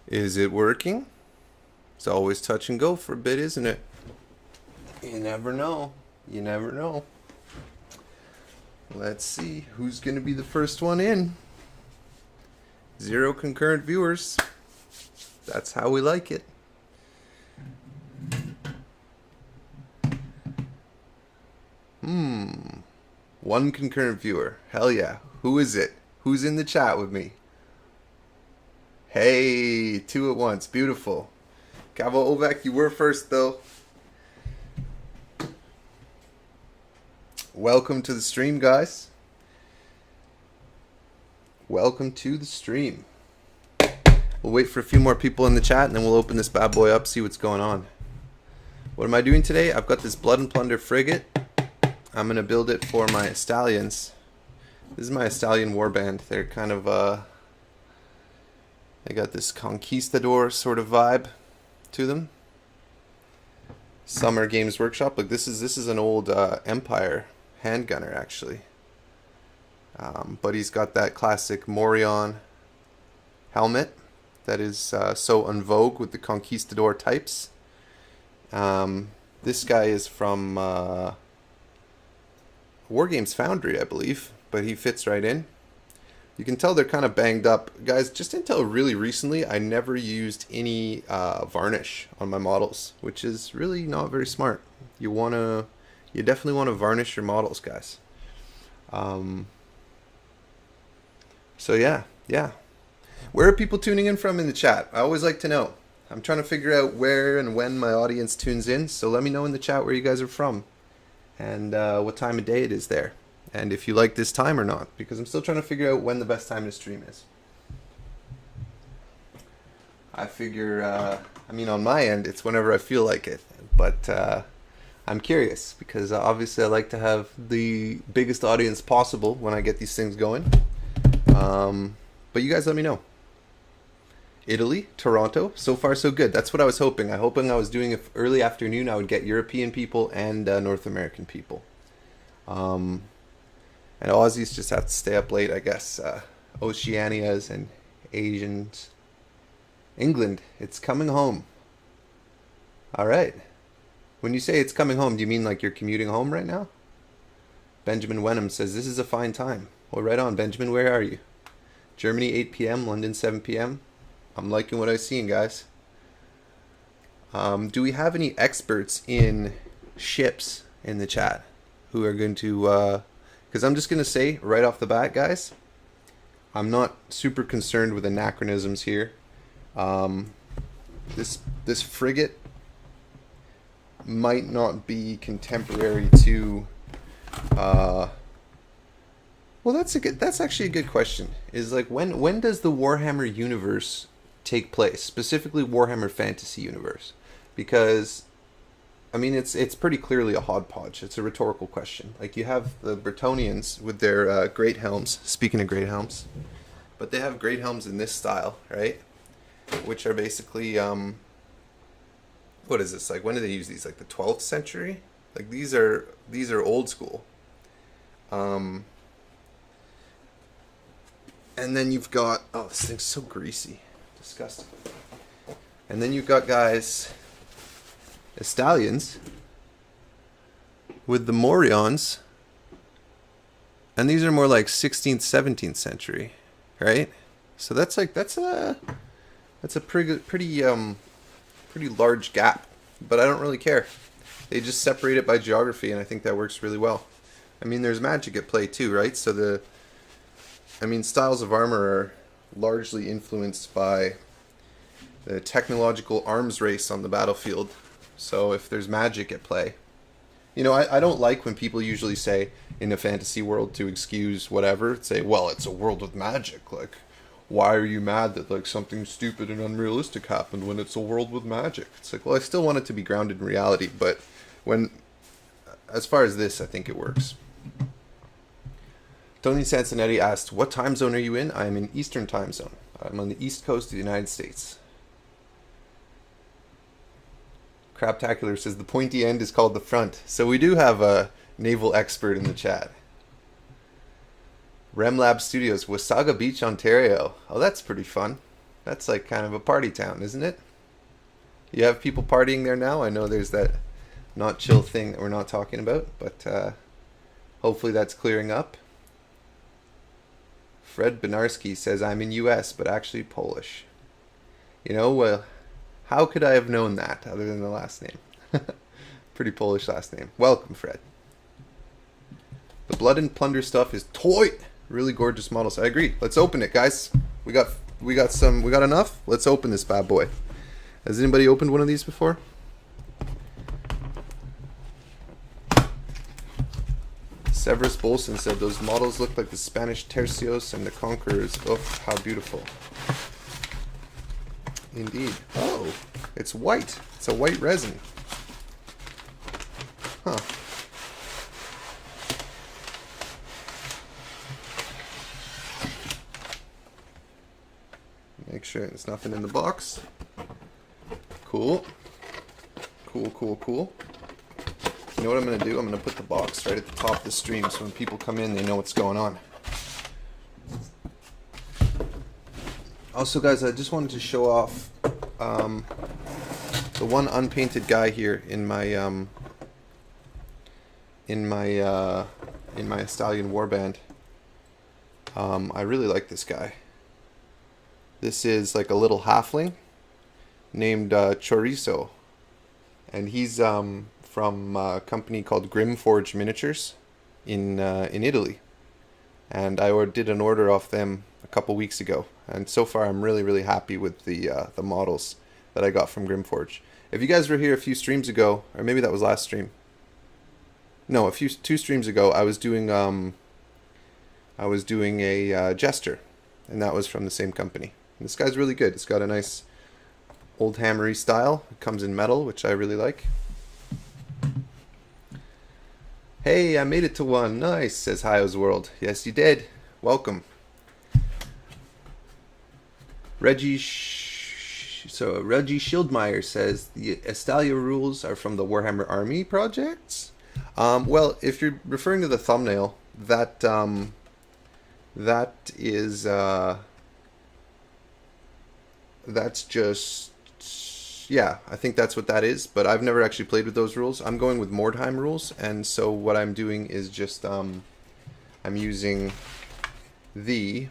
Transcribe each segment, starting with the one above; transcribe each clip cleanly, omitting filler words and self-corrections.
Is it working? It's always touch and go for a bit, isn't it? You never know. You never know. Let's see who's going to be the first one in. 0 concurrent viewers. That's how we like it. One concurrent viewer. Hell yeah. Who is it? Who's in the chat with me? Hey, 2 at once. Beautiful. Cavo Ovek, you were first though. Welcome to the stream, guys. Welcome to the stream. We'll wait for a few more people in the chat and then we'll open this bad boy up, see what's going on. What am I doing today? I've got this Blood and Plunder frigate. I'm going to build it for my Estalians. This is my Estalian Warband. They're kind of, they got this conquistador sort of vibe to them. Summer Games Workshop. Like this is an old Empire handgunner actually. But he's got that classic Mordheim helmet that is so en vogue with the conquistador types. This guy is from Wargames Foundry, I believe, but he fits right in. You can tell they're kind of banged up. Guys, just until really recently, I never used any varnish on my models, which is really not very smart. You definitely want to varnish your models, guys. So yeah. Where are people tuning in from in the chat? I always like to know. I'm trying to figure out where and when my audience tunes in, so let me know in the chat where you guys are from and what time of day it is there, and if you like this time or not, because I'm still trying to figure out when the best time to stream is. I figure, I mean, on my end, it's whenever I feel like it, but I'm curious because obviously I like to have the biggest audience possible when I get these things going. But you guys let me know. Italy, Toronto, so far so good. That's what I was hoping. I was doing it early afternoon. I would get European people and North American people. And Aussies just have to stay up late, I guess. Oceanias and Asians. England, it's coming home. All right. When you say it's coming home, do you mean like you're commuting home right now? Benjamin Wenham says, this is a fine time. Well, right on, Benjamin. Where are you? Germany, 8 p.m., London, 7 p.m. I'm liking what I've seen, guys. Do we have any experts in ships in the chat who are going to... Because I'm just going to say right off the bat, guys, I'm not super concerned with anachronisms here. This frigate might not be contemporary to... well, that's actually a good question. Is like when does the Warhammer universe take place, specifically Warhammer Fantasy universe? Because I mean it's pretty clearly a hodgepodge. It's a rhetorical question. Like you have the Bretonnians with their great helms. Speaking of great helms, but they have great helms in this style, right? Which are basically what is this? Like when do they use these? Like the 12th century? Like these are old school. And then you've got, oh, this thing's so greasy. Disgusting. And then you've got guys, Estalians, with the Morions. And these are more like 16th, 17th century, right? So that's a pretty large gap. But I don't really care. They just separate it by geography, and I think that works really well. I mean, there's magic at play too, right? So styles of armor are largely influenced by the technological arms race on the battlefield. So if there's magic at play, I don't like when people usually say in a fantasy world to excuse whatever, say, well, it's a world with magic. Like, why are you mad that like something stupid and unrealistic happened when it's a world with magic? It's like, well, I still want it to be grounded in reality, but as far as this, I think it works. Tony Sansonetti asked, what time zone are you in? I am in Eastern time zone. I'm on the East Coast of the United States. Craptacular says the pointy end is called the front. So we do have a naval expert in the chat. Remlab Studios, Wasaga Beach, Ontario. Oh, that's pretty fun. That's like kind of a party town, isn't it? You have people partying there now? I know there's that not chill thing that we're not talking about, but hopefully that's clearing up. Fred Benarski says, I'm in US, but actually Polish. You know, well, how could I have known that other than the last name? Pretty Polish last name. Welcome, Fred. The Blood and Plunder stuff is toy. Really gorgeous models. I agree. Let's open it, guys. We got enough. Let's open this bad boy. Has anybody opened one of these before? Severus Bolson said those models look like the Spanish Tercios and the Conquerors. Oh, how beautiful. Indeed. Oh, it's white. It's a white resin. Huh. Make sure there's nothing in the box. Cool. Cool, cool, cool. You know what I'm going to do? I'm going to put the box right at the top of the stream so when people come in, they know what's going on. Also, guys, I just wanted to show off the one unpainted guy here in my Estalian Warband. I really like this guy. This is like a little halfling named Chorizo, and he's from a company called Grimforge Miniatures in Italy, and I did an order off them a couple weeks ago, and so far I'm really happy with the models that I got from Grimforge. If you guys were here a few streams ago, or maybe that was last stream, no, two streams ago, I was doing a Jester, and that was from the same company. And this guy's really good. It's got a nice old hammery style. It comes in metal, which I really like. Hey, I made it to one. Nice, says Hio's World. Yes, you did. Welcome. Reggie Schildmeyer says the Estalian rules are from the Warhammer Army projects. Well, if you're referring to the thumbnail, that is that's just, yeah, I think that's what that is, but I've never actually played with those rules. I'm going with Mordheim rules, and so what I'm doing is just I'm using the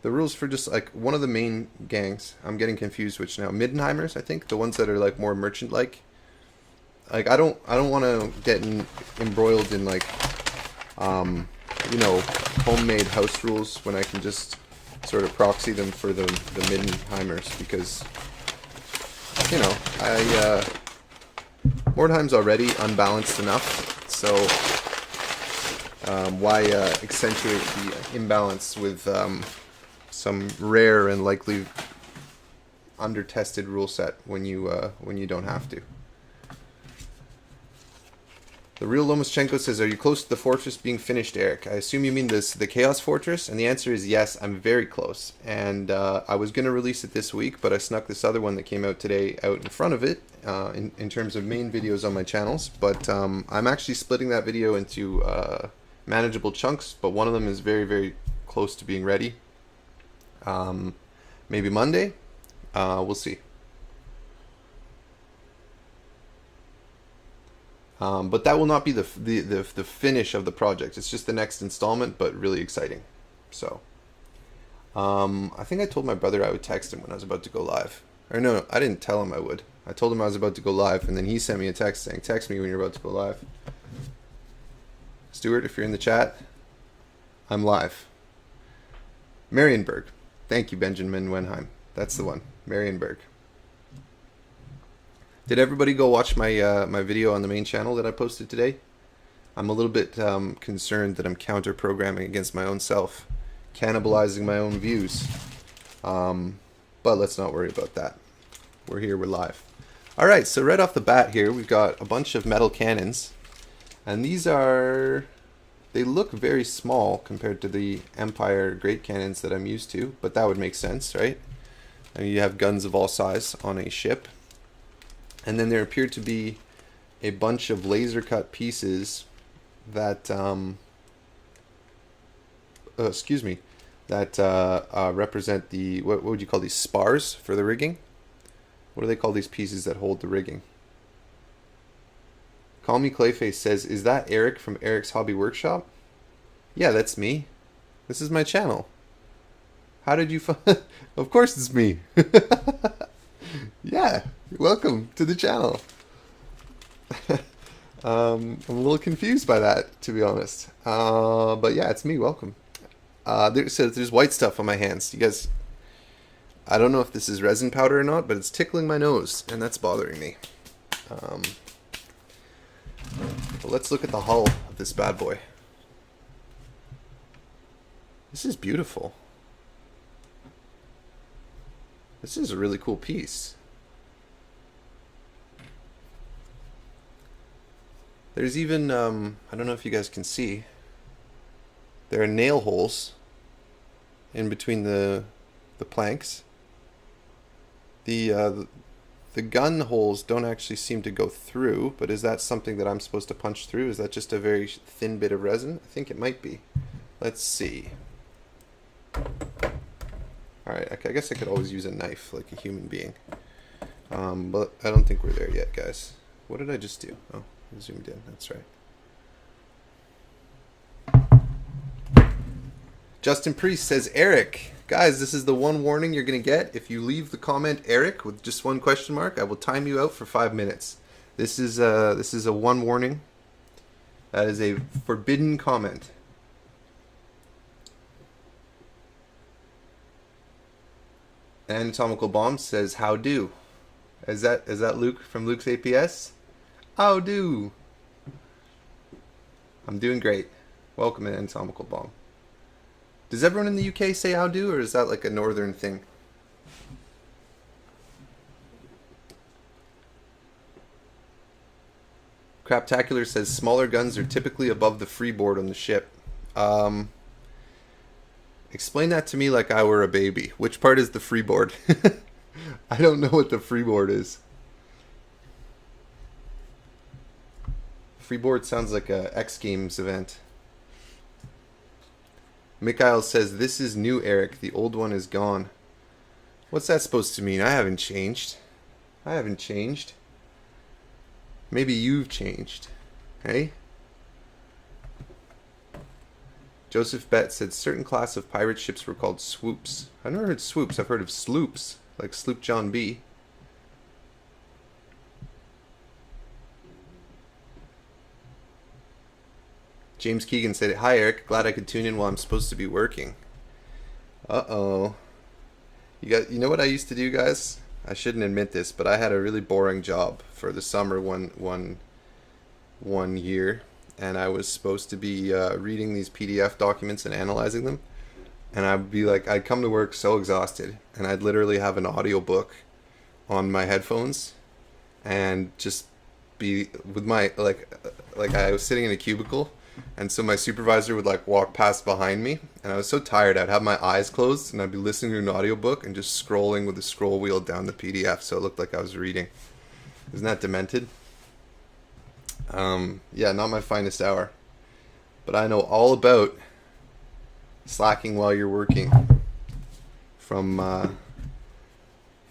rules for just like one of the main gangs. I'm getting confused which now. Middenheimers, I think, the ones that are like more merchant like I don't want to get embroiled in like you know, homemade house rules when I can just sort of proxy them for the Middenheimers, because, you know, Mordheim's already unbalanced enough, so why accentuate the imbalance with some rare and likely under-tested rule set when you don't have to. The real Lomoschenko says, are you close to the fortress being finished, Eric? I assume you mean the Chaos Fortress? And the answer is yes, I'm very close. And I was going to release it this week, but I snuck this other one that came out today out in front of it in terms of main videos on my channels. But I'm actually splitting that video into manageable chunks, but one of them is very close to being ready. Maybe Monday? We'll see. But that will not be the finish of the project. It's just the next installment, but really exciting. So, I think I told my brother I would text him when I was about to go live. Or no, I didn't tell him I would. I told him I was about to go live, and then he sent me a text saying, text me when you're about to go live. Stuart, if you're in the chat, I'm live. Marienburg. Thank you, Benjamin Wenheim. That's the one. Marienburg. Did everybody go watch my my video on the main channel that I posted today? I'm a little bit concerned that I'm counter-programming against my own self, cannibalizing my own views. But let's not worry about that. We're here, we're live. All right, so right off the bat here, we've got a bunch of metal cannons. And these are, they look very small compared to the Empire Great Cannons that I'm used to, but that would make sense, right? I mean, you have guns of all size on a ship. And then there appear to be a bunch of laser cut pieces that excuse me, that represent the, what would you call these, spars for the rigging? What do they call these pieces that hold the rigging? Call Me Clayface says, is that Eric from Eric's Hobby Workshop? Yeah, that's me. This is my channel. How did you find... Of course it's me. Yeah, welcome to the channel. I'm a little confused by that, to be honest. But yeah, it's me. Welcome. There's white stuff on my hands. You guys, I don't know if this is resin powder or not, but it's tickling my nose, and that's bothering me. But let's look at the hull of this bad boy. This is beautiful. This is a really cool piece. There's even, I don't know if you guys can see, there are nail holes in between the planks. The gun holes don't actually seem to go through, but is that something that I'm supposed to punch through? Is that just a very thin bit of resin? I think it might be. Let's see. Alright, I guess I could always use a knife like a human being. But I don't think we're there yet, guys. What did I just do? Oh, I zoomed in. That's right. Justin Priest says, Eric, guys, this is the one warning you're going to get. If you leave the comment Eric with just one question mark, I will time you out for 5 minutes. This is a one warning. That is a forbidden comment. Anatomical Bomb says, how do? Is that Luke from Luke's APS? How do? I'm doing great. Welcome, Anatomical Bomb. Does everyone in the UK say how do, or is that like a northern thing? Craptacular says smaller guns are typically above the freeboard on the ship. Explain that to me like I were a baby. Which part is the freeboard? I don't know what the freeboard is. Freeboard sounds like a X Games event. Mikhail says, this is new, Eric. The old one is gone. What's that supposed to mean? I haven't changed. I haven't changed. Maybe you've changed. Hey? Joseph Bett said certain class of pirate ships were called swoops. I've never heard swoops. I've heard of sloops, like Sloop John B. James Keegan said, hi Eric, glad I could tune in while I'm supposed to be working. Uh-oh. You know what I used to do, guys? I shouldn't admit this, but I had a really boring job for the summer one year. And I was supposed to be reading these PDF documents and analyzing them. And I'd be like, I'd come to work so exhausted, and I'd literally have an audiobook on my headphones and just be with my, like I was sitting in a cubicle, and so my supervisor would like walk past behind me, and I was so tired I'd have my eyes closed and I'd be listening to an audiobook and just scrolling with the scroll wheel down the PDF so it looked like I was reading. Isn't that demented? Yeah, not my finest hour. But I know all about slacking while you're working from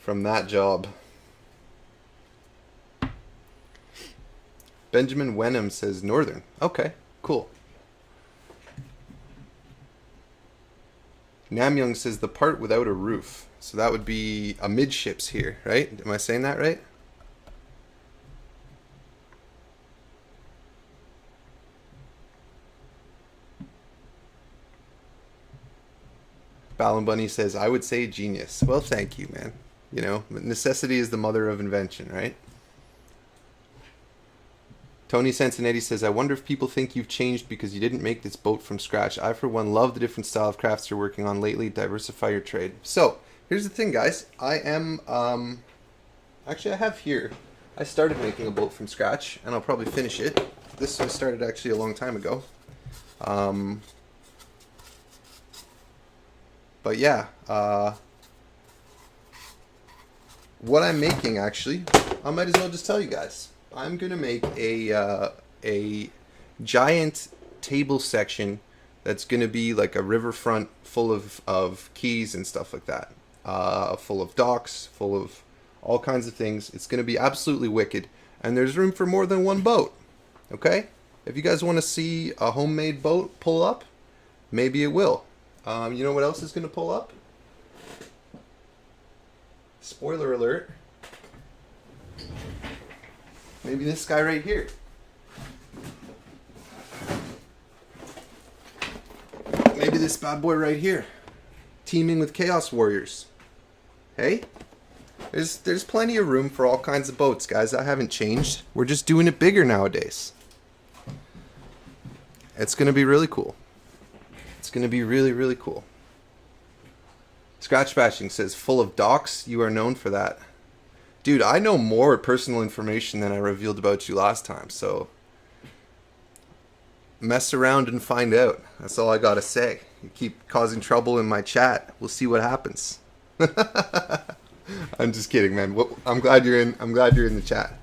that job. Benjamin Wenham says northern. Okay, cool. Namyoung says the part without a roof. So that would be amidships here, right? Am I saying that right? Ballon Bunny says, I would say genius. Well, thank you, man. You know, necessity is the mother of invention, right? Tony Sansonetti says, I wonder if people think you've changed because you didn't make this boat from scratch. I, for one, love the different style of crafts you're working on lately. Diversify your trade. So, here's the thing, guys. I am, actually, I have here. I started making a boat from scratch, and I'll probably finish it. This I started actually a long time ago. But yeah, what I'm making, actually, I might as well just tell you guys. I'm gonna make a giant table section that's going to be like a riverfront full of quays and stuff like that. Full of docks, full of all kinds of things. It's going to be absolutely wicked. And there's room for more than one boat. Okay? If you guys want to see a homemade boat pull up, maybe it will. You know what else is going to pull up? Spoiler alert. Maybe this guy right here. Maybe this bad boy right here. Teaming with Chaos Warriors. Hey? There's plenty of room for all kinds of boats, guys. I haven't changed. We're just doing it bigger nowadays. It's going to be really cool. It's going to be really, really cool. Scratch Bashing says, full of docs. You are known for that. Dude, I know more personal information than I revealed about you last time, so mess around and find out. That's all I gotta say. You keep causing trouble in my chat. We'll see what happens. I'm just kidding, man. I'm glad you're in. I'm glad you're in the chat.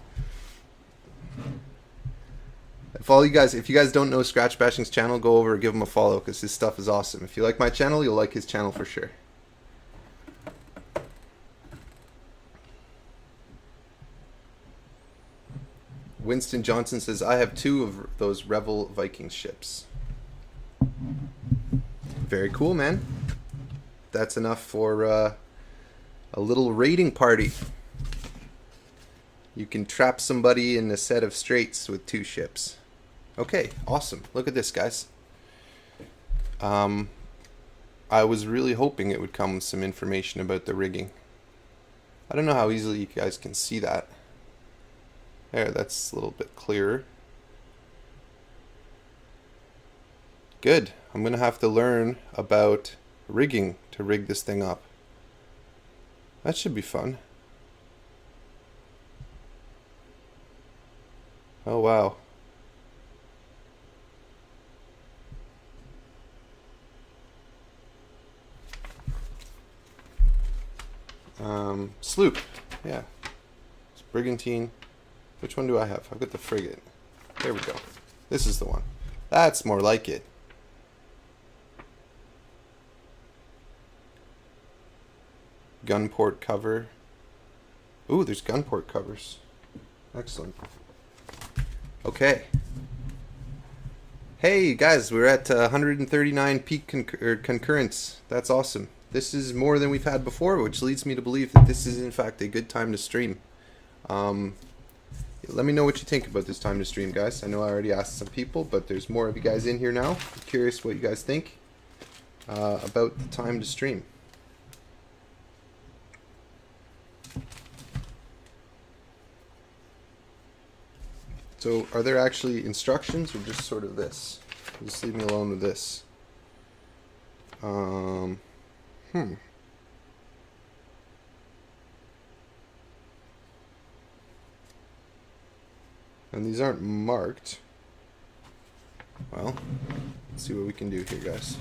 If you guys don't know Scratch Bashing's channel, go over and give him a follow because his stuff is awesome. If you like my channel, you'll like his channel for sure. Winston Johnson says, I have 2 of those Revel Viking ships. Very cool, man. That's enough for a little raiding party. You can trap somebody in a set of straits with 2 ships. Okay, awesome. Look at this, guys. I was really hoping it would come with some information about the rigging. I don't know how easily you guys can see that. There, that's a little bit clearer. Good. I'm going to have to learn about rigging to rig this thing up. That should be fun. Oh, wow. Sloop. Yeah. It's brigantine. Which one do I have? I've got the frigate. There we go. This is the one. That's more like it. Gunport cover. Ooh, there's gunport covers. Excellent. Okay. Hey guys, we're at 139 peak concurrence. That's awesome. This is more than we've had before, which leads me to believe that this is in fact a good time to stream. Let me know what you think about this time to stream, guys. I know I already asked some people, but there's more of you guys in here now. I'm curious what you guys think about the time to stream. So, are there actually instructions or just sort of this? Just leave me alone with this. And these aren't marked. Well, let's see what we can do here, guys.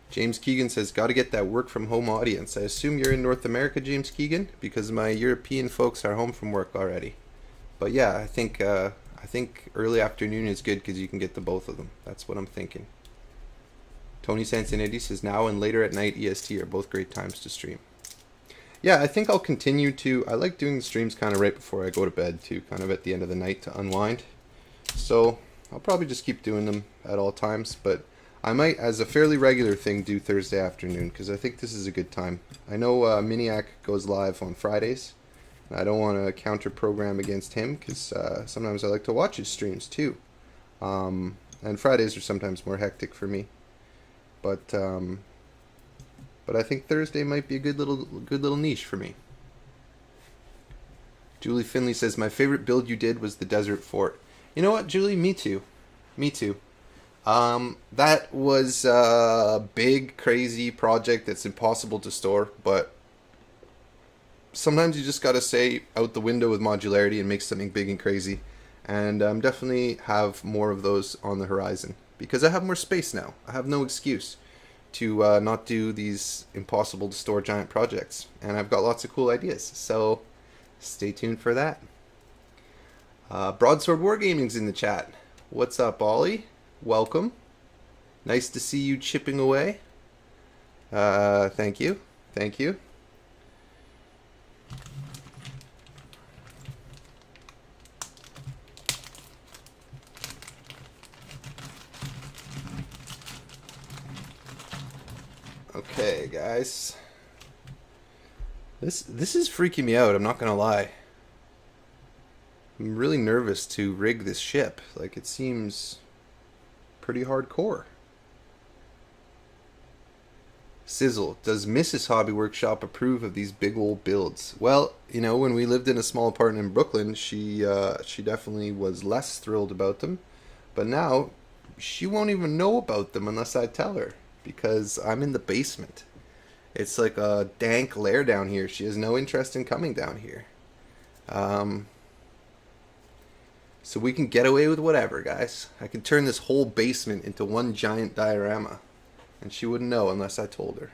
James Keegan says, gotta get that work from home audience. I assume you're in North America, James Keegan, because my European folks are home from work already. But yeah, I think early afternoon is good because you can get to both of them. That's what I'm thinking. Tony Sansonetti says, now and later at night EST are both great times to stream. Yeah, I think I'll continue to. I like doing the streams kind of right before I go to bed too, kind of at the end of the night to unwind. So I'll probably just keep doing them at all times, but I might, as a fairly regular thing, do Thursday afternoon because I think this is a good time. I know Miniac goes live on Fridays. And I don't want to counter program against him because sometimes I like to watch his streams too. And Fridays are sometimes more hectic for me. But I think Thursday might be a good little niche for me. Julie Finley says, my favorite build you did was the Desert Fort. You know what, Julie? Me too. Me too. That was a big, crazy project that's impossible to store, but sometimes you just gotta say out the window with modularity and make something big and crazy. And definitely have more of those on the horizon because I have more space now. I have no excuse to not do these impossible to store giant projects, and I've got lots of cool ideas. So stay tuned for that. Broadsword Wargaming's in the chat. What's up, Ollie? Welcome. Nice to see you chipping away. Thank you. Thank you. Okay, guys. This is freaking me out, I'm not gonna lie. I'm really nervous to rig this ship. Like, it seems pretty hardcore. Sizzle, does Mrs. Hobby Workshop approve of these big old builds? Well, you know, when we lived in a small apartment in Brooklyn, she definitely was less thrilled about them. But now, she won't even know about them unless I tell her, because I'm in the basement. It's like a dank lair down here. She has no interest in coming down here. So we can get away with whatever, guys. I can turn this whole basement into one giant diorama. And she wouldn't know unless I told her.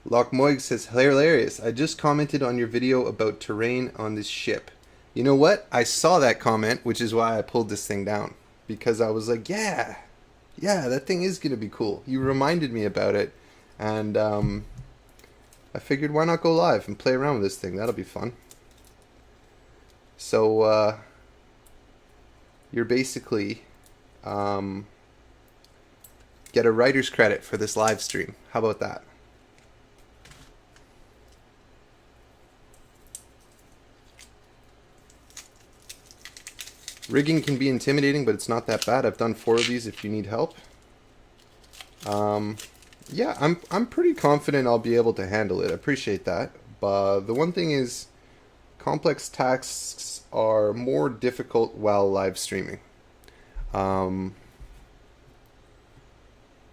Loch Moig says, hilarious. I just commented on your video about terrain on this ship. You know what? I saw that comment, which is why I pulled this thing down. Because I was like, yeah, that thing is going to be cool. You reminded me about it. And I figured, why not go live and play around with this thing? That'll be fun. So, you're basically get a writer's credit for this live stream. How about that? Rigging can be intimidating, but it's not that bad. I've done 4 of these if you need help. Yeah, I'm pretty confident I'll be able to handle it. I appreciate that. But the one thing is, complex tasks are more difficult while live streaming.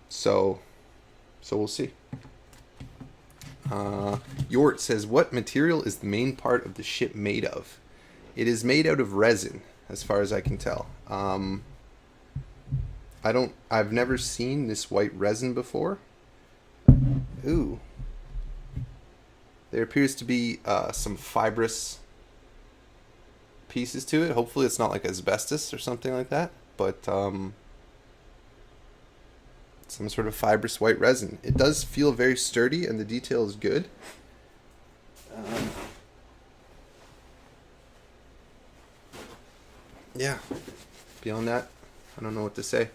So we'll see. Yort says, what material is the main part of the ship made of? It is made out of resin, as far as I can tell. I've never seen this white resin before. Ooh. There appears to be some fibrous pieces to it. Hopefully it's not like asbestos or something like that, but some sort of fibrous white resin. It does feel very sturdy and the detail is good. Yeah, beyond that, I don't know what to say.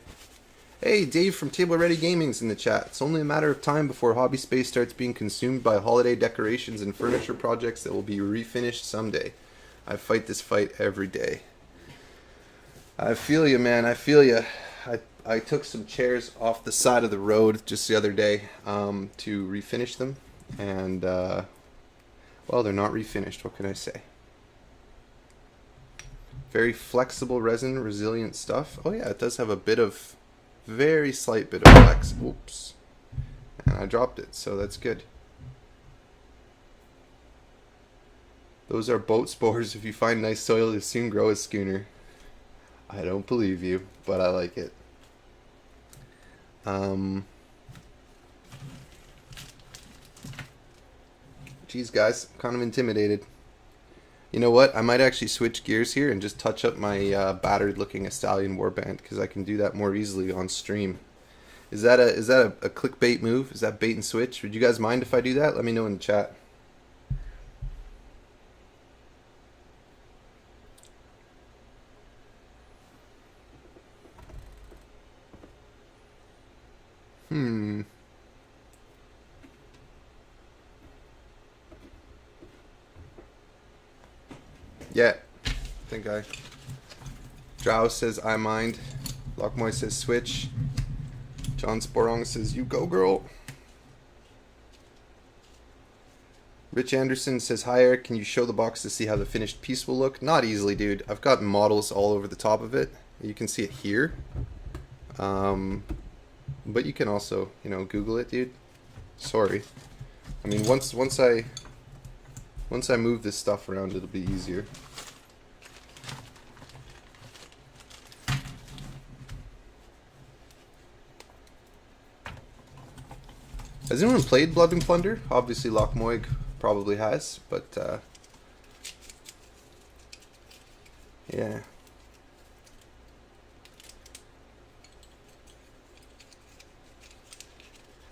Hey, Dave from Table Ready Gaming's in the chat. It's only a matter of time before hobby space starts being consumed by holiday decorations and furniture projects that will be refinished someday. I fight this fight every day. I feel you, man. I feel you. I took some chairs off the side of the road just the other day to refinish them. And, well, they're not refinished. What can I say? Very flexible resin, resilient stuff. Oh yeah, it does have a bit of, very slight bit of flex. Oops. And I dropped it, so that's good. Those are boat spores. If you find nice soil, you'll soon grow a schooner. I don't believe you, but I like it. Geez, guys, I'm kind of intimidated. You know what? I might actually switch gears here and just touch up my battered-looking Estalian Warband, because I can do that more easily on stream. Is that a clickbait move? Is that bait and switch? Would you guys mind if I do that? Let me know in the chat. Yeah, I think I... Drow says, I mind. Lockmoy says, switch. John Sporong says, you go, girl. Rich Anderson says, hi, Eric. Can you show the box to see how the finished piece will look? Not easily, dude. I've got models all over the top of it. You can see it here. But you can also, you know, Google it, dude. Sorry. I mean, once I move this stuff around, it'll be easier. Has anyone played Blood and Plunder? Obviously Lochmoig probably has, but yeah.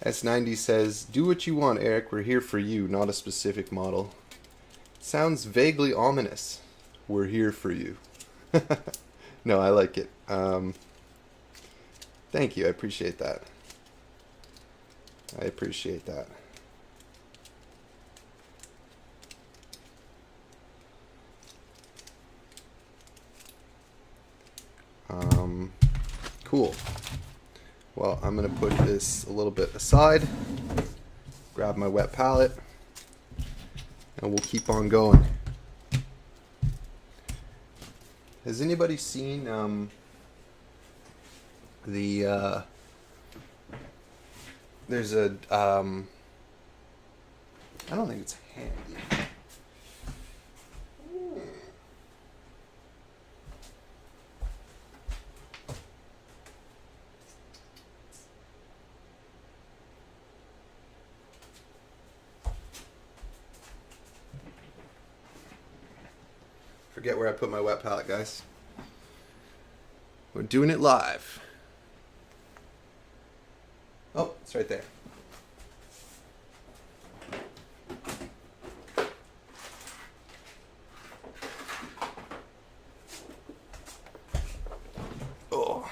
S90 says, do what you want, Eric. We're here for you, not a specific model. Sounds vaguely ominous. We're here for you. No, I like it. Thank you. I appreciate that. I appreciate that. Cool. Well, I'm going to put this a little bit aside, grab my wet palette, and we'll keep on going. Has anybody seen there's a I don't think it's handy. Forget where I put my wet palette, guys. We're doing it live. Oh, it's right there. Oh.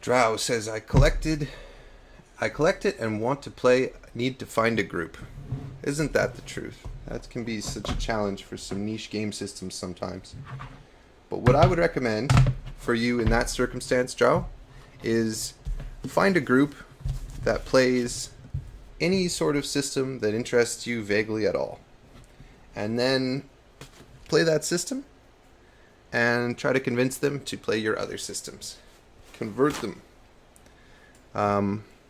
Drow says, I collect it and want to play, need to find a group. Isn't that the truth? That can be such a challenge for some niche game systems sometimes. But what I would recommend for you in that circumstance, Joe, is find a group that plays any sort of system that interests you vaguely at all. And then play that system and try to convince them to play your other systems. Convert them.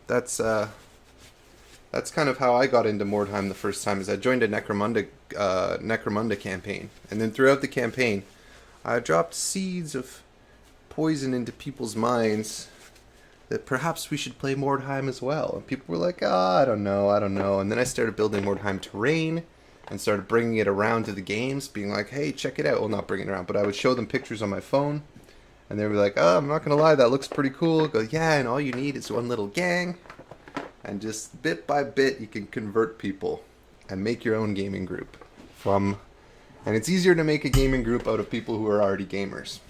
That's kind of how I got into Mordheim the first time. Is I joined a Necromunda campaign, and then throughout the campaign, I dropped seeds of poison into people's minds that perhaps we should play Mordheim as well. And people were like, I don't know. And then I started building Mordheim terrain and started bringing it around to the games, being like, hey, check it out. Well, not bringing it around, but I would show them pictures on my phone. And they were like, oh, I'm not going to lie, that looks pretty cool. I go, yeah, and all you need is one little gang. And just bit by bit, you can convert people and make your own gaming group. And it's easier to make a gaming group out of people who are already gamers.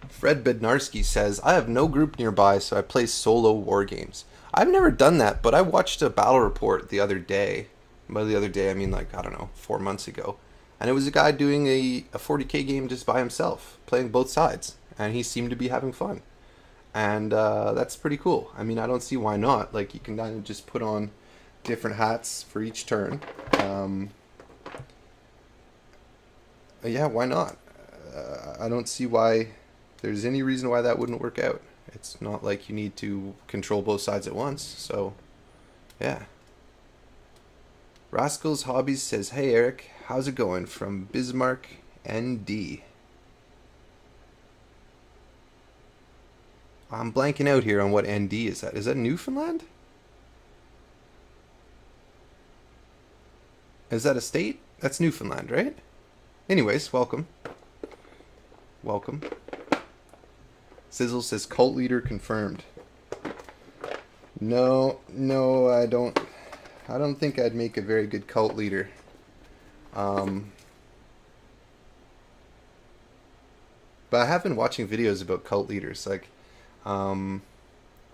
Fred Bednarski says, I have no group nearby, so I play solo war games. I've never done that, but I watched a battle report the other day. By the other day, I mean 4 months ago. And it was a guy doing a 40k game just by himself, playing both sides. And he seemed to be having fun. And that's pretty cool. I mean, I don't see why not. Like, you can kind of just put on different hats for each turn. Yeah, why not? I don't see why there's any reason why that wouldn't work out. It's not like you need to control both sides at once. So, yeah. Rascals Hobbies says, hey Eric, how's it going? From Bismarck, ND. I'm blanking out here on what ND is that. Is that Newfoundland? Is that a state? That's Newfoundland, right? Anyways, welcome. Welcome. Sizzle says, cult leader confirmed. No, I don't think I'd make a very good cult leader. But I have been watching videos about cult leaders. Like, one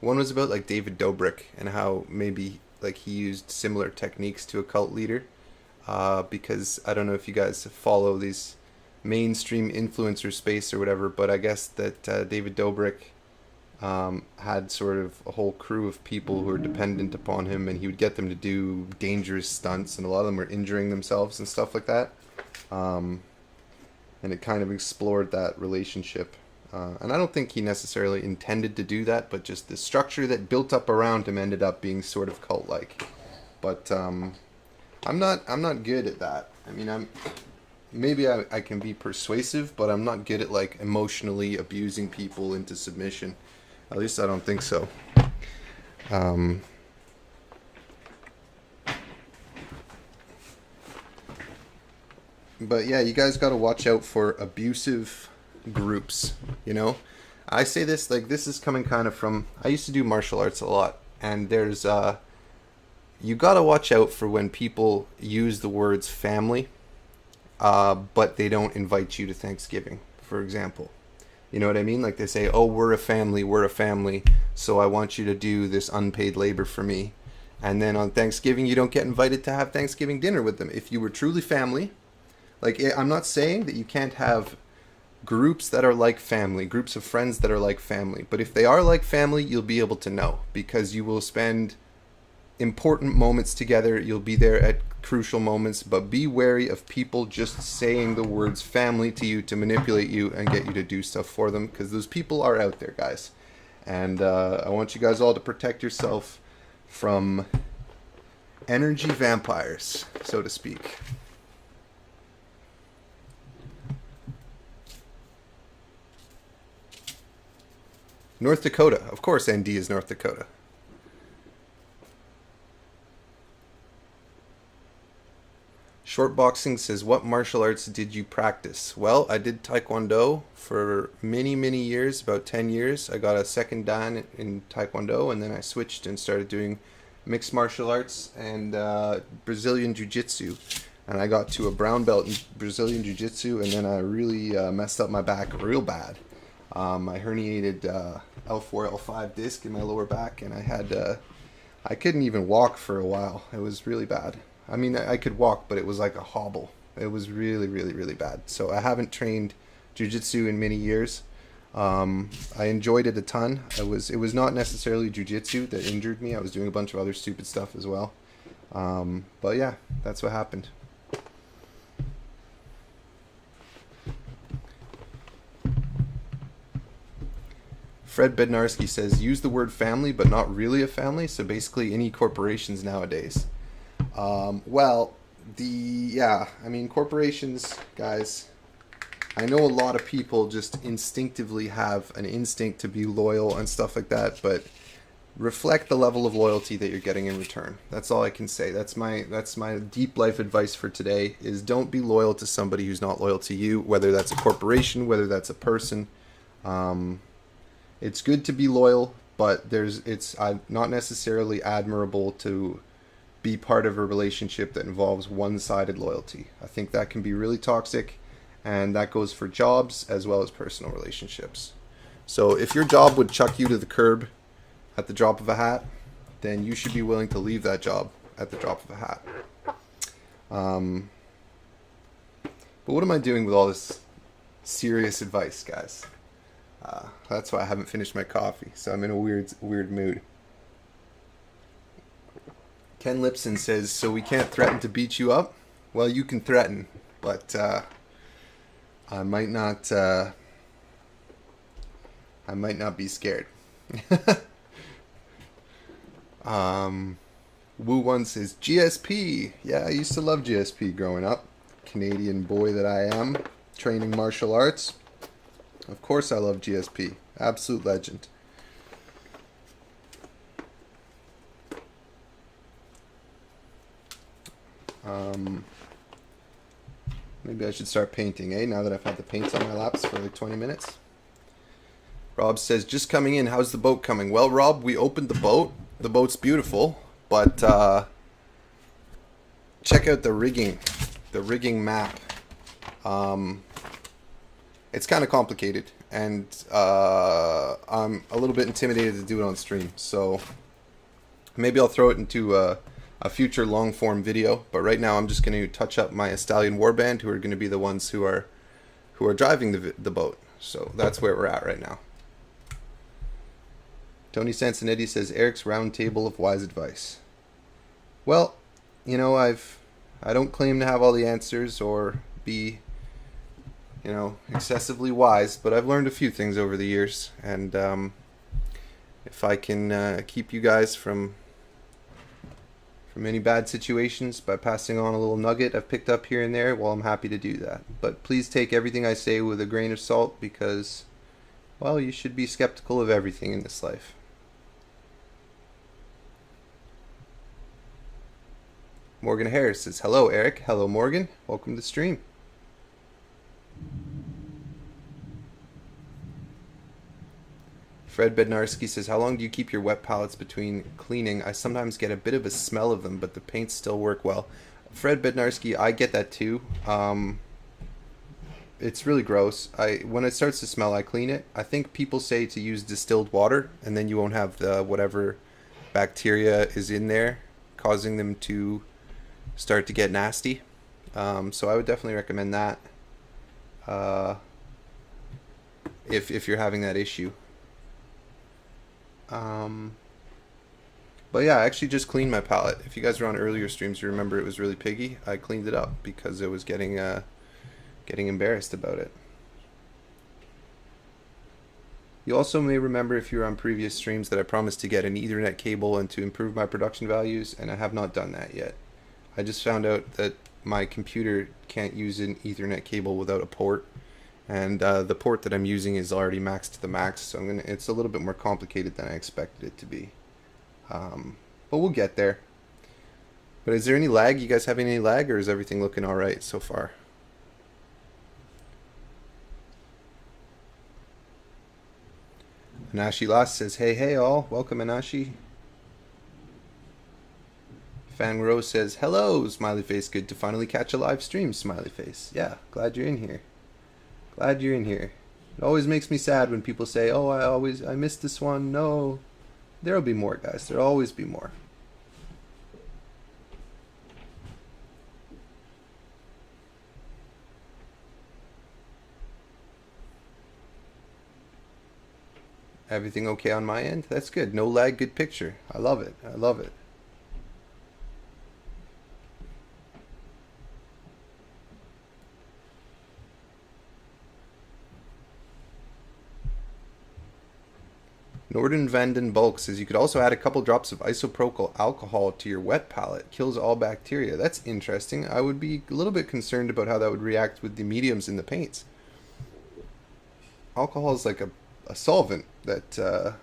was about like David Dobrik and how maybe like he used similar techniques to a cult leader. Because I don't know if you guys follow these mainstream influencer space or whatever, but I guess that David Dobrik had sort of a whole crew of people who were dependent upon him, and he would get them to do dangerous stunts, and a lot of them were injuring themselves and stuff like that. And it kind of explored that relationship. And I don't think he necessarily intended to do that, but just the structure that built up around him ended up being sort of cult-like. But I'm not good at that. I mean, maybe I can be persuasive, but I'm not good at like emotionally abusing people into submission. At least I don't think so. But yeah, you guys got to watch out for abusive groups, you know? I say this, like, this is coming kind of from, I used to do martial arts a lot, and there's, you got to watch out for when people use the words family, but they don't invite you to Thanksgiving, for example. You know what I mean? Like they say, oh, we're a family, so I want you to do this unpaid labor for me. And then on Thanksgiving, you don't get invited to have Thanksgiving dinner with them. If you were truly family, like, I'm not saying that you can't have groups that are like family, groups of friends that are like family. But if they are like family, you'll be able to know, because you will spend important moments together. You'll be there at crucial moments, but be wary of people just saying the words family to you to manipulate you and get you to do stuff for them, because those people are out there, guys. And I want you guys all to protect yourself from energy vampires, so to speak. North Dakota. Of course ND is North Dakota. Short Boxing says, what martial arts did you practice? Well, I did Taekwondo for many, many years, about 10 years. I got a second dan in Taekwondo, and then I switched and started doing mixed martial arts and Brazilian Jiu-Jitsu. And I got to a brown belt in Brazilian Jiu-Jitsu, and then I really messed up my back real bad. I herniated L4, L5 disc in my lower back, and I couldn't even walk for a while. It was really bad. I mean, I could walk, but it was like a hobble. It was really, really, really bad. So I haven't trained jiu-jitsu in many years. I enjoyed it a ton. It was not necessarily jiu-jitsu that injured me. I was doing a bunch of other stupid stuff as well. But yeah, that's what happened. Fred Bednarski says, use the word family, but not really a family. So basically any corporations nowadays. Well, I mean, corporations, guys, I know a lot of people just instinctively have an instinct to be loyal and stuff like that, but reflect the level of loyalty that you're getting in return. That's all I can say. That's my deep life advice for today, is don't be loyal to somebody who's not loyal to you, whether that's a corporation, whether that's a person. It's good to be loyal, but it's not necessarily admirable to be part of a relationship that involves one-sided loyalty. I think that can be really toxic, and that goes for jobs as well as personal relationships. So if your job would chuck you to the curb at the drop of a hat, then you should be willing to leave that job at the drop of a hat. But what am I doing with all this serious advice, guys? That's why I haven't finished my coffee, so I'm in a weird mood. Ken Lipson says, so we can't threaten to beat you up? Well, you can threaten, but I might not be scared. Woo1 says, GSP. Yeah, I used to love GSP growing up. Canadian boy that I am, training martial arts. Of course I love GSP. Absolute legend. Maybe I should start painting, now that I've had the paints on my laps for like 20 minutes. Rob says, just coming in, how's the boat coming? Well, Rob, we opened the boat. The boat's beautiful, but check out the rigging map. It's kind of complicated, and I'm a little bit intimidated to do it on stream, so maybe I'll throw it into a future long-form video, but right now I'm just going to touch up my Estalian Warband, who are going to be the ones who are driving the boat. So that's where we're at right now. Tony Sansonetti says, Eric's round table of wise advice. Well, you know, I don't claim to have all the answers or be you know, excessively wise, but I've learned a few things over the years, and if I can keep you guys from any bad situations by passing on a little nugget I've picked up here and there, well, I'm happy to do that. But please take everything I say with a grain of salt, because, well, you should be skeptical of everything in this life. Morgan Harris says, hello, Eric. Hello, Morgan. Welcome to the stream. Fred Bednarski says, how long do you keep your wet palettes between cleaning? I sometimes get a bit of a smell of them, but the paints still work well. Fred Bednarski, I get that too. It's really gross. When it starts to smell, I clean it. I think people say to use distilled water, and then you won't have the whatever bacteria is in there causing them to start to get nasty. So I would definitely recommend that if you're having that issue. But yeah, I actually just cleaned my palette. If you guys were on earlier streams, you remember it was really piggy. I cleaned it up because it was getting embarrassed about it. You also may remember, if you were on previous streams, that I promised to get an Ethernet cable and to improve my production values, and I have not done that yet. I just found out that my computer can't use an Ethernet cable without a port, and the port that I'm using is already maxed to the max, so it's a little bit more complicated than I expected it to be. But we'll get there. But is there any lag? You guys having any lag, or is everything looking all right so far? Anashi Last says, hey all, welcome Anashi. Fan Rose says, hello, smiley face, good to finally catch a live stream, smiley face. Yeah, glad you're in here. Glad you're in here. It always makes me sad when people say, oh, I missed this one. No, there'll be more, guys. There'll always be more. Everything okay on my end? That's good. No lag, good picture. I love it. I love it. Norden Vanden Bulk says, you could also add a couple drops of isopropyl alcohol to your wet palette. Kills all bacteria. That's interesting. I would be a little bit concerned about how that would react with the mediums in the paints. Alcohol is like a solvent that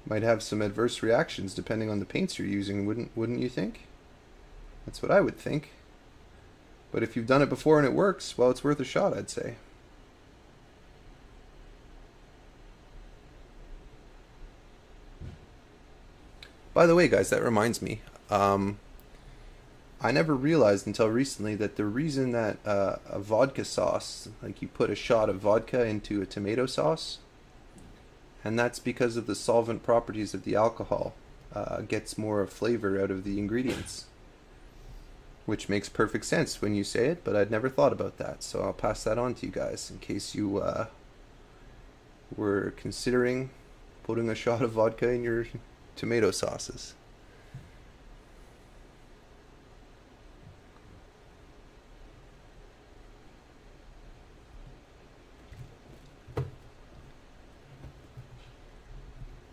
might have some adverse reactions depending on the paints you're using, wouldn't you think? That's what I would think. But if you've done it before and it works, well, it's worth a shot, I'd say. By the way, guys, that reminds me. I never realized until recently that the reason that a vodka sauce, like you put a shot of vodka into a tomato sauce, and that's because of the solvent properties of the alcohol, gets more flavor out of the ingredients. Which makes perfect sense when you say it, but I'd never thought about that. So I'll pass that on to you guys in case you were considering putting a shot of vodka in your tomato sauces.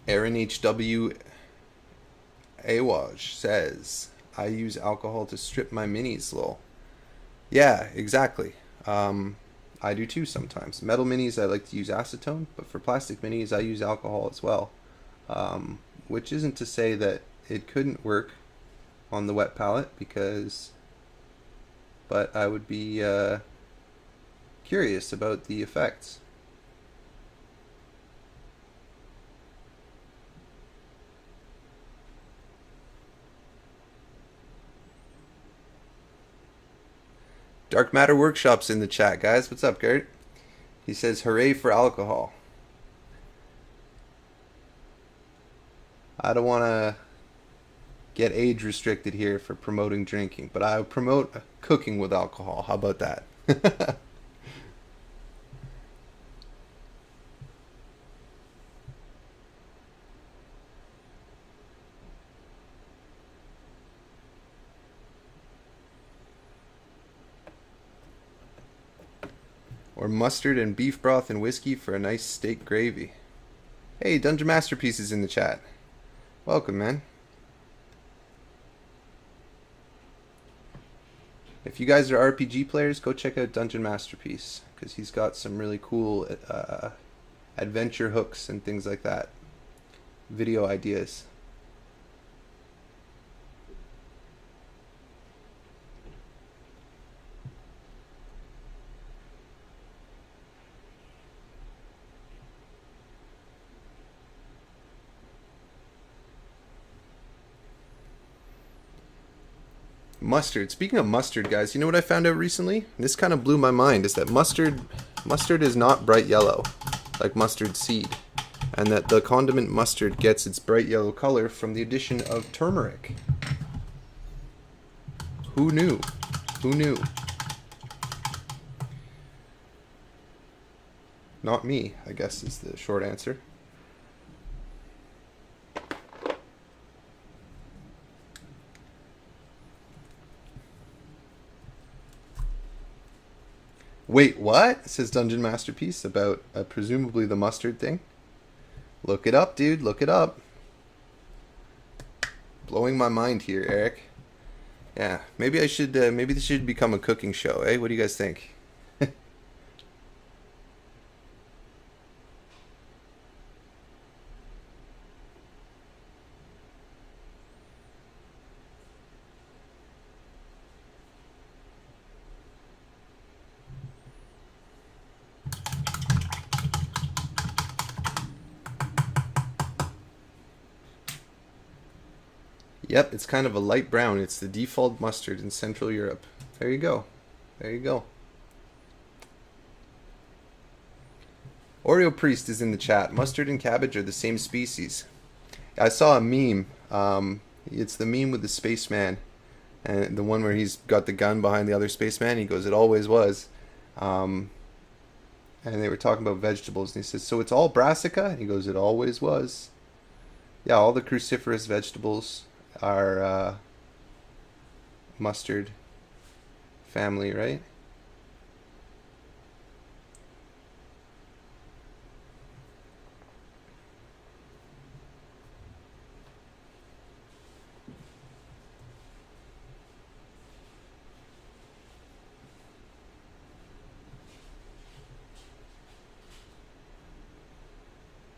Aaron H.W. Awaj says, I use alcohol to strip my minis, lol. Yeah, exactly. I do too sometimes. Metal minis, I like to use acetone, but for plastic minis, I use alcohol as well. Which isn't to say that it couldn't work on the wet palette, but I would be curious about the effects. Dark Matter Workshop's in the chat, guys. What's up, Gert? He says, hooray for alcohol. I don't want to get age restricted here for promoting drinking, but I promote cooking with alcohol. How about that? Or mustard and beef broth and whiskey for a nice steak gravy. Hey, Dungeon Masterpiece is in the chat. Welcome, man. If you guys are RPG players, go check out Dungeon Masterpiece, because he's got some really cool adventure hooks and things like that. Video ideas. Mustard. Speaking of mustard, guys, you know what I found out recently? This kind of blew my mind, is that mustard is not bright yellow like mustard seed, and that the condiment mustard gets its bright yellow color from the addition of turmeric. Who knew? Who knew? Not me, I guess is the short answer. Wait, what? Says Dungeon Masterpiece about presumably the mustard thing. Look it up, dude. Look it up. Blowing my mind here, Eric. Yeah, maybe I should. Maybe this should become a cooking show, eh? What do you guys think? Yep, it's kind of a light brown. It's the default mustard in Central Europe. There you go. There you go. Oreo Priest is in the chat. Mustard and cabbage are the same species. I saw a meme. It's the meme with the spaceman, and the one where he's got the gun behind the other spaceman. He goes, "It always was." And they were talking about vegetables, and he says, "So it's all brassica?" And he goes, "It always was." Yeah, all the cruciferous vegetables are mustard family, right?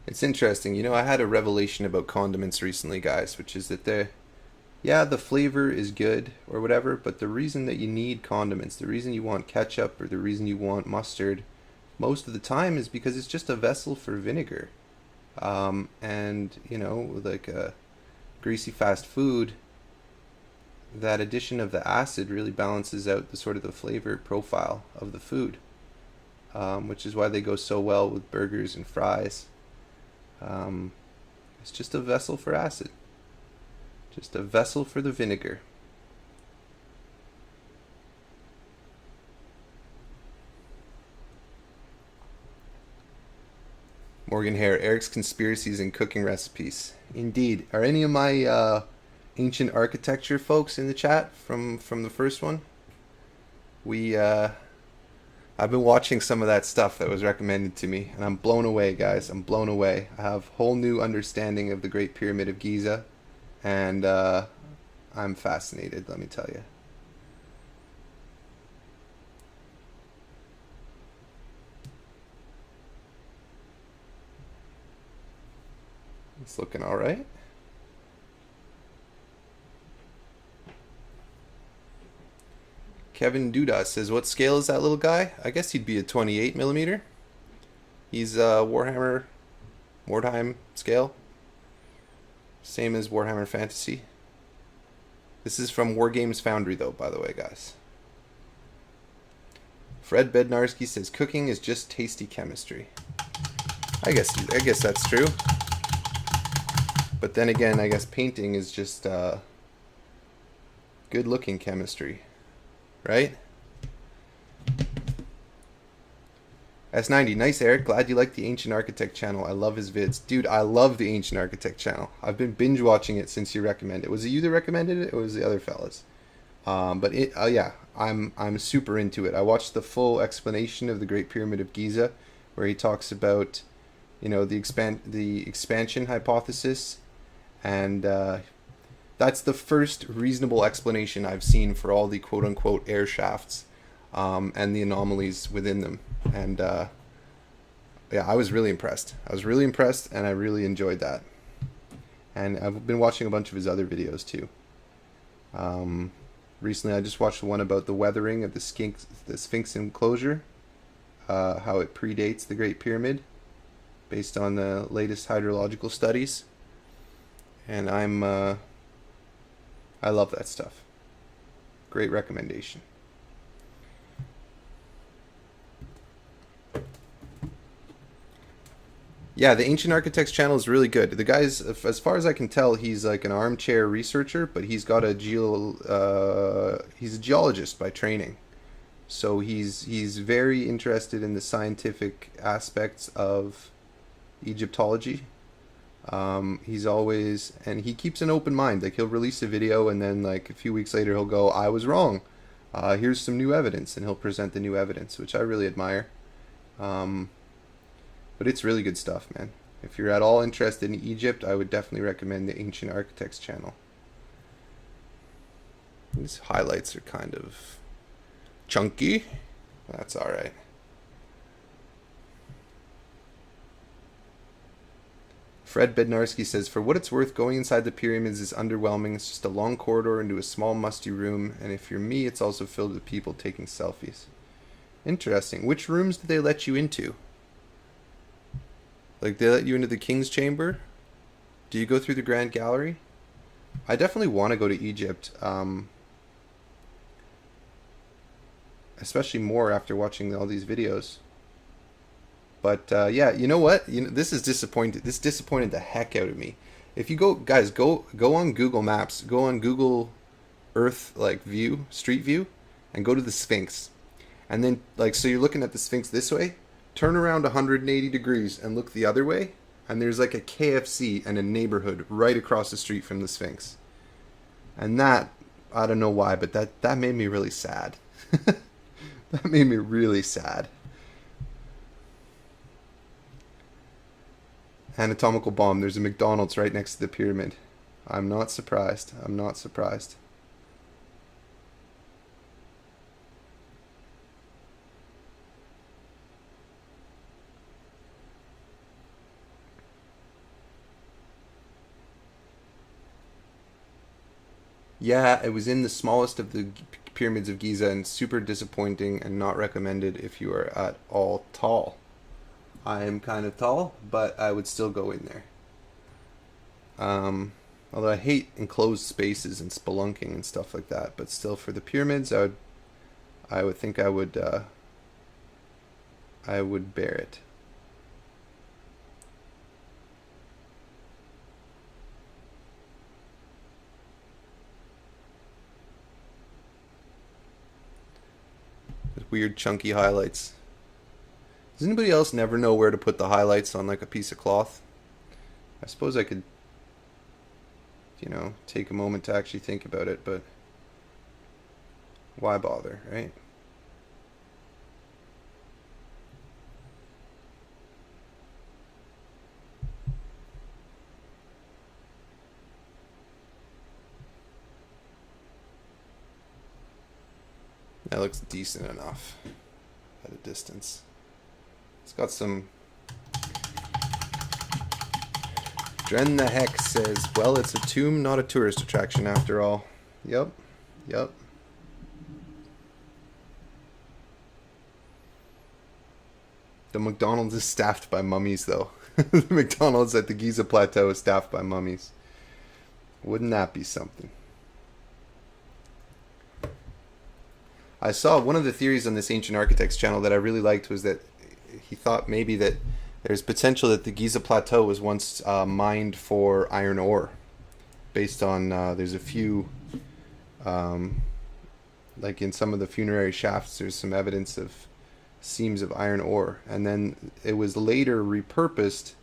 It's interesting. You know, I had a revelation about condiments recently, guys, which is that the flavor is good or whatever, but the reason that you need condiments, the reason you want ketchup or the reason you want mustard most of the time is because it's just a vessel for vinegar. And, you know, like a greasy fast food, that addition of the acid really balances out the sort of the flavor profile of the food, which is why they go so well with burgers and fries. It's just a vessel for acid. Just a vessel for the vinegar. Morgan Hare, Eric's conspiracies and cooking recipes. Indeed. Are any of my ancient architecture folks in the chat from the first one? I've been watching some of that stuff that was recommended to me, and I'm blown away, guys. I'm blown away. I have a whole new understanding of the Great Pyramid of Giza, and I'm fascinated, let me tell you. It's looking all right. Kevin Duda says, what scale is that little guy? I guess he'd be a 28 millimeter. He's Warhammer, Mordheim scale. Same as Warhammer Fantasy. This is from Wargames Foundry, though, by the way, guys. Fred Bednarski says, cooking is just tasty chemistry. I guess that's true. But then again, I guess painting is just good-looking chemistry. Right? S90, nice, Eric. Glad you like the Ancient Architect channel. I love his vids. Dude, I love the Ancient Architect channel. I've been binge watching it since you recommended it. Was it you that recommended it, or was it the other fellas? But yeah, I'm super into it. I watched the full explanation of the Great Pyramid of Giza, where he talks about, you know, the expansion hypothesis, and that's the first reasonable explanation I've seen for all the quote unquote air shafts, and the anomalies within them. And yeah, I was really impressed. I was really impressed, and I really enjoyed that. And I've been watching a bunch of his other videos too. Recently, I just watched the one about the weathering of the Sphinx enclosure, how it predates the Great Pyramid, based on the latest hydrological studies. And I love that stuff. Great recommendation. Yeah, the Ancient Architects channel is really good. The guy's, as far as I can tell, he's like an armchair researcher, but he's got he's a geologist by training. So he's very interested in the scientific aspects of Egyptology. He's always, and he keeps an open mind. Like, he'll release a video, and then like a few weeks later he'll go, "I was wrong. Here's some new evidence," and he'll present the new evidence, which I really admire. But it's really good stuff, man. If you're at all interested in Egypt, I would definitely recommend the Ancient Architects channel. These highlights are kind of chunky. That's alright. Fred Bednarski says, "For what it's worth, going inside the pyramids is underwhelming. It's just a long corridor into a small musty room, and if you're me, it's also filled with people taking selfies." Interesting. Which rooms did they let you into? Like, they let you into the King's Chamber? Do you go through the Grand Gallery? I definitely want to go to Egypt, especially more after watching all these videos. But yeah, you know what? This is disappointed. This disappointed the heck out of me. If you go, guys, go on Google Maps, go on Google Earth, like, view, Street View, and go to the Sphinx. And then, like, so you're looking at the Sphinx this way. Turn around 180 degrees and look the other way, and there's like a KFC and a neighborhood right across the street from the Sphinx. And that, I don't know why, but that made me really sad. That made me really sad. Anatomical bomb. There's a McDonald's right next to the pyramid. I'm not surprised. I'm not surprised. Yeah, it was in the smallest of the pyramids of Giza, and super disappointing and not recommended if you are at all tall. I am kind of tall, but I would still go in there. Although I hate enclosed spaces and spelunking and stuff like that, but still, for the pyramids, I would think I would bear it. Weird chunky highlights. Does anybody else never know where to put the highlights on, like, a piece of cloth? I suppose I could, you know, take a moment to actually think about it, but why bother, right? That looks decent enough at a distance. It's got some... Dren the Heck says, "Well, it's a tomb, not a tourist attraction after all." Yep. Yep. The McDonald's is staffed by mummies, though. The McDonald's at the Giza Plateau is staffed by mummies. Wouldn't that be something? I saw one of the theories on this Ancient Architects channel that I really liked was that he thought maybe that there's potential that the Giza Plateau was once mined for iron ore, based on there's a few, like in some of the funerary shafts, there's some evidence of seams of iron ore, and then it was later repurposed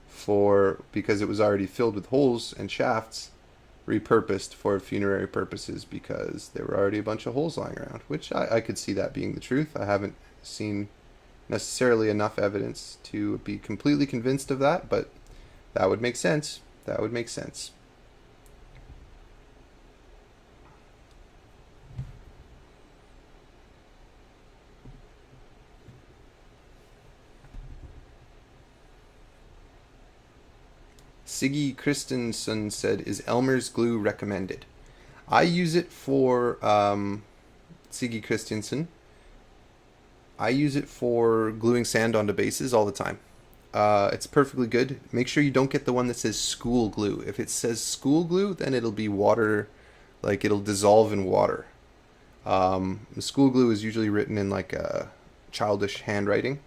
for, because it was already filled with holes and shafts, repurposed for funerary purposes because there were already a bunch of holes lying around, which I could see that being the truth. I haven't seen necessarily enough evidence to be completely convinced of that, but that would make sense. That would make sense. Siggy Christensen said, is Elmer's glue recommended? I use it for, Siggy Christensen, I use it for gluing sand onto bases all the time. It's perfectly good. Make sure you don't get the one that says school glue. If it says school glue, then it'll be water, like it'll dissolve in water. The school glue is usually written in like a childish handwriting.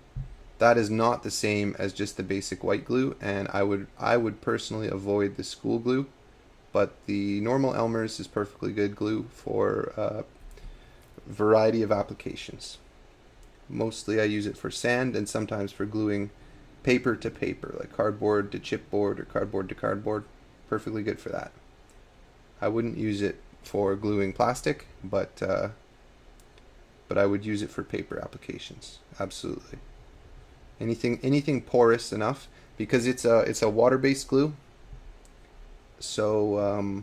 That is not the same as just the basic white glue, and I would personally avoid the school glue, but the normal Elmer's is perfectly good glue for a variety of applications. Mostly I use it for sand and sometimes for gluing paper to paper, like cardboard to chipboard or cardboard to cardboard. Perfectly good for that. I wouldn't use it for gluing plastic, but I would use it for paper applications. Absolutely. Anything porous enough, because it's a water-based glue, so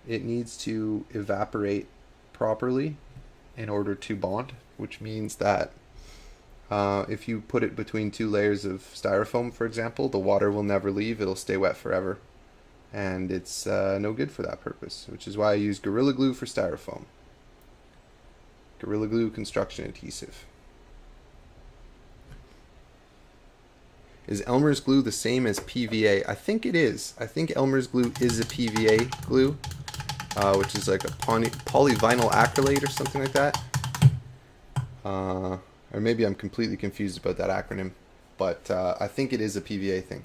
it needs to evaporate properly in order to bond, which means that if you put it between two layers of styrofoam, for example, the water will never leave. It'll stay wet forever, and it's no good for that purpose, which is why I use Gorilla Glue for styrofoam. Gorilla Glue construction adhesive. Is Elmer's glue the same as PVA? I think it is. I think Elmer's glue is a PVA glue, which is like a polyvinyl acrylate or something like that. Or maybe I'm completely confused about that acronym, but I think it is a PVA thing.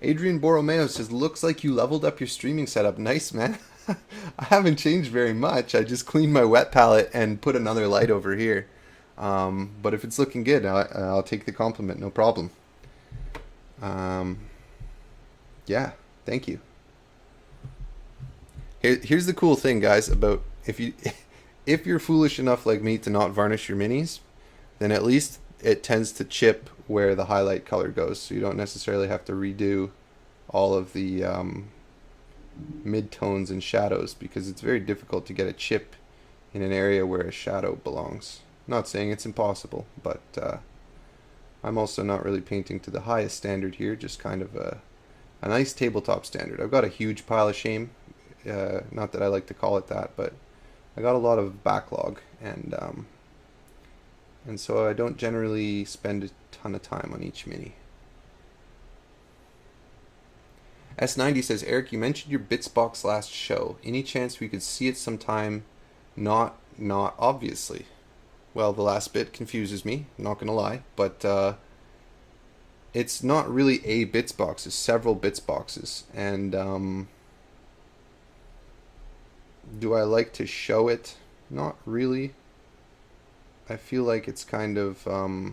Adrian Borromeo says, looks like you leveled up your streaming setup. Nice, man. I haven't changed very much. I just cleaned my wet palette and put another light over here. But if it's looking good, I'll take the compliment, no problem. Yeah, thank you. Here's the cool thing, guys, about if you're foolish enough like me to not varnish your minis, then at least it tends to chip where the highlight color goes, so you don't necessarily have to redo all of the mid-tones and shadows, because it's very difficult to get a chip in an area where a shadow belongs. Not saying it's impossible, but I'm also not really painting to the highest standard here, just kind of a nice tabletop standard. I've got a huge pile of shame, not that I like to call it that, but I got a lot of backlog, and so I don't generally spend a ton of time on each mini. S90 says, Eric, you mentioned your bits box last show. Any chance we could see it sometime? Not obviously. Well, the last bit confuses me, not gonna lie, but it's not really a bits box, it's several bits boxes, and do I like to show it? Not really. I feel like it's kind of I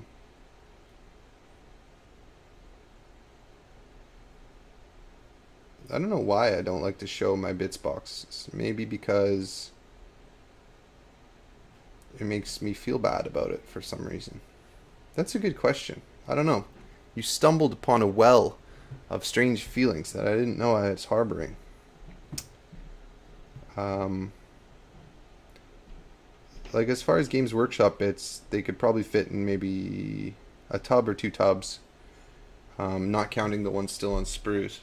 don't know why I don't like to show my bits boxes. Maybe because it makes me feel bad about it for some reason. That's a good question. I don't know. You stumbled upon a well of strange feelings that I didn't know I was harboring. Like, as far as Games Workshop bits, they could probably fit in maybe a tub or two tubs, not counting the ones still on sprues.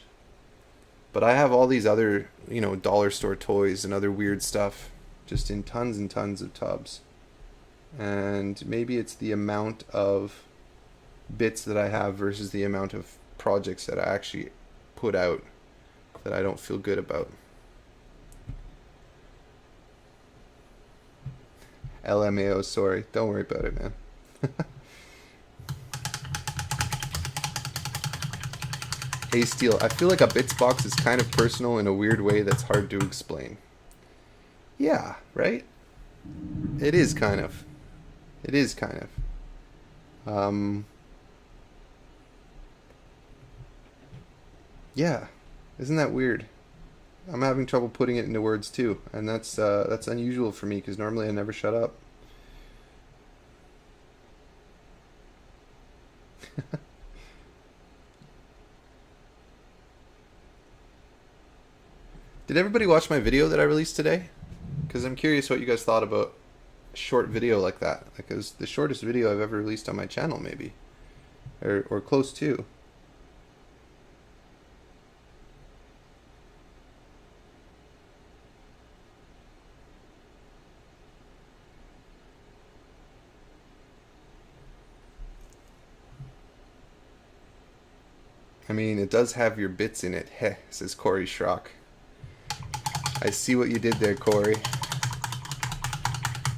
But I have all these other, dollar store toys and other weird stuff just in tons and tons of tubs. And maybe it's the amount of bits that I have versus the amount of projects that I actually put out that I don't feel good about. LMAO, sorry. Don't worry about it, man. Hey, Steel, I feel like a bits box is kind of personal in a weird way that's hard to explain. Yeah, right? It is kind of. It is kind of. Yeah. Isn't that weird? I'm having trouble putting it into words too, and that's unusual for me because normally I never shut up. Did everybody watch my video that I released today? Because I'm curious what you guys thought about a short video like that. Like, it was the shortest video I've ever released on my channel, maybe, or close to. I mean, it does have your bits in it. Heh, says Corey Schrock. I see what you did there, Corey.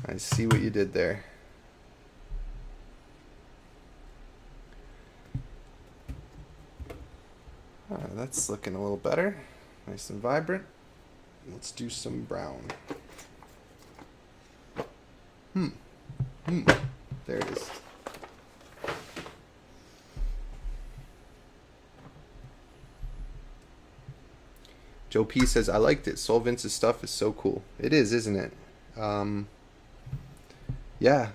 I see what you did there. That's looking a little better. Nice and vibrant. Let's do some brown. There it is. Joe P says, I liked it. Sol Vince's stuff is so cool. It is, isn't it? Yeah,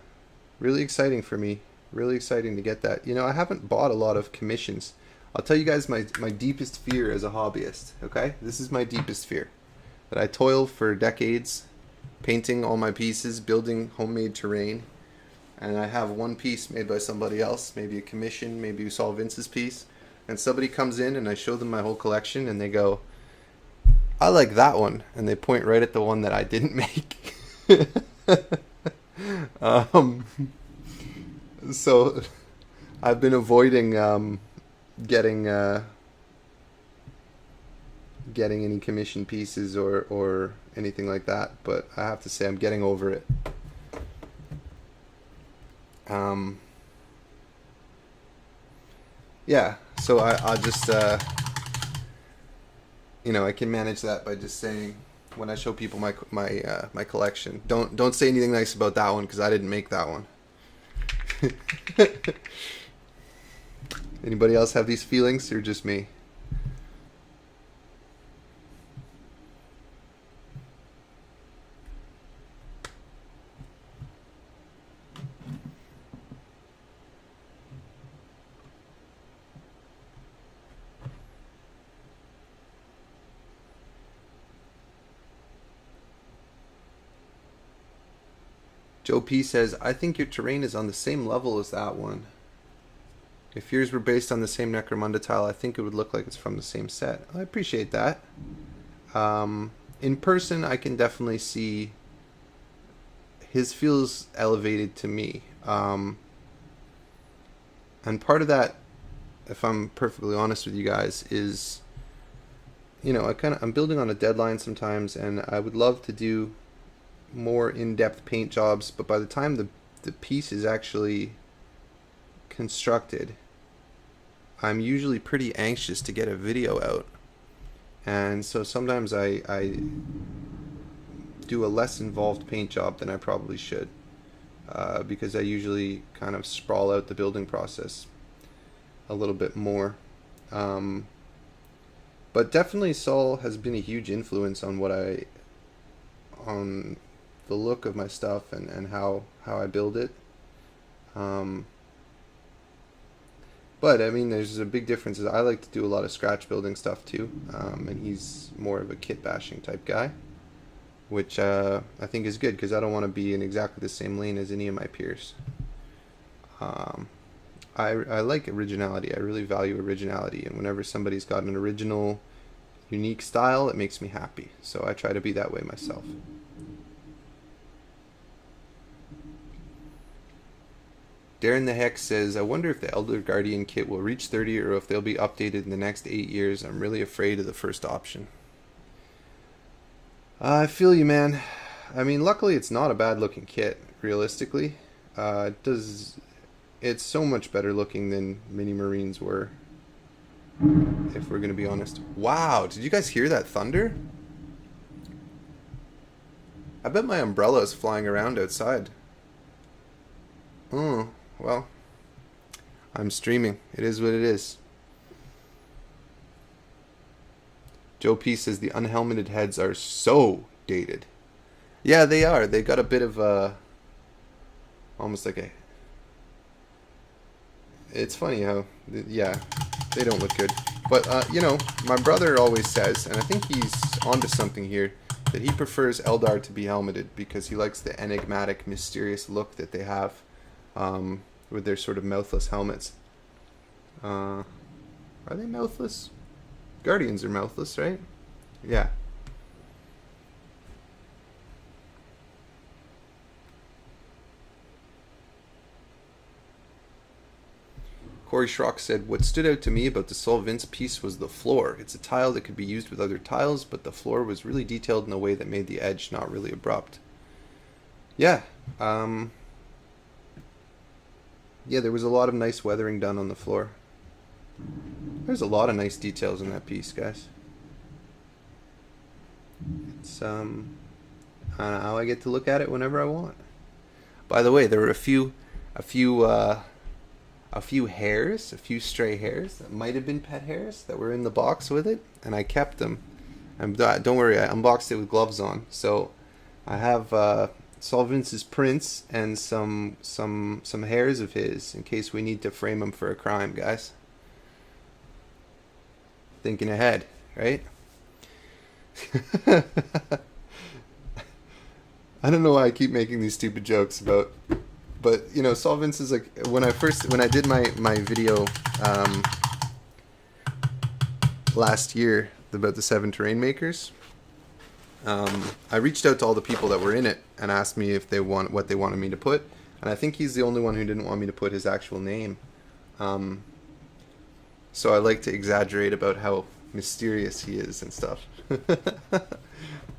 really exciting for me. Really exciting to get that. You know, I haven't bought a lot of commissions. I'll tell you guys my deepest fear as a hobbyist, okay? This is my deepest fear. That I toil for decades, painting all my pieces, building homemade terrain, and I have one piece made by somebody else, maybe a commission, maybe Sol Vince's piece, and somebody comes in and I show them my whole collection and they go, I like that one, and they point right at the one that I didn't make. So I've been avoiding getting any commission pieces or anything like that, but I have to say I'm getting over it. Yeah, so I'll just you know, I can manage that by just saying, when I show people my collection, don't say anything nice about that one because I didn't make that one. Anybody else have these feelings or just me? Joe P says, I think your terrain is on the same level as that one. If yours were based on the same Necromunda tile, I think it would look like it's from the same set. I appreciate that. In person, I can definitely see his feels elevated to me. And part of that, if I'm perfectly honest with you guys, is, you know, I'm building on a deadline sometimes, and I would love to do more in-depth paint jobs, but by the time the piece is actually constructed, I'm usually pretty anxious to get a video out, and so sometimes I do a less involved paint job than I probably should, because I usually kind of sprawl out the building process a little bit more. But definitely Sol has been a huge influence on on the look of my stuff and how I build it. But I mean, there's a big difference. I like to do a lot of scratch building stuff too, and he's more of a kit bashing type guy, which I think is good because I don't want to be in exactly the same lane as any of my peers. I like originality. I really value originality, and whenever somebody's got an original, unique style, it makes me happy. So I try to be that way myself. Darren the Hex says, I wonder if the Elder Guardian kit will reach 30 or if they'll be updated in the next 8 years. I'm really afraid of the first option. I feel you, man. I mean, luckily it's not a bad looking kit, realistically. It's so much better looking than Mini Marines were, if we're going to be honest. Wow, did you guys hear that thunder? I bet my umbrella is flying around outside. Oh, well, I'm streaming. It is what it is. Joe P says the unhelmeted heads are so dated. Yeah, they are. They got a bit of almost like a... It's funny how, yeah, they don't look good. But, you know, my brother always says, and I think he's onto something here, that he prefers Eldar to be helmeted because he likes the enigmatic, mysterious look that they have with their sort of mouthless helmets. Are they mouthless? Guardians are mouthless, right? Yeah. Corey Schrock said, what stood out to me about the Sol Vince piece was the floor. It's a tile that could be used with other tiles, but the floor was really detailed in a way that made the edge not really abrupt. Yeah. Yeah, there was a lot of nice weathering done on the floor. There's a lot of nice details in that piece, guys. It's, I don't know how I get to look at it whenever I want. By the way, there were a few hairs, a few stray hairs that might have been pet hairs that were in the box with it, and I kept them. And don't worry, I unboxed it with gloves on. So I have Sol Vince's prints and some hairs of his in case we need to frame him for a crime, guys. Thinking ahead, right? I don't know why I keep making these stupid jokes about... But, you know, Sol Vince is like, when I did my video last year about the 7 terrain makers, I reached out to all the people that were in it and asked me if what they wanted me to put, and I think he's the only one who didn't want me to put his actual name. So I like to exaggerate about how mysterious he is and stuff.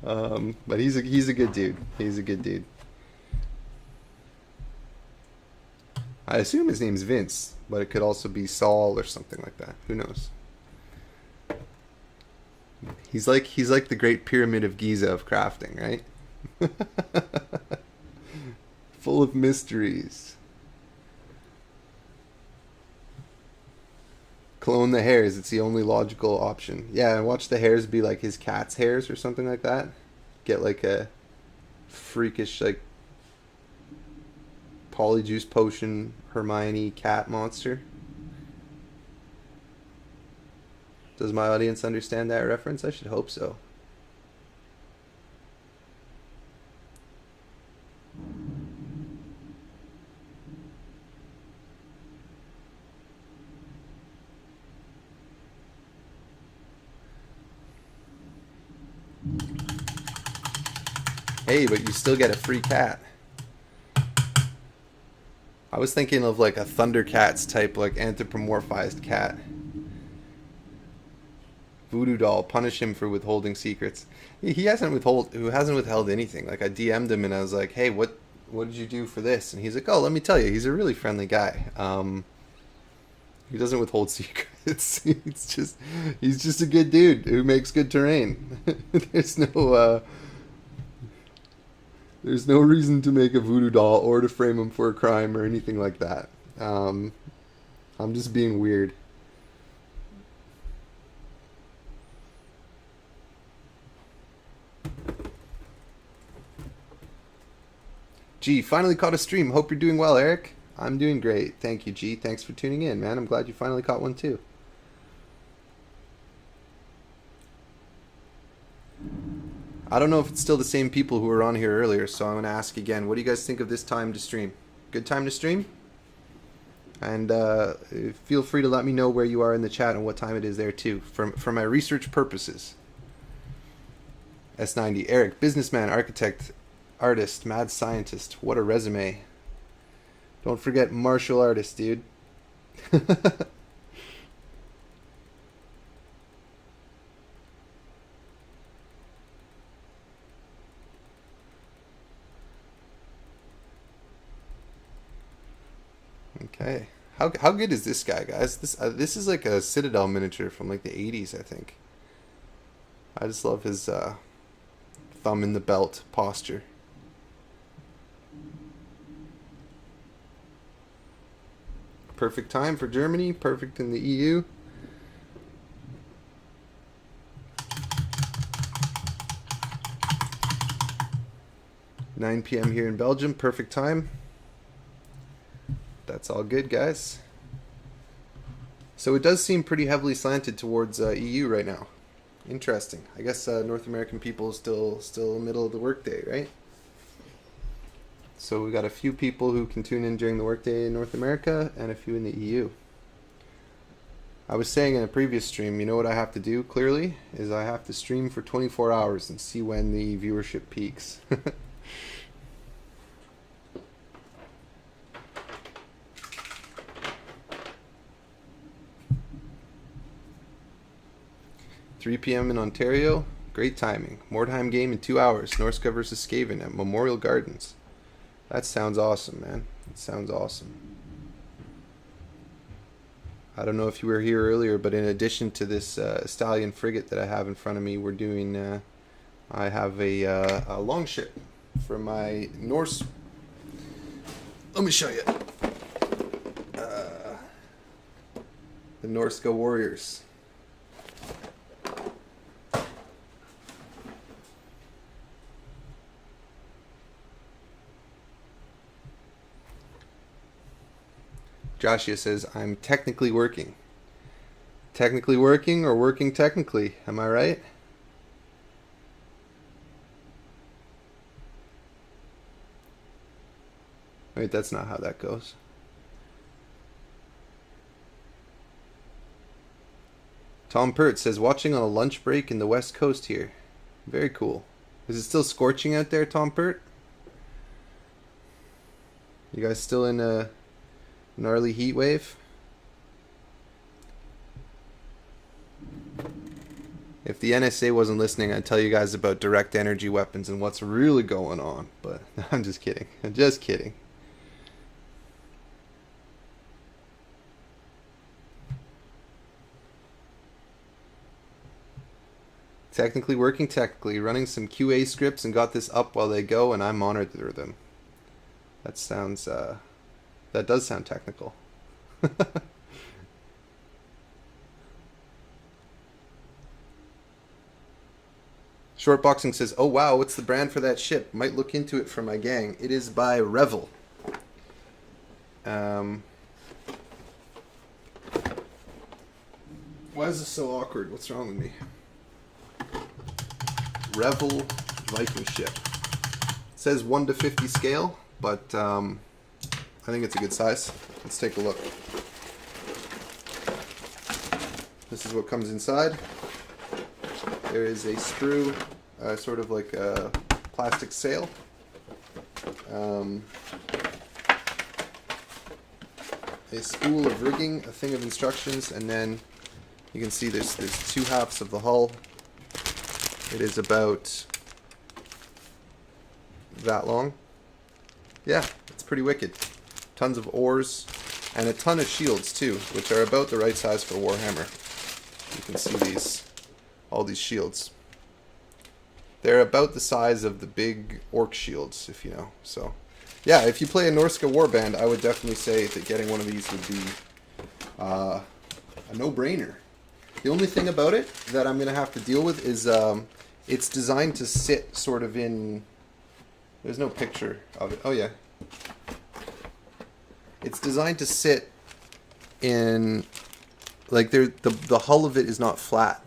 But he's a good dude. He's a good dude. I assume his name's Vince, but it could also be Saul or something like that. Who knows? He's like the Great Pyramid of Giza of crafting, right? Full of mysteries. Clone the hairs. It's the only logical option. Yeah, and watch the hairs be like his cat's hairs or something like that. Get like a freakish like Polyjuice Potion Hermione cat monster. Does my audience understand that reference? I should hope so. Hey, but you still get a free cat. I was thinking of like a Thundercats type, like anthropomorphized cat. Voodoo doll, punish him for withholding secrets. He hasn't withheld anything. Like I DM'd him and I was like, hey, what did you do for this? And he's like, oh, let me tell you, he's a really friendly guy. He doesn't withhold secrets. He's just a good dude who makes good terrain. There's no reason to make a voodoo doll or to frame him for a crime or anything like that. I'm just being weird. G, finally caught a stream. Hope you're doing well, Eric. I'm doing great. Thank you, G. Thanks for tuning in, man. I'm glad you finally caught one too. I don't know if it's still the same people who were on here earlier, so I'm going to ask again. What do you guys think of this time to stream? Good time to stream? And feel free to let me know where you are in the chat and what time it is there too, for my research purposes. S90, Eric, businessman, architect, artist, mad scientist. What a resume. Don't forget martial artist, dude. Okay. How good is this guy, guys? This is like a Citadel miniature from like the 80s, I think. I just love his thumb in the belt posture. Perfect time for Germany, perfect in the EU. 9 p.m. here in Belgium. Perfect time. That's all good, guys. So it does seem pretty heavily slanted towards EU right now. Interesting. I guess North American people still middle of the workday, right? So we got a few people who can tune in during the workday in North America and a few in the EU. I was saying in a previous stream, you know what I have to do clearly? Is I have to stream for 24 hours and see when the viewership peaks. 3 p.m. in Ontario. Great timing. Mordheim game in 2 hours. Norska versus Skaven at Memorial Gardens. That sounds awesome, man. That sounds awesome. I don't know if you were here earlier, but in addition to this Estalian frigate that I have in front of me, we're doing... I have a longship for my Norse... Let me show you. The Norska warriors. Joshua says, I'm technically working. Technically working or working technically, am I right? Wait, that's not how that goes. Tom Pert says, watching on a lunch break in the West Coast here. Very cool. Is it still scorching out there, Tom Pert? You guys still in a gnarly heat wave? If the NSA wasn't listening, I'd tell you guys about direct energy weapons and what's really going on. But I'm just kidding. I'm just kidding. Technically working, technically. Running some QA scripts and got this up while they go, and I monitor them. That sounds... that does sound technical. Shortboxing says, oh wow, what's the brand for that ship? Might look into it for my gang. It is by Revel. Why is this so awkward? What's wrong with me? Revel Viking ship. It says 1 to 50 scale, but I think it's a good size. Let's take a look. This is what comes inside. There is a sprue, sort of like a plastic sail. A spool of rigging, a thing of instructions, and then you can see there's 2 halves of the hull. It is about that long. Yeah, it's pretty wicked. Tons of oars, and a ton of shields too, which are about the right size for Warhammer. You can see all these shields. They're about the size of the big orc shields, if you know. So, yeah, if you play a Norska Warband, I would definitely say that getting one of these would be a no-brainer. The only thing about it that I'm going to have to deal with is it's designed to sit sort of in... There's no picture of it. Oh, yeah. It's designed to sit in... Like, the hull of it is not flat.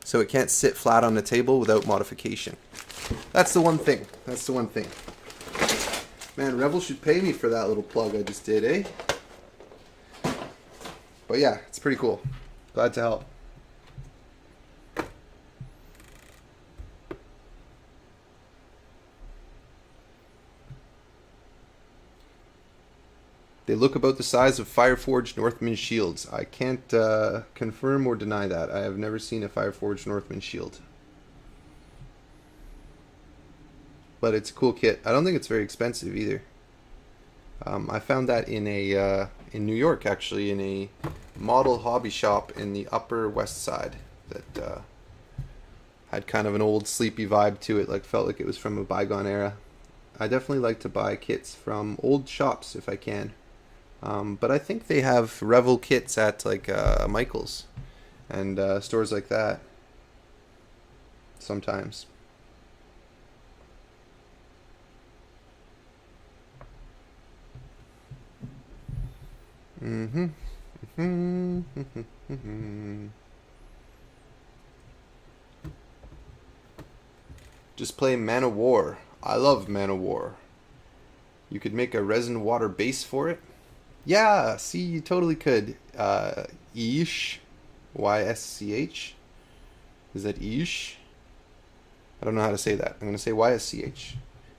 So it can't sit flat on the table without modification. That's the one thing. That's the one thing. Man, Rebel should pay me for that little plug I just did, eh? But yeah, it's pretty cool. Glad to help. They look about the size of Fireforged Northman shields. I can't confirm or deny that. I have never seen a Fireforged Northman shield. But it's a cool kit. I don't think it's very expensive either. I found that in New York, actually, in a model hobby shop in the Upper West Side that had kind of an old sleepy vibe to it, like felt like it was from a bygone era. I definitely like to buy kits from old shops if I can. But I think they have Revel kits at like Michael's and stores like that sometimes. Mm-hmm. Mm-hmm. Just play Man of War. I love Man of War. You could make a resin water base for it. Yeah, see, you totally could. Ish. YSCH. Is that Ish? I don't know how to say that. I'm going to say YSCH.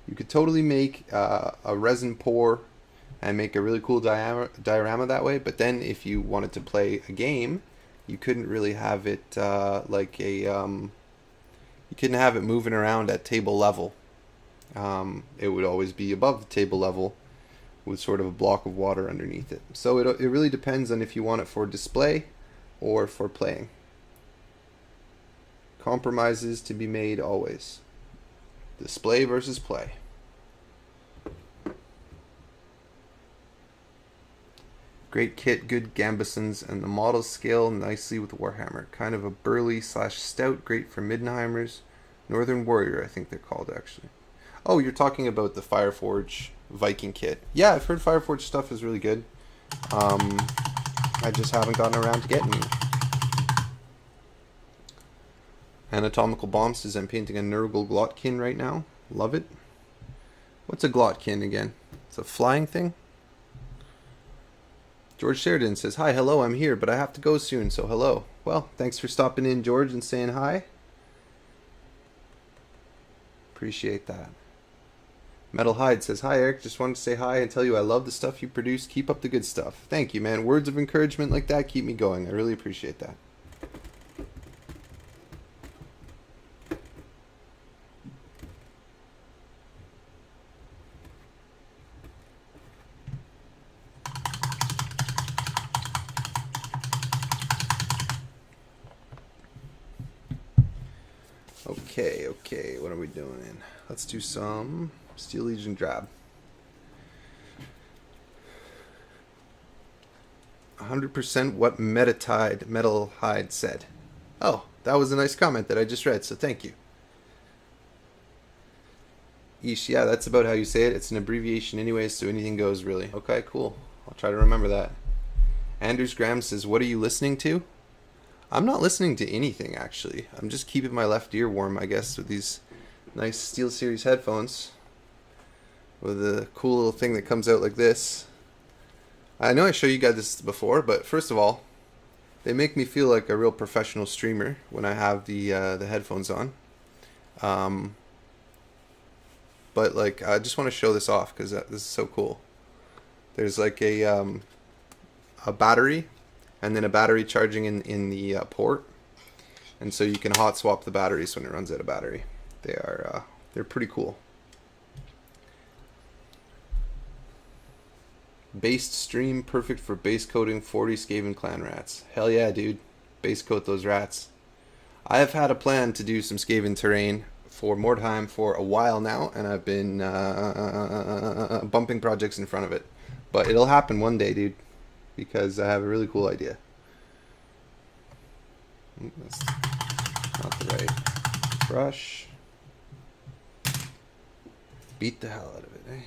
You could totally make a resin pour and make a really cool diorama that way. But then if you wanted to play a game, you couldn't really have it like a... you couldn't have it moving around at table level. It would always be above the table level with sort of a block of water underneath it. So it really depends on if you want it for display or for playing. Compromises to be made always. Display versus play. Great kit, good gambesons, and the models scale nicely with Warhammer. Kind of a burly / stout, great for Middenheimers. Northern Warrior, I think they're called, actually. Oh, you're talking about the Fireforge Viking kit. Yeah, I've heard Fireforge stuff is really good. I just haven't gotten around to getting it. Anatomical Bomb says I'm painting a Nurgle Glotkin right now. Love it. What's a Glotkin again? It's a flying thing? George Sheridan says, hi, hello, I'm here, but I have to go soon, so hello. Well, thanks for stopping in, George, and saying hi. Appreciate that. Metal Hyde says, hi, Eric, just wanted to say hi and tell you I love the stuff you produce. Keep up the good stuff. Thank you, man. Words of encouragement like that keep me going. I really appreciate that. Okay, what are we doing? Let's do some Steel Legion Drab. 100% what Metal Hide said. Oh, that was a nice comment that I just read, so thank you. Yeesh, yeah, that's about how you say it. It's an abbreviation anyways, so anything goes, really. Okay, cool. I'll try to remember that. Anders Graham says, what are you listening to? I'm not listening to anything, actually. I'm just keeping my left ear warm, I guess, with these nice SteelSeries headphones. With a cool little thing that comes out like this. I know I showed you guys this before, but first of all, they make me feel like a real professional streamer when I have the headphones on. But like, I just want to show this off because this is so cool. There's like a battery, and then a battery charging in the port, and so you can hot swap the batteries when it runs out of battery. They're pretty cool. Based stream, perfect for base coating 40 Skaven clan rats. Hell yeah, dude. Base coat those rats. I have had a plan to do some Skaven terrain for Mordheim for a while now, and I've been bumping projects in front of it. But it'll happen one day, dude, because I have a really cool idea. That's not the right brush. Beat the hell out of it, eh?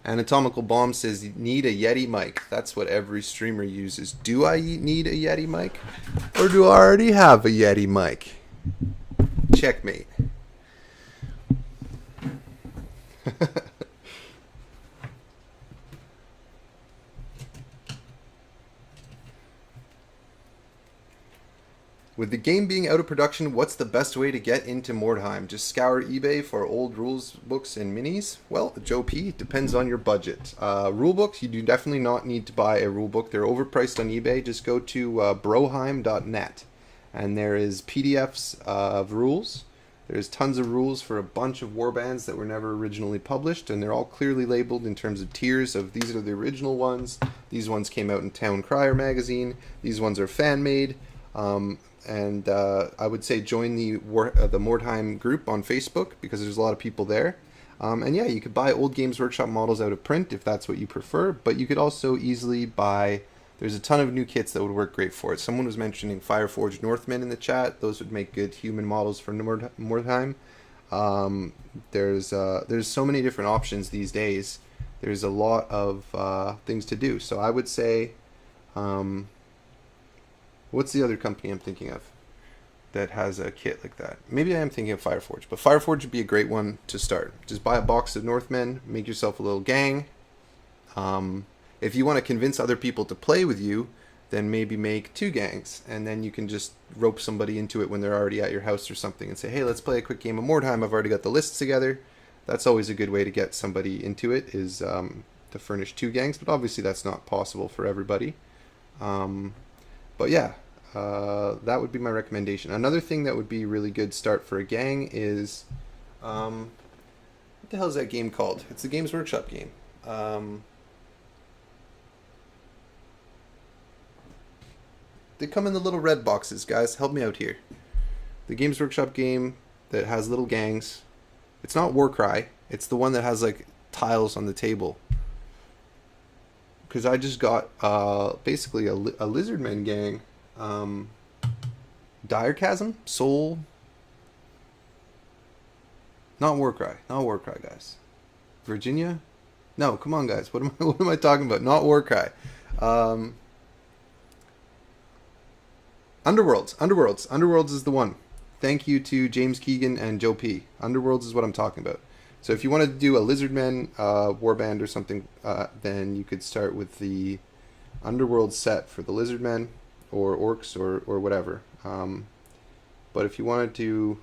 Anatomical Bomb says, you need a Yeti mic. That's what every streamer uses. Do I need a Yeti mic? Or do I already have a Yeti mic? Checkmate. With the game being out of production, what's the best way to get into Mordheim? Just scour eBay for old rules books and minis? Well, Joe P, depends on your budget. Rule books, you do definitely not need to buy a rule book. They're overpriced on eBay. Just go to broheim.net, and there is PDFs of rules. There's tons of rules for a bunch of warbands that were never originally published, and they're all clearly labeled in terms of tiers of these are the original ones. These ones came out in Town Crier magazine. These ones are fan-made. And I would say join the Mordheim group on Facebook because there's a lot of people there. And yeah, you could buy old Games Workshop models out of print if that's what you prefer, but you could also easily buy, there's a ton of new kits that would work great for it. Someone was mentioning Fireforged Northmen in the chat. Those would make good human models for Mordheim. There's so many different options these days there's a lot of things to do. So I would say, what's the other company I'm thinking of that has a kit like that? Maybe I am thinking of Fireforge, but Fireforge would be a great one to start. Just buy a box of Northmen, make yourself a little gang. If you want to convince other people to play with you, then maybe make 2 gangs, and then you can just rope somebody into it when they're already at your house or something and say, hey, let's play a quick game of Mordheim. I've already got the lists together. That's always a good way to get somebody into it, is to furnish 2 gangs, but obviously that's not possible for everybody. But yeah, that would be my recommendation. Another thing that would be a really good start for a gang is, what the hell is that game called? It's the Games Workshop game. They come in the little red boxes, guys. Help me out here. The Games Workshop game that has little gangs. It's not Warcry. It's the one that has like tiles on the table. Because I just got basically a Lizardmen gang. Dire Chasm? Soul? Not Warcry. Not Warcry, guys. Virginia? No, come on, guys. What am I talking about? Not Warcry. Underworlds is the one. Thank you to James Keegan and Joe P. Underworlds is what I'm talking about. So if you wanted to do a Lizardmen Warband or something, then you could start with the Underworld set for the Lizardmen or Orcs or whatever. But if you wanted to,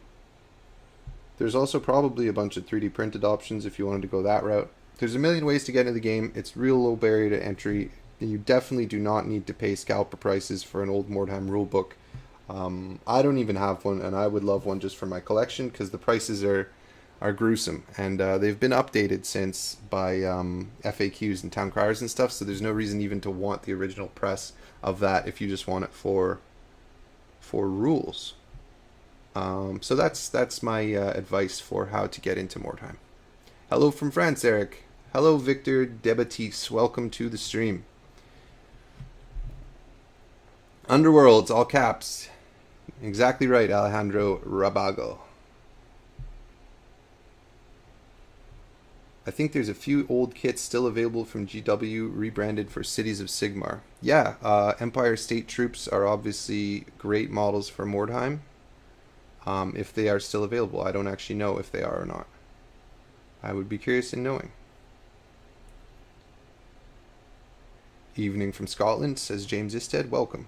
there's also probably a bunch of 3D printed options if you wanted to go that route. There's a million ways to get into the game. It's real low barrier to entry. You definitely do not need to pay scalper prices for an old Mordheim rulebook. I don't even have one, and I would love one just for my collection because the prices are gruesome, and they've been updated since by FAQs and town criers and stuff. So there's no reason even to want the original press of that if you just want it for rules. So that's my advice for how to get into Mordheim. Hello from France, Eric. Hello, Victor Debatis. Welcome to the stream. Underworlds, all caps. Exactly right, Alejandro Rabago. I think there's a few old kits still available from GW rebranded for Cities of Sigmar. Yeah, Empire State Troops are obviously great models for Mordheim. If they are still available. I don't actually know if they are or not. I would be curious in knowing. Evening from Scotland, says James Isted. Welcome.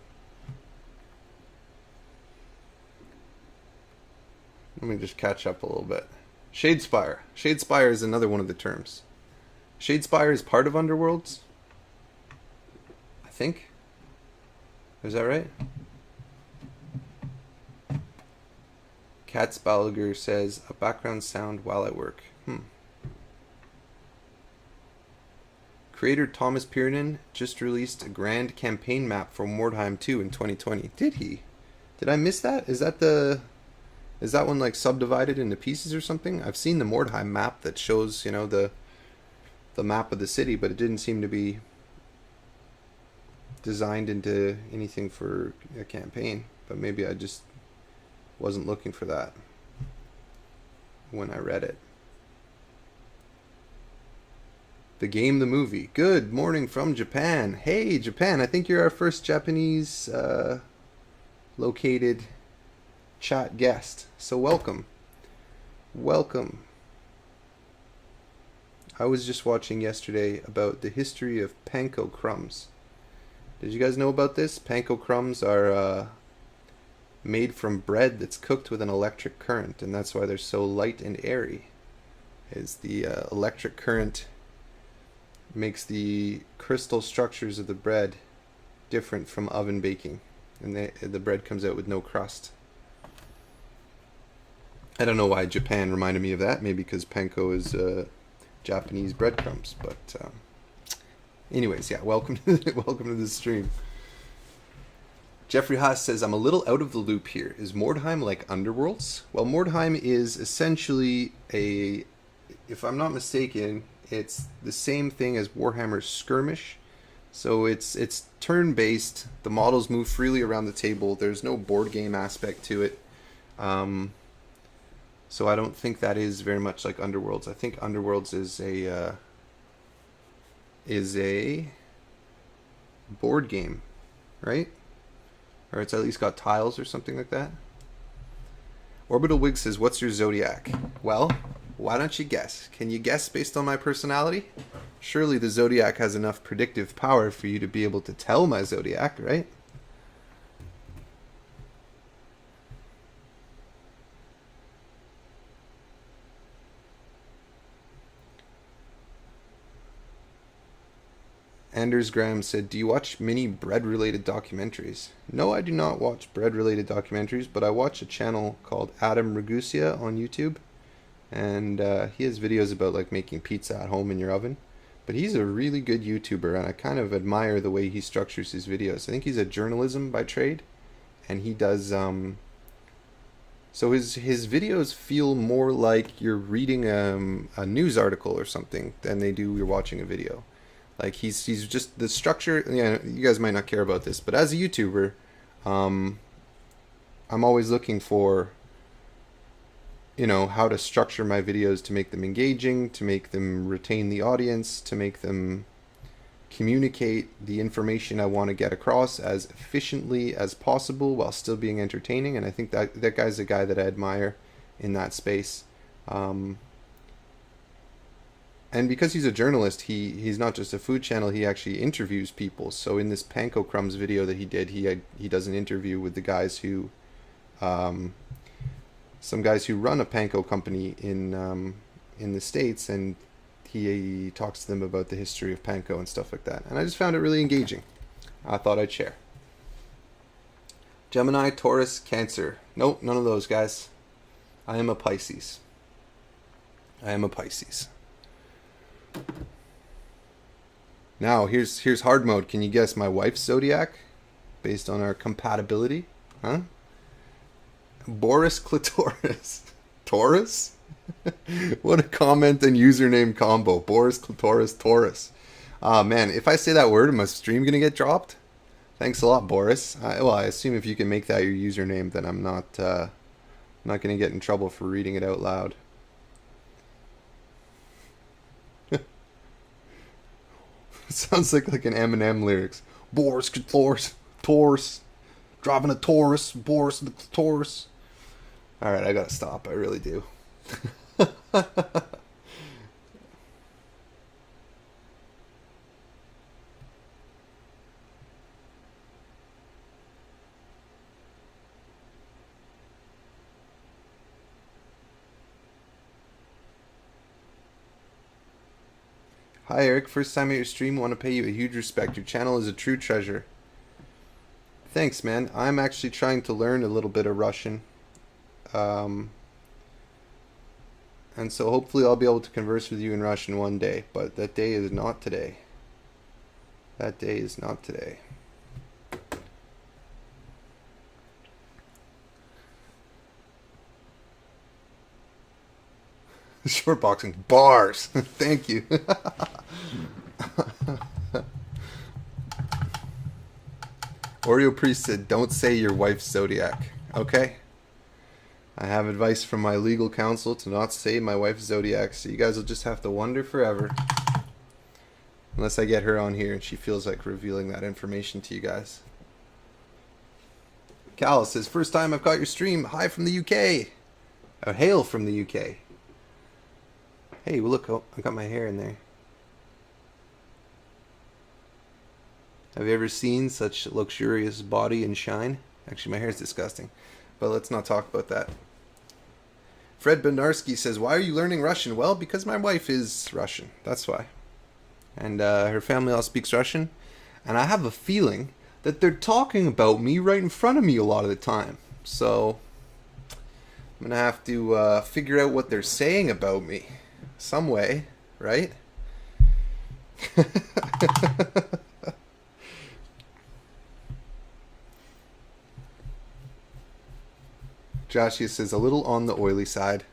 Let me just catch up a little bit. Shadespire. Shadespire is another one of the terms. Shadespire is part of Underworlds? I think. Is that right? Katz Balaguer says, a background sound while at work. Creator Thomas Piernan just released a grand campaign map for Mordheim 2 in 2020. Did he? Did I miss that? Is that one like subdivided into pieces or something? I've seen the Mordheim map that shows, you know, the map of the city, but it didn't seem to be designed into anything for a campaign. But maybe I just wasn't looking for that when I read it. The Game, the movie. Good morning from Japan. Hey, Japan. I think you're our first Japanese located chat guest. So welcome. Welcome. I was just watching yesterday about the history of panko crumbs. Did you guys know about this? Panko crumbs are made from bread that's cooked with an electric current, and that's why they're so light and airy. Is the electric current makes the crystal structures of the bread different from oven baking, and the bread comes out with no crust. I don't know why Japan reminded me of that. Maybe because panko is Japanese breadcrumbs. But anyways, yeah, welcome to the stream. Jeffrey Haas says, I'm a little out of the loop here. Is Mordheim like Underworlds? Well, Mordheim is essentially if I'm not mistaken, it's the same thing as Warhammer Skirmish. So it's turn-based. The models move freely around the table. There's no board game aspect to it. So I don't think that is very much like Underworlds. I think Underworlds is is a board game, right? Or it's at least got tiles or something like that. Orbital Wig says, what's your zodiac? Well, why don't you guess? Can you guess based on my personality? Surely the zodiac has enough predictive power for you to be able to tell my zodiac, right? Anders Graham said, do you watch many bread-related documentaries? No, I do not watch bread-related documentaries, but I watch a channel called Adam Ragusia on YouTube. And he has videos about like making pizza at home in your oven. But he's a really good YouTuber, and I kind of admire the way he structures his videos. I think he's a journalism by trade, and he does... So his videos feel more like you're reading a news article or something than they do you're watching a video. Like he's just the structure. Yeah, you guys might not care about this, but as a YouTuber, I'm always looking for, you know, how to structure my videos to make them engaging, to make them retain the audience, to make them communicate the information I want to get across as efficiently as possible while still being entertaining. And I think that guy's a guy that I admire in that space. And because he's a journalist, he's not just a food channel, he actually interviews people. So in this Panko Crumbs video that he did, he does an interview with the guys who, some guys who run a Panko company in the States, and he talks to them about the history of Panko and stuff like that. And I just found it really engaging. I thought I'd share. Gemini, Taurus, Cancer. Nope, none of those guys. I am a Pisces. Now, here's hard mode. Can you guess my wife's zodiac based on our compatibility? Huh? Boris Clitoris. Taurus? What a comment and username combo. Boris Clitoris Taurus. Man, if I say that word, am my stream going to get dropped? Thanks a lot, Boris. Well, I assume if you can make that your username, then I'm not going to get in trouble for reading it out loud. Sounds like an Eminem lyrics. Boris Clitoris, Taurus, driving a Taurus, Boris the Clitoris. All right, I gotta stop. I really do. Hi Eric, first time at your stream, want to pay you a huge respect. Your channel is a true treasure. Thanks, man. I'm actually trying to learn a little bit of Russian. And so hopefully I'll be able to converse with you in Russian one day, but that day is not today. That day is not today. Short boxing bars. Thank you. Oreo Priest said, don't say your wife's zodiac. Okay. I have advice from my legal counsel to not say my wife's zodiac, so you guys will just have to wonder forever. Unless I get her on here and she feels like revealing that information to you guys. Cal says, first time I've got your stream. Hi from the UK. Hail from the UK. Hey, well, look, oh, I got my hair in there. Have you ever seen such luxurious body and shine? Actually, my hair is disgusting, but let's not talk about that. Fred Benarski says, why are you learning Russian? Well, because my wife is Russian. That's why. And her family all speaks Russian. And I have a feeling that they're talking about me right in front of me a lot of the time. So I'm going to have to figure out what they're saying about me. Some way, right? Joshua says, a little on the oily side.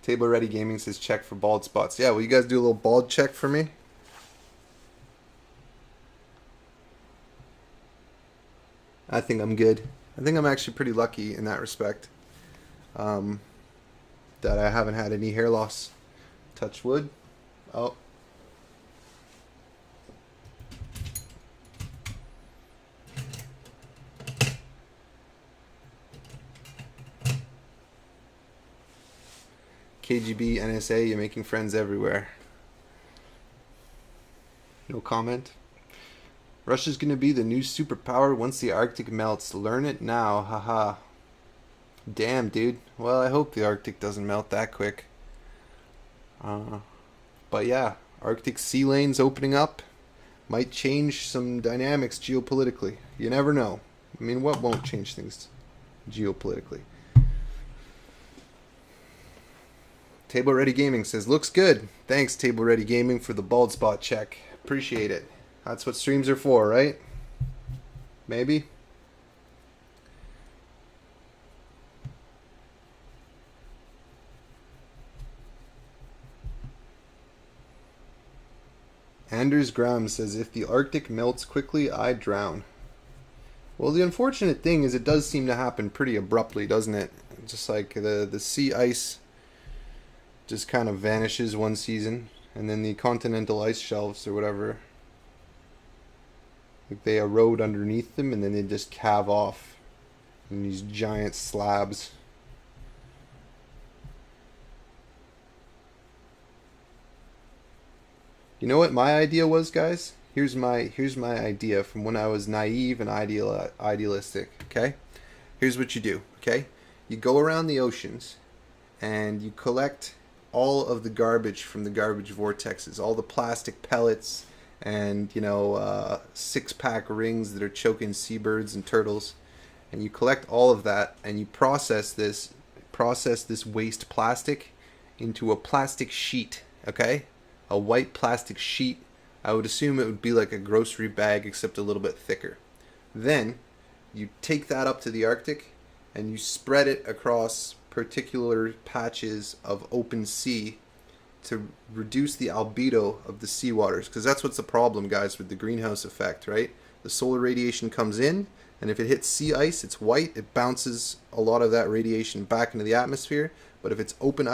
Table Ready Gaming says, check for bald spots. Yeah, will you guys do a little bald check for me? I think I'm good. I think I'm actually pretty lucky in that respect. Don't that I haven't had any hair loss. Touch wood. Oh. KGB, NSA, you're making friends everywhere. No comment. Russia's gonna be the new superpower once the Arctic melts. Learn it now, haha. Damn, dude. Well, I hope the Arctic doesn't melt that quick. But yeah, Arctic sea lanes opening up might change some dynamics geopolitically. You never know. I mean, what won't change things geopolitically? Table Ready Gaming says, looks good. Thanks, Table Ready Gaming, for the bald spot check. Appreciate it. That's what streams are for, right? Maybe? Anders Graham says, if the Arctic melts quickly, I drown. Well, the unfortunate thing is it does seem to happen pretty abruptly, doesn't it? Just like the sea ice just kind of vanishes one season, and then the continental ice shelves or whatever, like they erode underneath them and then they just calve off in these giant slabs. You know what my idea was, guys? Here's my idea from when I was naive and idealistic, okay? Here's what you do, okay? You go around the oceans and you collect all of the garbage from the garbage vortexes, all the plastic pellets and, you know, six-pack rings that are choking seabirds and turtles, and you collect all of that and you process this waste plastic into a plastic sheet, okay? A white plastic sheet. I would assume it would be like a grocery bag except a little bit thicker. Then you take that up to the Arctic and you spread it across particular patches of open sea to reduce the albedo of the seawaters, because that's what's the problem, guys, with the greenhouse effect, right? The solar radiation comes in, and if it hits sea ice, it's white. It bounces a lot of that radiation back into the atmosphere. But if it's open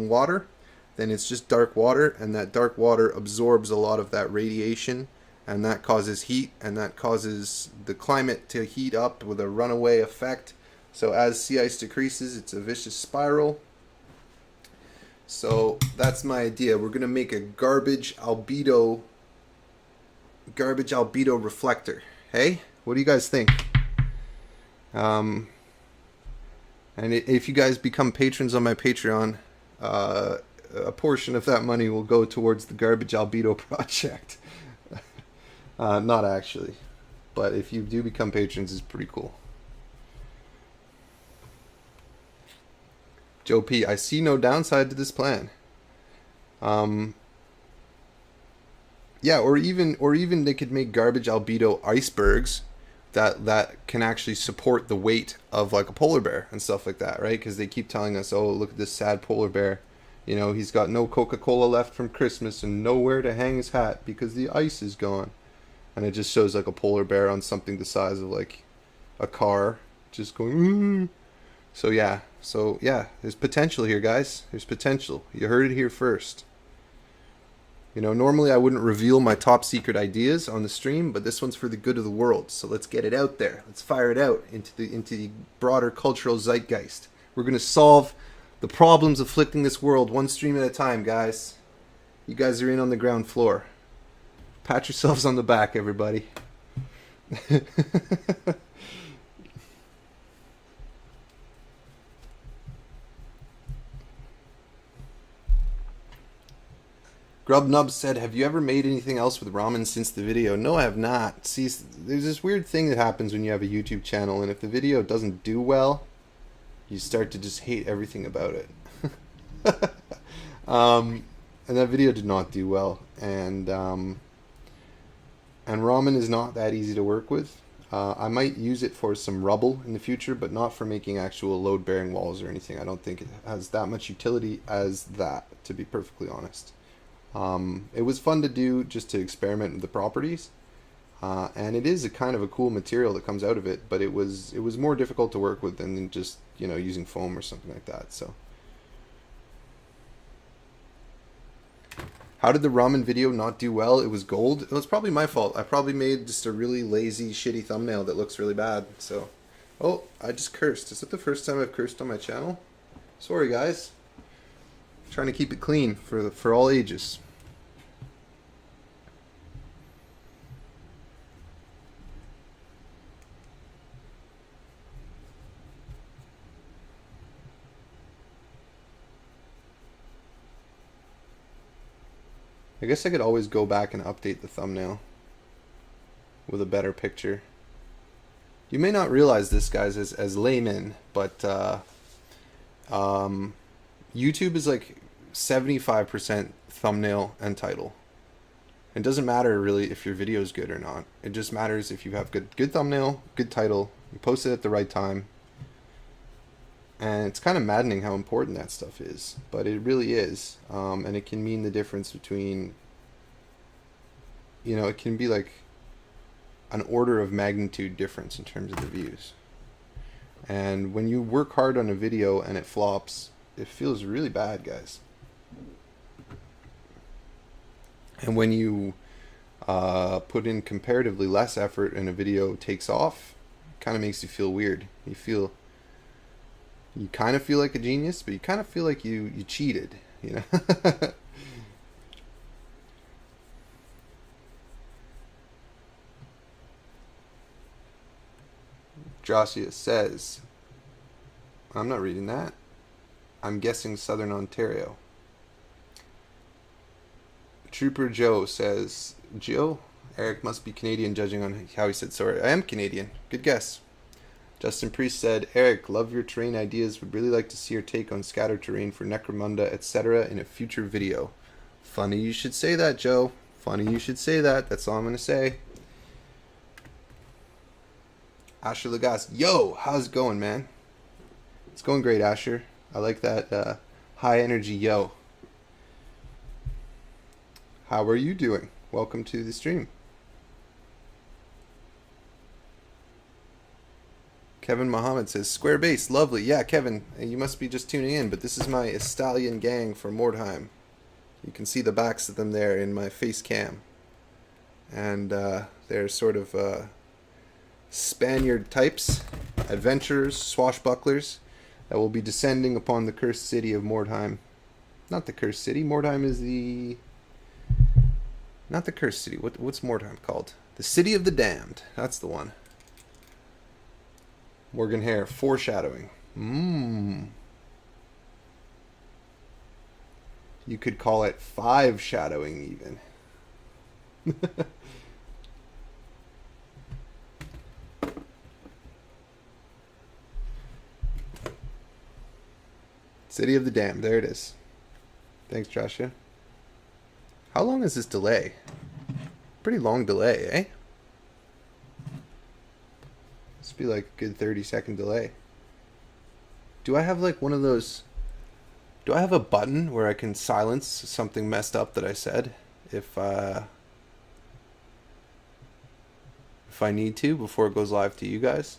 water, then it's just dark water, and that dark water absorbs a lot of that radiation, and that causes heat, and that causes the climate to heat up with a runaway effect. So as sea ice decreases, it's a vicious spiral. So that's my idea. We're going to make a garbage albedo reflector. Hey, what do you guys think? And if you guys become patrons on my Patreon, a portion of that money will go towards the garbage albedo project. Not actually, but if you do become patrons, it's pretty cool. Joe P, I see no downside to this plan. Yeah, or even they could make garbage albedo icebergs that can actually support the weight of like a polar bear and stuff like that, right? Because they keep telling us, oh, look at this sad polar bear. You know, he's got no Coca-Cola left from Christmas and nowhere to hang his hat because the ice is gone. And it just shows like a polar bear on something the size of like a car just going, So yeah, there's potential here, guys. There's potential. You heard it here first. You know, normally I wouldn't reveal my top secret ideas on the stream, but this one's for the good of the world. So let's get it out there. Let's fire it out into the broader cultural zeitgeist. We're going to solve the problems afflicting this world one stream at a time, guys. You guys are in on the ground floor. Pat yourselves on the back, everybody. Grubnub said, have you ever made anything else with ramen since the video? No, I have not. See, there's this weird thing that happens when you have a YouTube channel, and if the video doesn't do well, you start to just hate everything about it. And that video did not do well, and ramen is not that easy to work with. I might use it for some rubble in the future, but not for making actual load-bearing walls or anything. I don't think it has that much utility as that, to be perfectly honest. It was fun to do just to experiment with the properties, and it is a kind of a cool material that comes out of it, but it was more difficult to work with than just, you know, using foam or something like that. So How did the ramen video not do well? It was gold. It was probably my fault. I probably made just a really lazy, shitty thumbnail that looks really bad. So, oh, I just cursed. Is it the first time I've cursed on my channel? Sorry, guys. I'm trying to keep it clean for all ages. I guess I could always go back and update the thumbnail with a better picture. You may not realize this, guys, as laymen, but YouTube is like 75% thumbnail and title. It doesn't matter really if your video is good or not. It just matters if you have good thumbnail, good title, you post it at the right time. And it's kind of maddening how important that stuff is, but it really is. And it can mean the difference between, you know, it can be like an order of magnitude difference in terms of the views. And when you work hard on a video and it flops, it feels really bad, guys. And when you put in comparatively less effort and a video takes off, it kind of makes you feel weird. You kind of feel like a genius, but you kind of feel like you cheated, you know? Josia says, I'm not reading that. I'm guessing Southern Ontario. Trooper Joe says, Joe, Eric must be Canadian judging on how he said sorry. I am Canadian. Good guess. Justin Priest said, Eric, love your terrain ideas. Would really like to see your take on scatter terrain for Necromunda, etc. in a future video. Funny you should say that, Joe. Funny you should say that. That's all I'm going to say. Asher Lagas, yo, how's it going, man? It's going great, Asher. I like that high energy yo. How are you doing? Welcome to the stream. Kevin Muhammad says, Square base, lovely. Yeah, Kevin, you must be just tuning in, but this is my Estalian gang for Mordheim. You can see the backs of them there in my face cam. And they're sort of Spaniard types, adventurers, swashbucklers, that will be descending upon the cursed city of Mordheim. Not the cursed city. Mordheim is the... Not the cursed city. What's Mordheim called? The City of the Damned. That's the one. Morgan Hare, foreshadowing. You could call it five shadowing even. City of the Damned, there it is. Thanks, Joshua. How long is this delay? Pretty long delay, eh? Must be like a good 30-second delay. Do I have like one of those... Do I have a button where I can silence something messed up that I said if I need to before it goes live to you guys?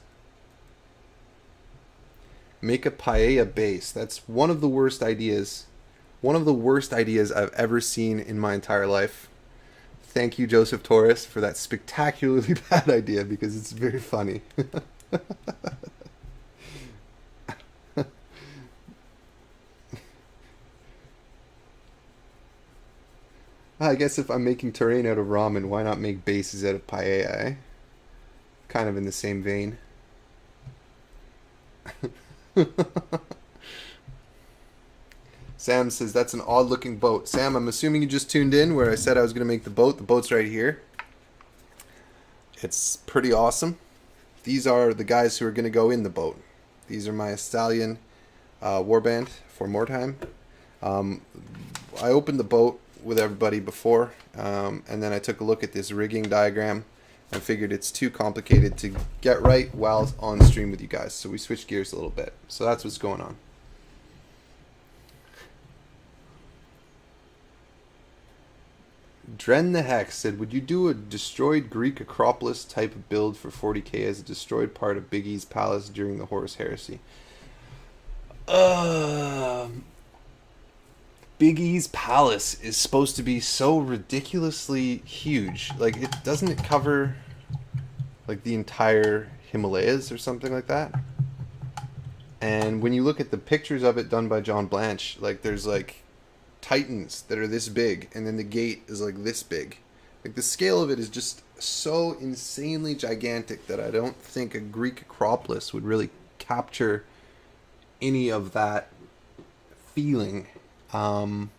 Make a paella base. That's one of the worst ideas. One of the worst ideas I've ever seen in my entire life. Thank you, Joseph Torres, for that spectacularly bad idea because it's very funny. I guess if I'm making terrain out of ramen, why not make bases out of paella, eh? Kind of in the same vein. Sam says that's an odd looking boat. Sam, I'm assuming you just tuned in where I said I was going to make the boat. The boat's right here. It's pretty awesome. These are the guys who are going to go in the boat. These are my Estalian Warband for Mordheim. I opened the boat with everybody before, and then I took a look at this rigging diagram and figured it's too complicated to get right while on stream with you guys. So we switched gears a little bit. So that's what's going on. Dren the Hex said, would you do a destroyed Greek Acropolis type of build for 40k as a destroyed part of Big E's palace during the Horus Heresy? Big E's palace is supposed to be so ridiculously huge. Like, doesn't it cover like the entire Himalayas or something like that? And when you look at the pictures of it done by John Blanche, like there's like titans that are this big, and then the gate is like this big. Like the scale of it is just so insanely gigantic that I don't think a Greek Acropolis would really capture any of that feeling. You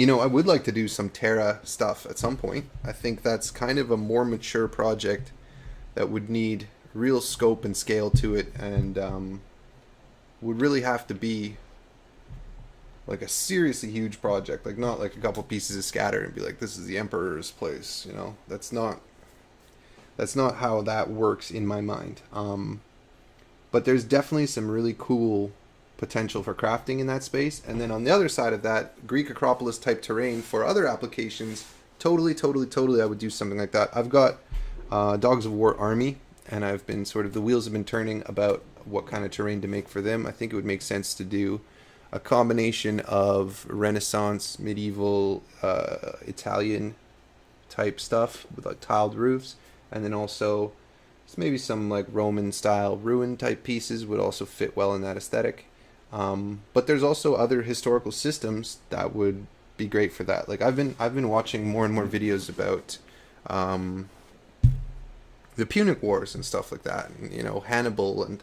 know, I would like to do some Terra stuff at some point. I think that's kind of a more mature project that would need real scope and scale to it, and would really have to be like a seriously huge project, like not like a couple pieces of scatter and be like, this is the Emperor's place, you know. That's not how that works in my mind. But there's definitely some really cool potential for crafting in that space. And then on the other side of that, Greek Acropolis type terrain for other applications, totally I would do something like that. I've got Dogs of War Army, and I've been sort of, the wheels have been turning about what kind of terrain to make for them. I think it would make sense to do a combination of Renaissance, medieval, Italian type stuff with like tiled roofs, and then also maybe some like Roman style ruin type pieces would also fit well in that aesthetic. But there's also other historical systems that would be great for that. Like I've been watching more and more videos about the Punic Wars and stuff like that, and, you know, Hannibal, and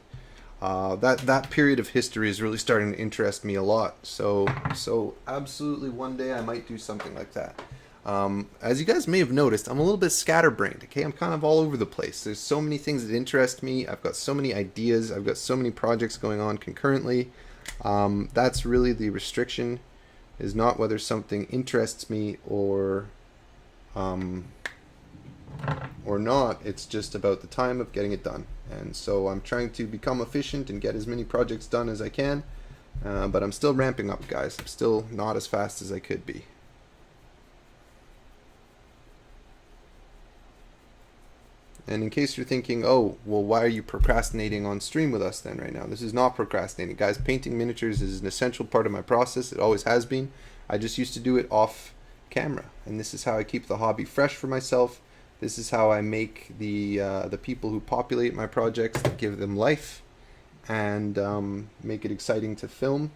that period of history is really starting to interest me a lot. So absolutely one day I might do something like that. As you guys may have noticed, I'm a little bit scatterbrained. Okay, I'm kind of all over the place. There's so many things that interest me. I've got so many ideas. I've got so many projects going on concurrently. That's really the restriction, is not whether something interests me or not. It's just about the time of getting it done. And so I'm trying to become efficient and get as many projects done as I can. But I'm still ramping up, guys. I'm still not as fast as I could be. And in case you're thinking, oh, well, why are you procrastinating on stream with us then right now? This is not procrastinating, guys. Painting miniatures is an essential part of my process. It always has been. I just used to do it off camera. And this is how I keep the hobby fresh for myself. This is how I make the people who populate my projects, give them life, and make it exciting to film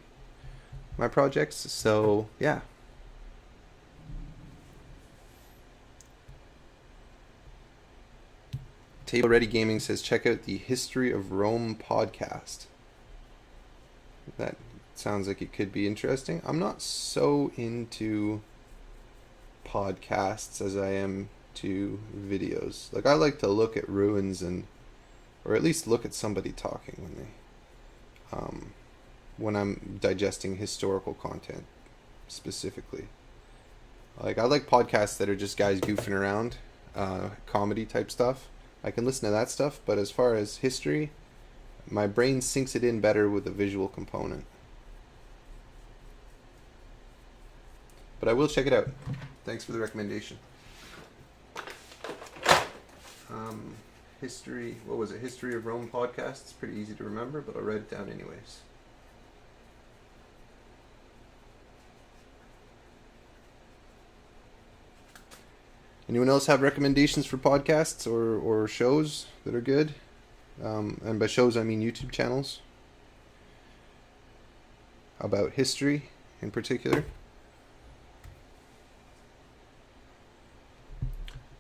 my projects. So, yeah. Table Ready Gaming says, check out the History of Rome podcast. That sounds like it could be interesting. I'm not so into podcasts as I am to videos. Like, I like to look at ruins, and or at least look at somebody talking when I'm digesting historical content specifically. Like, I like podcasts that are just guys goofing around, comedy type stuff. I can listen to that stuff, but as far as history, my brain sinks it in better with a visual component. But I will check it out. Thanks for the recommendation. History, what was it? History of Rome podcast. It's pretty easy to remember, but I'll write it down anyways. Anyone else have recommendations for podcasts or shows that are good? And by shows, I mean YouTube channels about history in particular.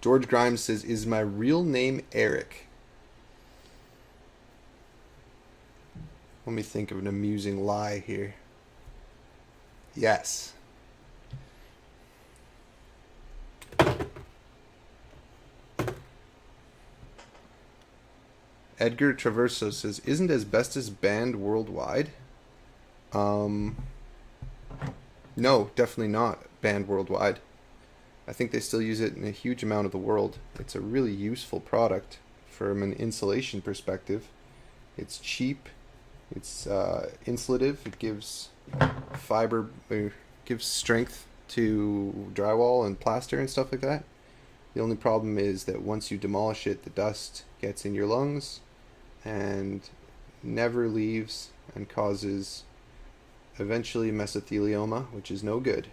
George Grimes says, is my real name Eric? Let me think of an amusing lie here. Yes. Edgar Traverso says, isn't asbestos banned worldwide? No, definitely not banned worldwide. I think they still use it in a huge amount of the world. It's a really useful product from an insulation perspective. It's cheap. It's insulative. It gives fiber, gives strength to drywall and plaster and stuff like that. The only problem is that once you demolish it, the dust gets in your lungs and never leaves and causes eventually mesothelioma, which is no good.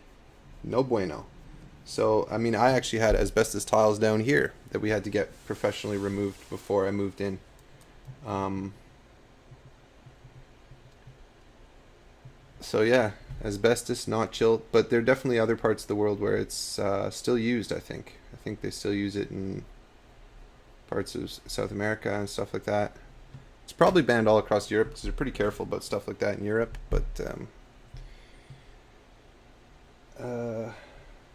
No bueno. So, I mean, I actually had asbestos tiles down here that we had to get professionally removed before I moved in. So yeah, asbestos, not chill, but there are definitely other parts of the world where it's still used, I think. I think they still use it in parts of South America and stuff like that. It's probably banned all across Europe because they're pretty careful about stuff like that in Europe, but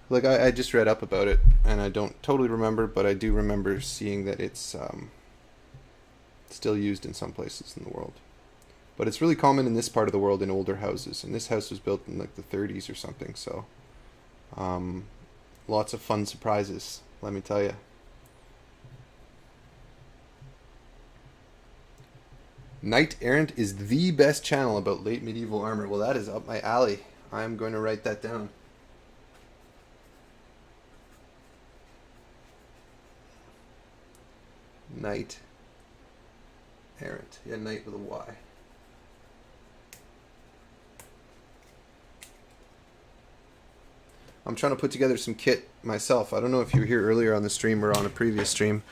like I just read up about it, and I don't totally remember, but I do remember seeing that it's still used in some places in the world. But it's really common in this part of the world in older houses, and this house was built in like the 30s or something, so lots of fun surprises, let me tell you. Knight Errant is the best channel about late medieval armor. Well, that is up my alley. I'm going to write that down. Knight Errant. Yeah, Knight with a Y. I'm trying to put together some kit myself. I don't know if you were here earlier on the stream or on a previous stream,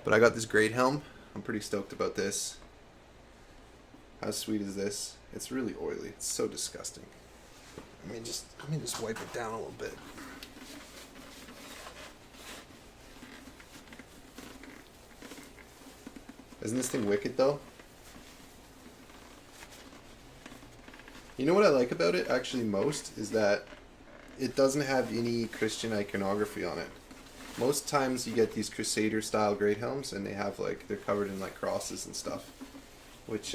but I got this great helm. I'm pretty stoked about this. How sweet is this? It's really oily. It's so disgusting. Let me just wipe it down a little bit. Isn't this thing wicked though? You know what I like about it actually most is that it doesn't have any Christian iconography on it. Most times you get these Crusader style great helms and they have like, they're covered in like crosses and stuff. Which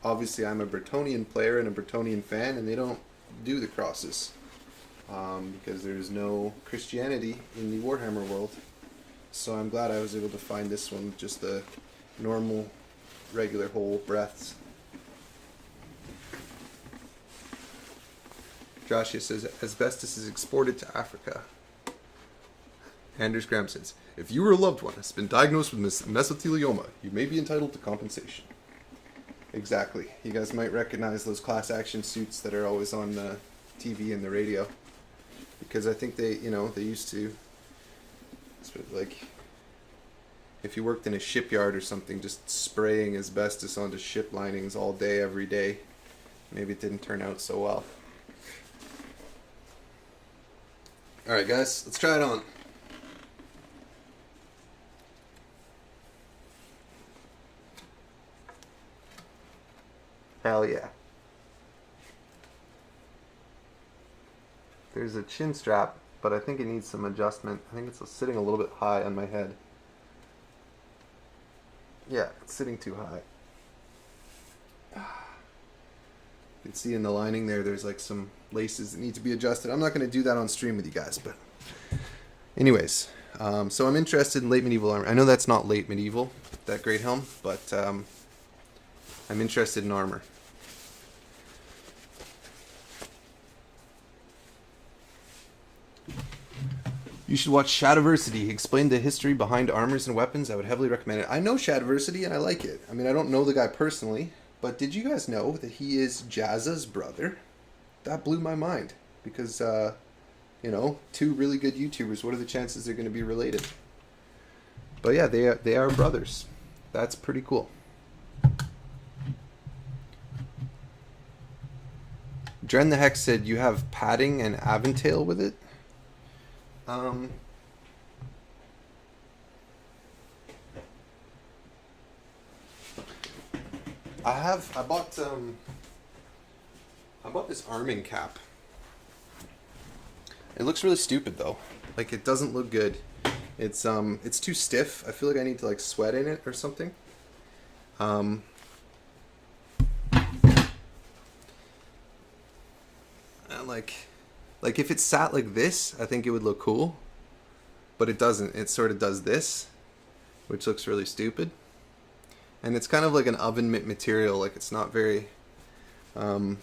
obviously I'm a Bretonnian player and a Bretonnian fan, and they don't do the crosses. Because there's no Christianity in the Warhammer world. So I'm glad I was able to find this one with just the normal, regular whole breaths. Joshua says, asbestos is exported to Africa. Anders Graham says, if you or a loved one has been diagnosed with mesothelioma, you may be entitled to compensation. Exactly. You guys might recognize those class action suits that are always on the TV and the radio. Because I think they, they used to, like, if you worked in a shipyard or something, just spraying asbestos onto ship linings all day, every day, maybe it didn't turn out so well. Alright guys, let's try it on. Hell yeah. There's a chin strap, but I think it needs some adjustment. I think it's sitting a little bit high on my head. Yeah, it's sitting too high. You can see in the lining there's like some laces that need to be adjusted. I'm not going to do that on stream with you guys, but anyways, so I'm interested in late medieval armor. I know that's not late medieval, that great helm, but I'm interested in armor. You should watch Shadiversity. Explain the history behind armors and weapons. I would heavily recommend it. I know Shadiversity and I like it. I mean, I don't know the guy personally, but did you guys know that he is Jazza's brother? That blew my mind because, two really good YouTubers. What are the chances they're going to be related? But yeah, they are brothers. That's pretty cool. Dren the Hex said you have padding and aventail with it. I bought this arming cap. It looks really stupid though. Like it doesn't look good. It's too stiff. I feel like I need to like sweat in it or something. Like if it sat like this, I think it would look cool. But it doesn't. It sort of does this, which looks really stupid. And it's kind of like an oven mitt material. Like it's not very... But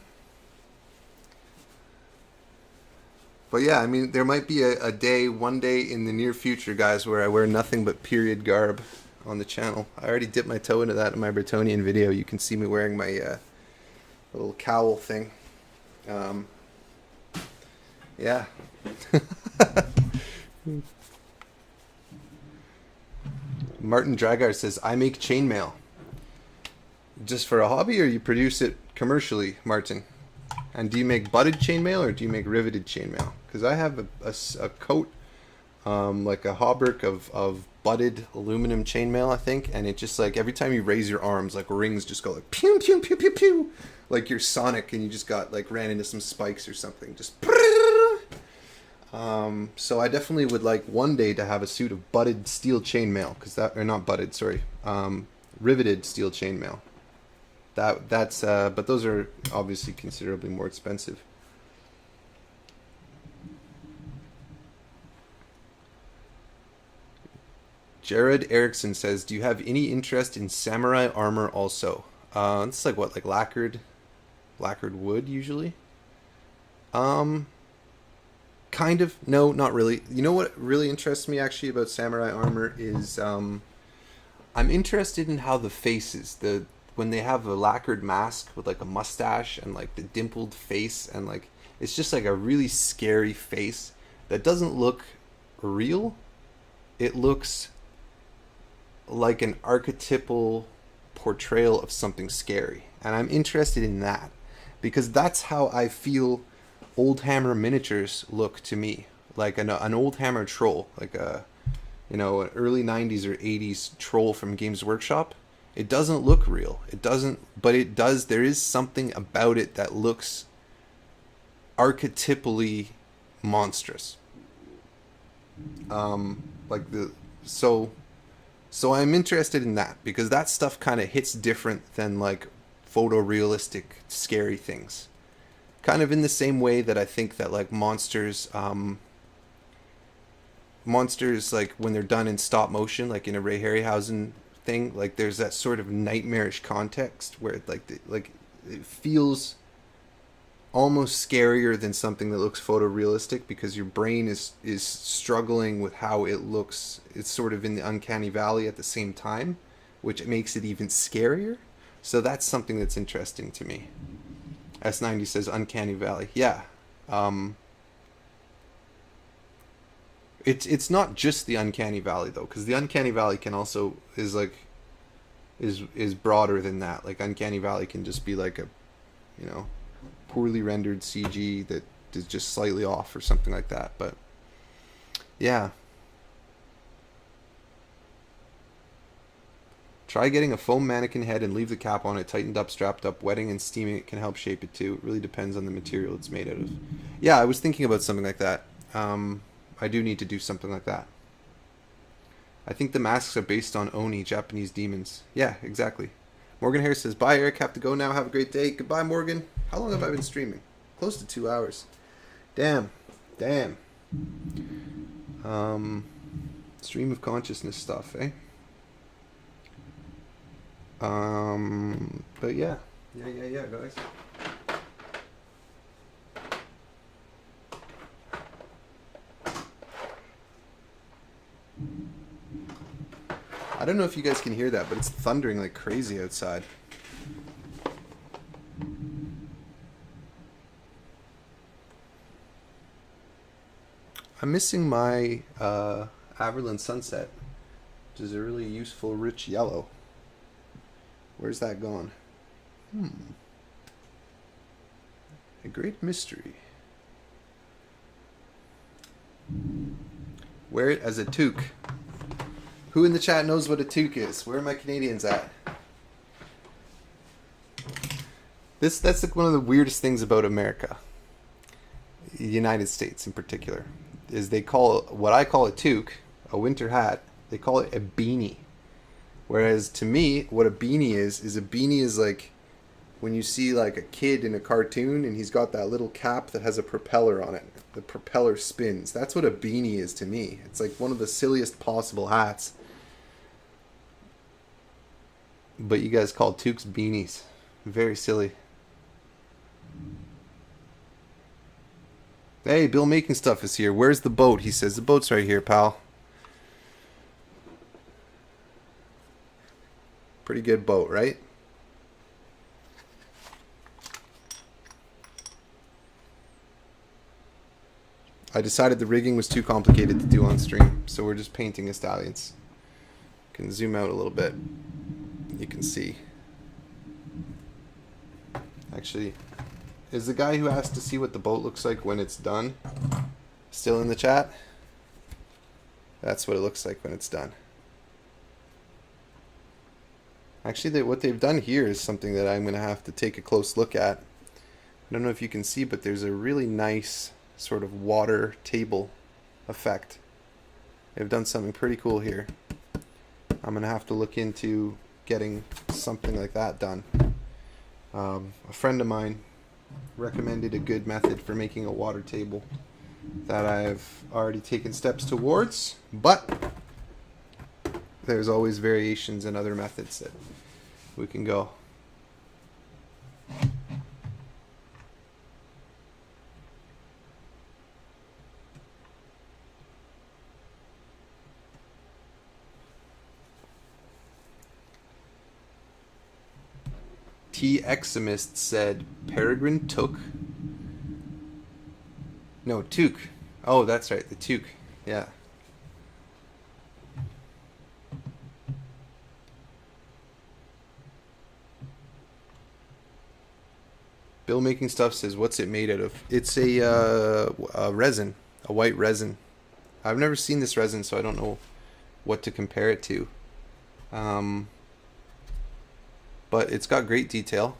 yeah, I mean, there might be one day in the near future, guys, where I wear nothing but period garb on the channel. I already dipped my toe into that in my Bretonnian video. You can see me wearing my little cowl thing. Yeah. Martin Dragar says, I make chainmail. Just for a hobby, or you produce it commercially, Martin? And do you make butted chainmail, or do you make riveted chainmail? Because I have a coat, like a hauberk of butted aluminum chainmail, I think, and it just like every time you raise your arms, like rings just go like pew pew pew pew pew, like you're Sonic and you just got like ran into some spikes or something. Just. So I definitely would like one day to have a suit of butted steel chainmail, because that, or not butted, sorry, riveted steel chainmail. That's but those are obviously considerably more expensive. Jared Erickson says, do you have any interest in samurai armor also? It's like what, like lacquered wood usually? Kind of. No, not really. You know what really interests me actually about samurai armor is I'm interested in how the faces, when they have a lacquered mask with like a mustache and like the dimpled face, and like it's just like a really scary face that doesn't look real. It looks like an archetypal portrayal of something scary, and I'm interested in that because that's how I feel old hammer miniatures look to me, like an old hammer troll, like a an early 90s or 80s troll from Games Workshop. It doesn't look real, it doesn't, but it does, there is something about it that looks archetypally monstrous. Like the so I'm interested in that because that stuff kind of hits different than like photorealistic scary things. Kind of in the same way that I think that like monsters like when they're done in stop motion, like in a Ray Harryhausen thing, like there's that sort of nightmarish context where it it feels almost scarier than something that looks photorealistic because your brain is struggling with how it looks. It's sort of in the uncanny valley at the same time, which makes it even scarier. So that's something that's interesting to me. S90 says uncanny valley. Yeah. It's not just the uncanny valley though, because the uncanny valley can also is broader than that. Like uncanny valley can just be like a poorly rendered CG that is just slightly off or something like that. But yeah, try getting a foam mannequin head and leave the cap on it tightened up, strapped up. Wetting and steaming it can help shape it too. It really depends on the material it's made out of. Yeah, I was thinking about something like that. I do need to do something like that. I think the masks are based on Oni, Japanese demons. Yeah, exactly. Morgan Harris says, bye Eric, have to go now. Have a great day. Goodbye, Morgan. How long have I been streaming? Close to 2 hours. Damn. Stream of consciousness stuff, eh? But yeah. Yeah, guys. I don't know if you guys can hear that, but it's thundering like crazy outside. I'm missing my Averland Sunset, which is a really useful rich yellow. Where's that gone? A great mystery. Wear it as a toque. Who in the chat knows what a toque is? Where are my Canadians at? That's like one of the weirdest things about America, the United States in particular, is they call what I call a toque, a winter hat, they call it a beanie. Whereas to me, what a beanie is like when you see like a kid in a cartoon and he's got that little cap that has a propeller on it. The propeller spins. That's what a beanie is to me. It's like one of the silliest possible hats. But you guys call toques beanies. Very silly. Hey, Bill Making Stuff is here. Where's the boat? He says, the boat's right here, pal. Pretty good boat, right? I decided the rigging was too complicated to do on stream, so we're just painting Estalians. Can zoom out a little bit. You can see. Actually, is the guy who asked to see what the boat looks like when it's done still in the chat? That's what it looks like when it's done. Actually, what they've done here is something that I'm going to have to take a close look at. I don't know if you can see, but there's a really nice sort of water table effect. They've done something pretty cool here. I'm going to have to look into getting something like that done. A friend of mine recommended a good method for making a water table that I've already taken steps towards, but there's always variations and other methods that we can go. T. Eximist said Peregrine took. No, toque. Oh, that's right, the toque. Yeah. Bill Making Stuff says, what's it made out of? It's a resin, a white resin. I've never seen this resin, so I don't know what to compare it to. But it's got great detail.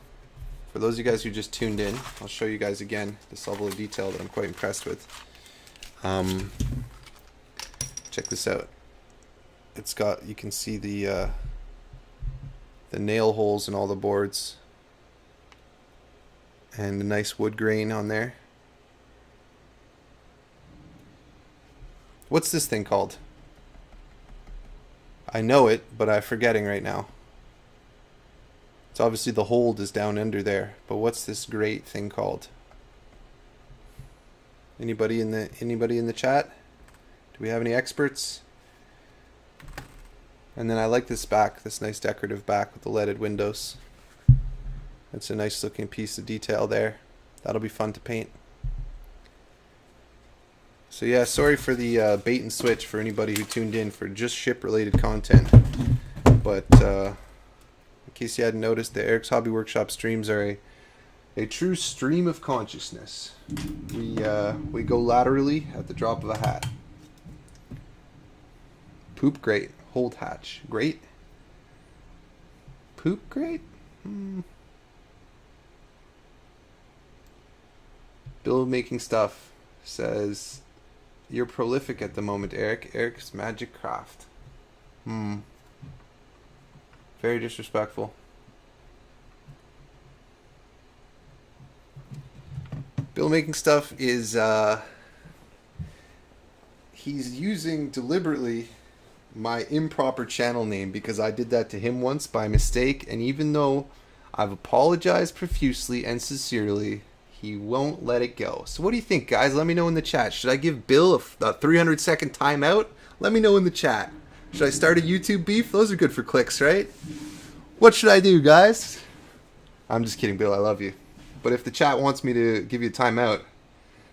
For those of you guys who just tuned in, I'll show you guys again this level of detail that I'm quite impressed with. Check this out. It's got, you can see the nail holes in all the boards. And a nice wood grain on there. What's this thing called? I know it, but I'm forgetting right now. It's obviously the hold is down under there, but what's this great thing called? Anybody in the chat? Do we have any experts? And then I like this back, this nice decorative back with the leaded windows. It's a nice looking piece of detail there. That'll be fun to paint. So yeah, sorry for the bait and switch for anybody who tuned in for just ship related content. But in case you hadn't noticed, the Eric's Hobby Workshop streams are a true stream of consciousness. We go laterally at the drop of a hat. Poop grate, hold hatch, grate. Poop grate? Bill Making Stuff says, you're prolific at the moment, Eric. Eric's Magic Craft. Very disrespectful. Bill Making Stuff is, he's using deliberately my improper channel name because I did that to him once by mistake, and even though I've apologized profusely and sincerely, he won't let it go. So what do you think, guys? Let me know in the chat. Should I give Bill a 300-second timeout? Let me know in the chat. Should I start a YouTube beef? Those are good for clicks, right? What should I do, guys? I'm just kidding, Bill. I love you. But if the chat wants me to give you a timeout,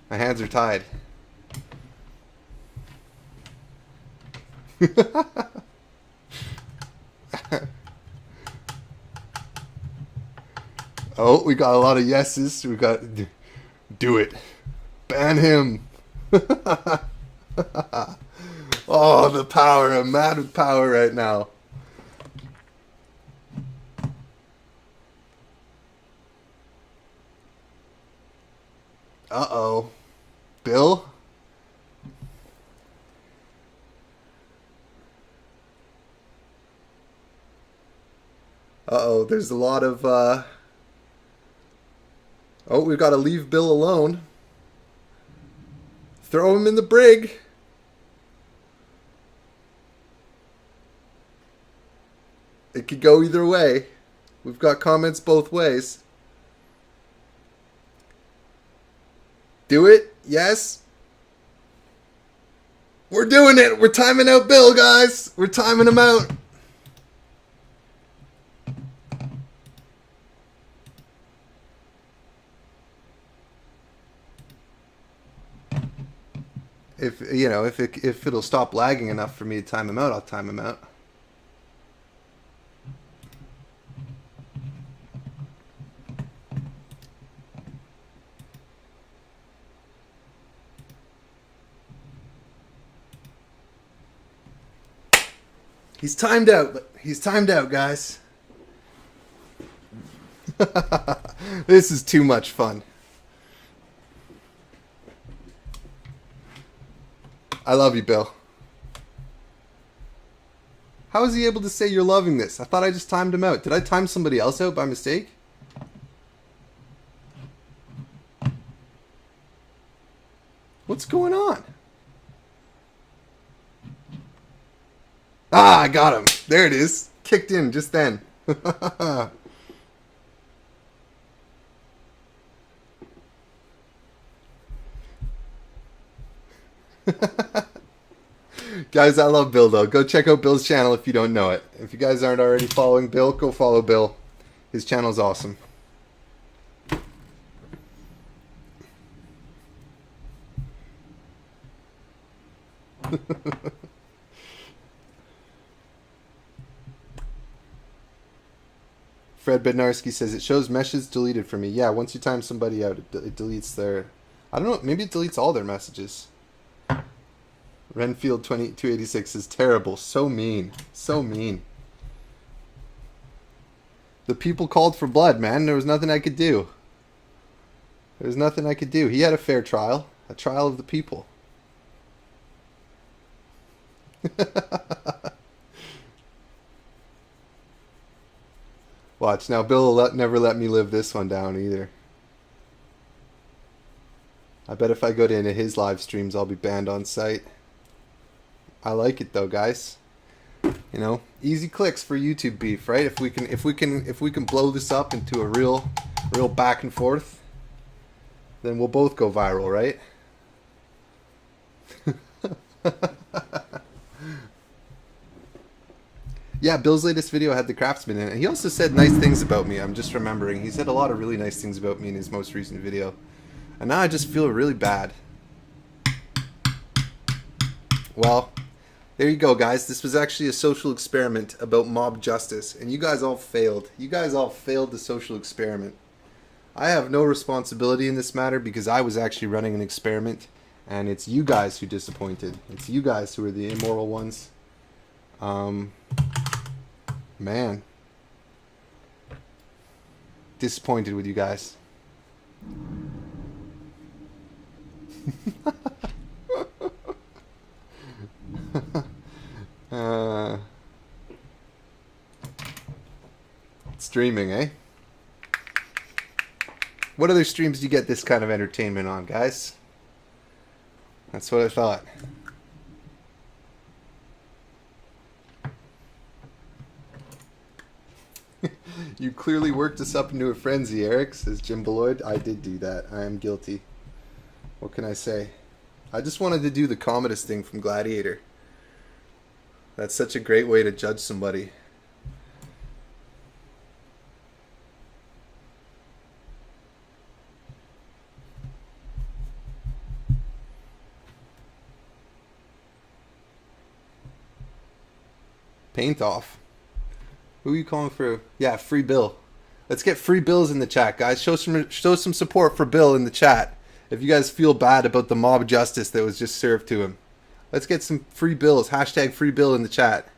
my hands are tied. Oh, we got a lot of yeses. We got do it. Ban him. Oh, the power. I'm mad with power right now. Uh-oh. Bill? Uh-oh, there's a lot of, Oh, we've got to leave Bill alone. Throw him in the brig. It could go either way. We've got comments both ways. Do it? Yes? We're doing it. We're timing out Bill, guys. We're timing him out. If you know, if it'll stop lagging enough for me to time him out, I'll time him out. He's timed out. He's timed out, guys. This is too much fun. I love you, Bill. How is he able to say you're loving this? I thought I just timed him out. Did I time somebody else out by mistake? What's going on? Ah, I got him. There it is. Kicked in just then. Guys, I love Bill though. Go check out Bill's channel if you don't know it. If you guys aren't already following Bill, go follow Bill. His channel's awesome. Fred Bednarski says it shows meshes deleted for me. Yeah, once you time somebody out, it deletes their... I don't know, maybe it deletes all their messages. Renfield 2286 is terrible. So mean. So mean. The people called for blood, man. There was nothing I could do. There was nothing I could do. He had a fair trial. A trial of the people. Watch, now Bill will never let me live this one down either. I bet if I go to any of his live streams, I'll be banned on site. I like it though, guys. You know, easy clicks for YouTube beef, right? If we can blow this up into a real back and forth, then we'll both go viral, right? Yeah, Bill's latest video had the craftsman in it. He also said nice things about me. I'm just remembering. He said a lot of really nice things about me in his most recent video. And now I just feel really bad. Well, there you go, guys. This was actually a social experiment about mob justice. And you guys all failed. You guys all failed the social experiment. I have no responsibility in this matter because I was actually running an experiment. And it's you guys who disappointed. It's you guys who are the immoral ones. Man. Disappointed with you guys. Streaming, eh? What other streams do you get this kind of entertainment on, guys? That's what I thought. You clearly worked us up into a frenzy, Eric, says Jim Beloyd. I did do that. I am guilty. What can I say? I just wanted to do the Commodus thing from Gladiator. That's such a great way to judge somebody. Paint off. Who are you calling for? Yeah, free Bill. Let's get free Bills in the chat, guys. Show some support for Bill in the chat. If you guys feel bad about the mob justice that was just served to him. Let's get some free Bills. Hashtag free Bill in the chat.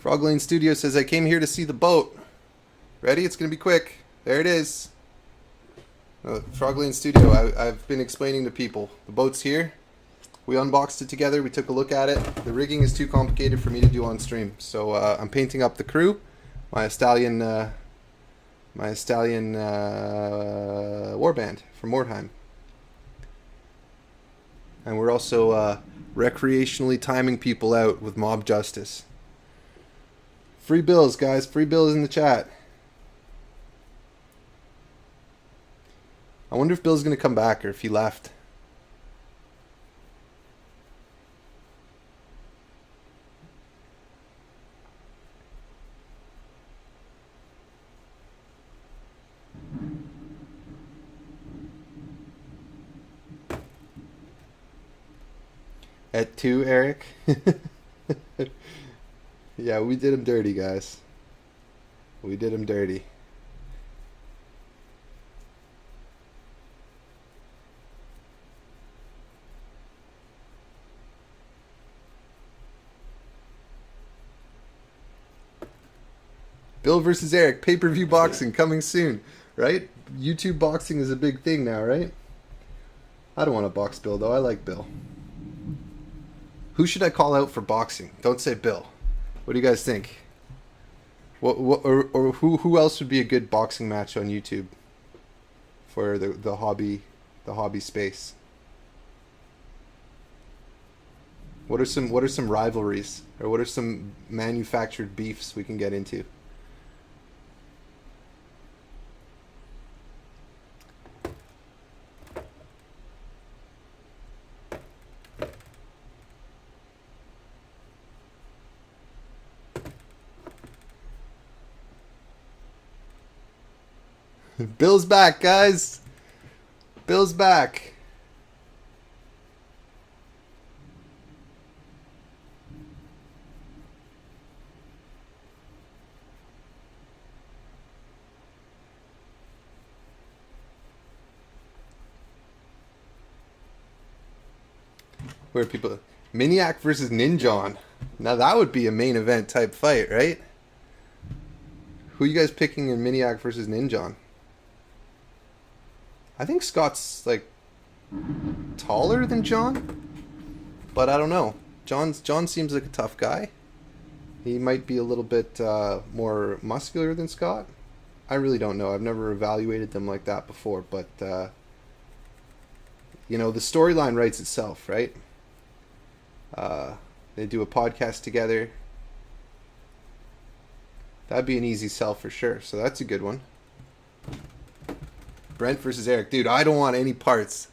Froglane Studio says, I came here to see the boat. Ready? It's going to be quick. There it is. Froglane Studio, I've been explaining to people. The boat's here. We unboxed it together. We took a look at it. The rigging is too complicated for me to do on stream. So I'm painting up the crew. My Estalian Warband from Mordheim. And we're also recreationally timing people out with mob justice. Free Bills, guys. Free Bills in the chat. I wonder if Bill's going to come back or if he left. At 2, Eric. Yeah, we did him dirty, guys. We did him dirty. Bill versus Eric, pay-per-view boxing coming soon, right? YouTube boxing is a big thing now, right? I don't want to box Bill, though. I like Bill. Who should I call out for boxing? Don't say Bill. What do you guys think? Or who else would be a good boxing match on YouTube for the hobby space? What are some rivalries, or what are some manufactured beefs we can get into? Bill's back, guys. Bill's back. Where people Miniac versus Ninjon. Now that would be a main event type fight, right? Who you guys picking in Miniac versus Ninjon? I think Scott's like taller than John, but I don't know. John seems like a tough guy. He might be a little bit more muscular than Scott. I really don't know. I've never evaluated them like that before, but you know, the storyline writes itself, right? They do a podcast together. That'd be an easy sell for sure. So that's a good one. Brent versus Eric. Dude, I don't want any parts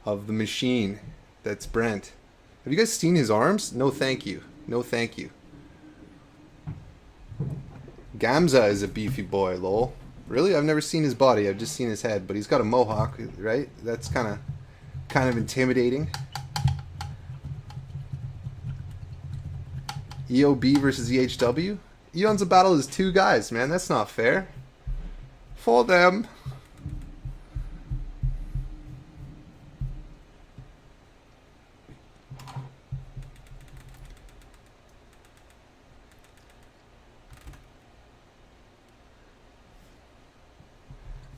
of the machine that's Brent. Have you guys seen his arms? No thank you. No thank you. Gamza is a beefy boy, lol. Really? I've never seen his body. I've just seen his head. But he's got a mohawk, right? That's kind of intimidating. EOB versus EHW? Eon's a battle is 2 guys, man. That's not fair. For them.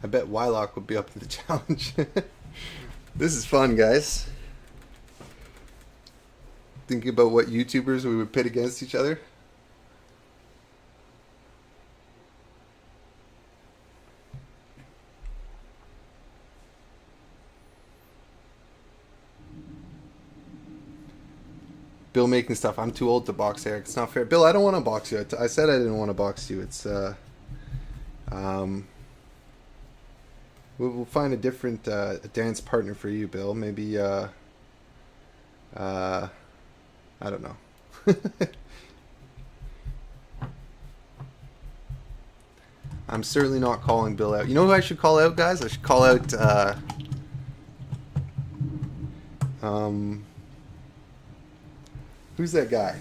I bet Wylock would be up to the challenge. This is fun, guys. Thinking about what YouTubers we would pit against each other. Bill making stuff. I'm too old to box, Eric. It's not fair. Bill, I don't want to box you. I said I didn't want to box you. It's we'll find a different dance partner for you, Bill. Maybe I don't know. I'm certainly not calling Bill out. You know who I should call out, guys? I should call out who's that guy?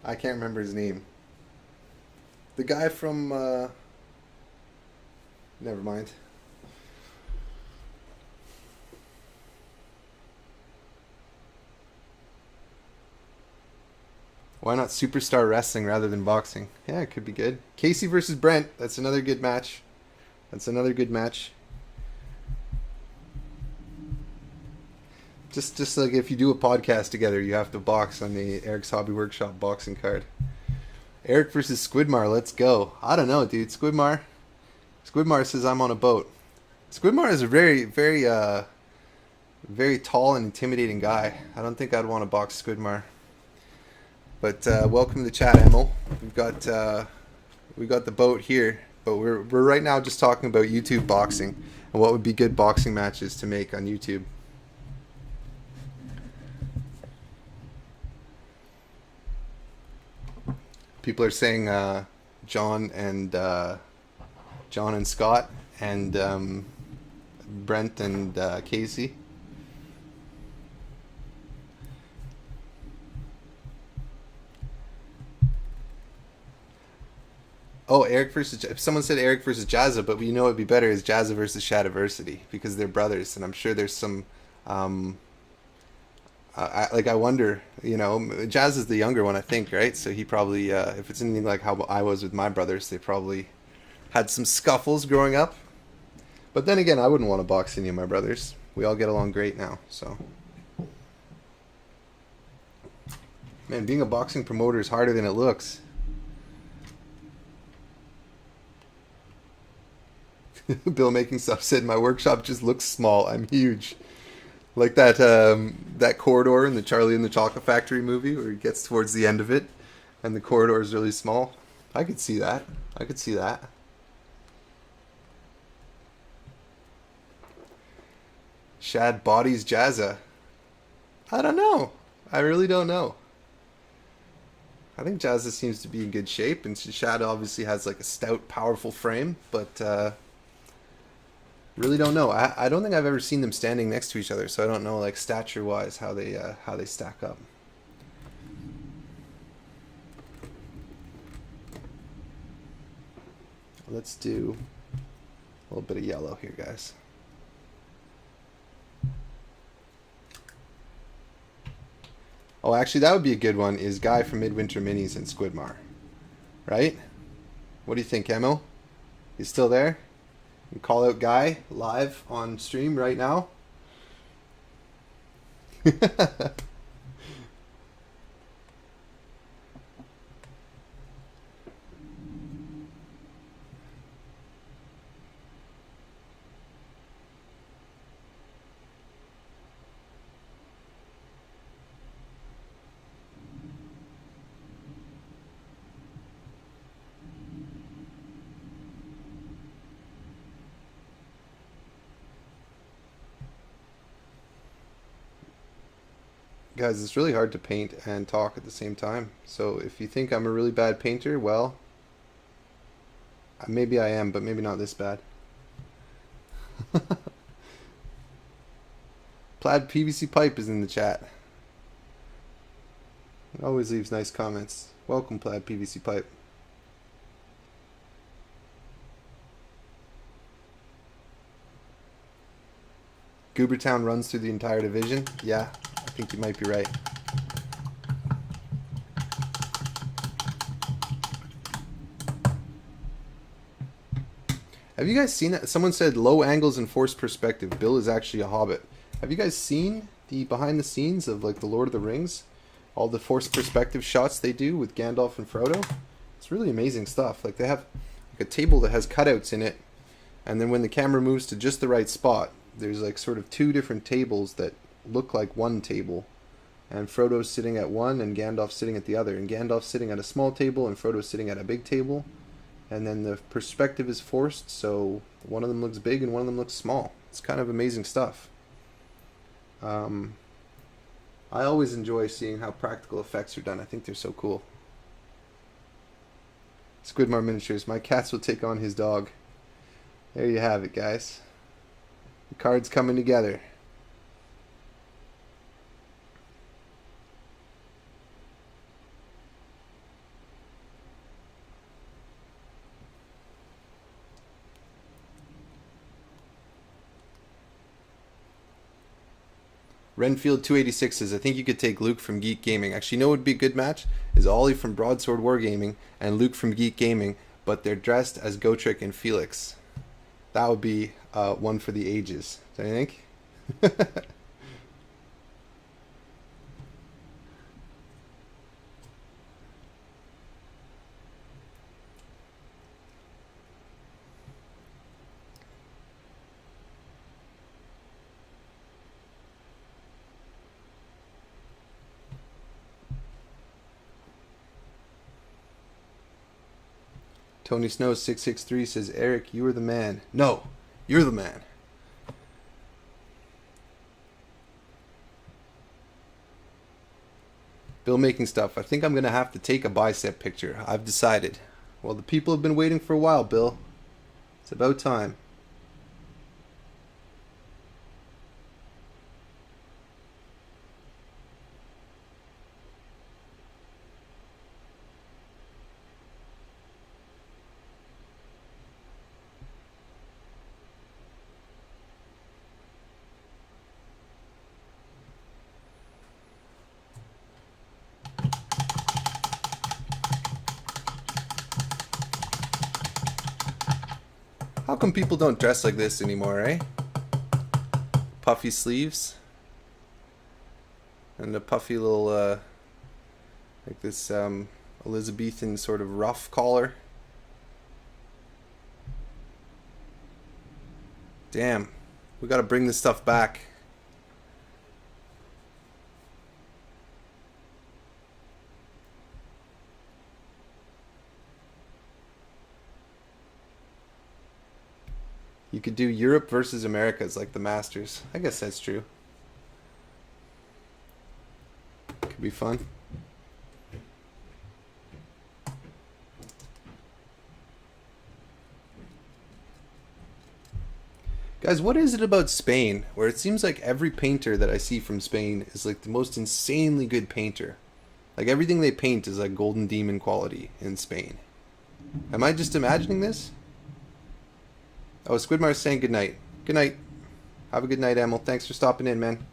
I can't remember his name. The guy from never mind. Why not Superstar Wrestling rather than boxing? Yeah, it could be good. Casey versus Brent. That's another good match. That's another good match. Just like if you do a podcast together, you have to box on the Eric's Hobby Workshop boxing card. Eric versus Squidmar. Let's go. I don't know, dude. Squidmar says I'm on a boat. Squidmar is a very, very, very tall and intimidating guy. I don't think I'd want to box Squidmar. But welcome to the chat, Emil. We got the boat here, but we're right now just talking about YouTube boxing and what would be good boxing matches to make on YouTube. People are saying John and Scott and Brent and Casey. Oh, Eric versus someone said Eric versus Jazza, but we know it'd be better is Jazza versus Shadiversity because they're brothers, and I'm sure there's some. Um, I wonder, you know, Jazz is the younger one, I think, right? So he probably, if it's anything like how I was with my brothers, they probably had some scuffles growing up. But then again, I wouldn't want to box any of my brothers. We all get along great now, so. Man, being a boxing promoter is harder than it looks. Bill Making Stuff said, my workshop just looks small. I'm huge. Like that corridor in the Charlie and the Chocolate Factory movie where he gets towards the end of it and the corridor is really small. I could see that. I could see that. Shad bodies Jazza. I don't know. I really don't know. I think Jazza seems to be in good shape, and Shad obviously has like a stout, powerful frame, but really don't know. I don't think I've ever seen them standing next to each other, so I don't know like stature-wise how they stack up. Let's do a little bit of yellow here, guys. Oh, actually, that would be a good one, is Guy from Midwinter Minis and Squidmar. Right? What do you think, Emil? He's still there? You call out Guy live on stream right now? Guys, it's really hard to paint and talk at the same time. So if you think I'm a really bad painter, well, maybe I am, but maybe not this bad. Plaid PVC Pipe is in the chat. It always leaves nice comments. Welcome, Plaid PVC Pipe. Goobertown runs through the entire division. Yeah, I think you might be right. Have you guys seen that? Someone said low angles and forced perspective. Bill is actually a hobbit. Have you guys seen the behind the scenes of like the Lord of the Rings? All the forced perspective shots they do with Gandalf and Frodo? It's really amazing stuff. Like they have like a table that has cutouts in it, and then when the camera moves to just the right spot, there's like sort of two different tables that look like one table. And Frodo's sitting at one and Gandalf's sitting at the other. And Gandalf's sitting at a small table and Frodo's sitting at a big table. And then the perspective is forced, so one of them looks big and one of them looks small. It's kind of amazing stuff. I always enjoy seeing how practical effects are done. I think they're so cool. Squidmar Miniatures. My cats will take on his dog. There you have it, guys. The cards coming together. Renfield 286 says, I think you could take Luke from Geek Gaming. Actually, you know what would be a good match? Is Ollie from Broadsword Wargaming and Luke from Geek Gaming, but they're dressed as Gotrek and Felix. That would be one for the ages. Don't you think? Tony Snow 663 says, Eric, you are the man. No, you're the man. Bill Making Stuff. I think I'm going to have to take a bicep picture. I've decided. Well, the people have been waiting for a while, Bill. It's about time. How come people don't dress like this anymore, eh? Puffy sleeves. And a puffy little, like this Elizabethan sort of ruff collar. Damn, we gotta bring this stuff back. You could do Europe versus Americas like the Masters. I guess that's true. Could be fun. Guys, what is it about Spain where it seems like every painter that I see from Spain is like the most insanely good painter? Like everything they paint is like Golden Demon quality in Spain. Am I just imagining this? Oh, Squidmar's saying good night. Good night. Have a good night, Emil. Thanks for stopping in, man.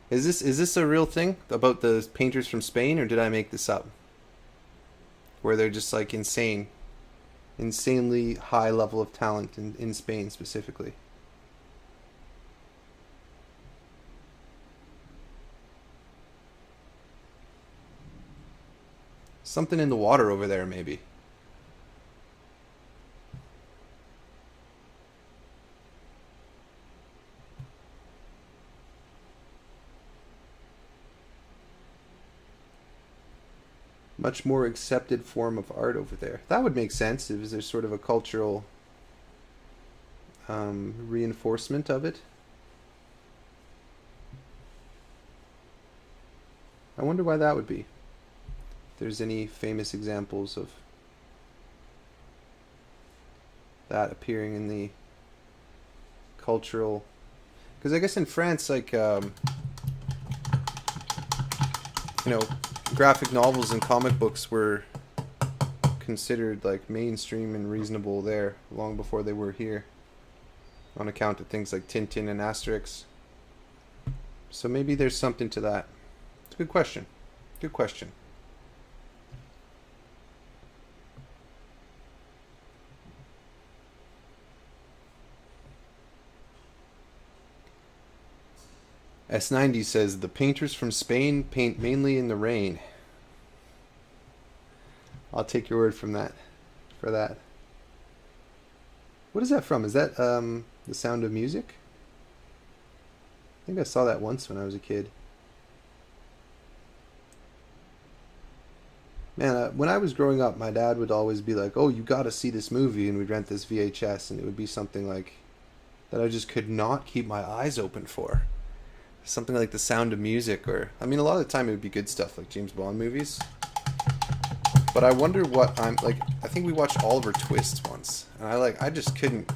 Is this a real thing about the painters from Spain, or did I make this up? Where they're just like insanely high level of talent in Spain specifically. Something in the water over there, maybe. Much more accepted form of art over there. That would make sense if there's sort of a cultural reinforcement of it. I wonder why that would be. If there's any famous examples of that appearing in the cultural... Because I guess in France, like, you know, graphic novels and comic books were considered like mainstream and reasonable there long before they were here, on account of things like Tintin and Asterix. So maybe there's something to that. It's a good question. Good question. S90 says the painters from Spain paint mainly in the rain. I'll take your word from that. For that. What is that from? Is that The Sound of Music? I think I saw that once when I was a kid. Man, when I was growing up, my dad would always be like, "Oh, you gotta see this movie," and we'd rent this VHS, and it would be something like that I just could not keep my eyes open for. Something like The Sound of Music, or I mean, a lot of the time it would be good stuff like James Bond movies. But I wonder what I'm like. I think we watched Oliver Twist once, and I just couldn't.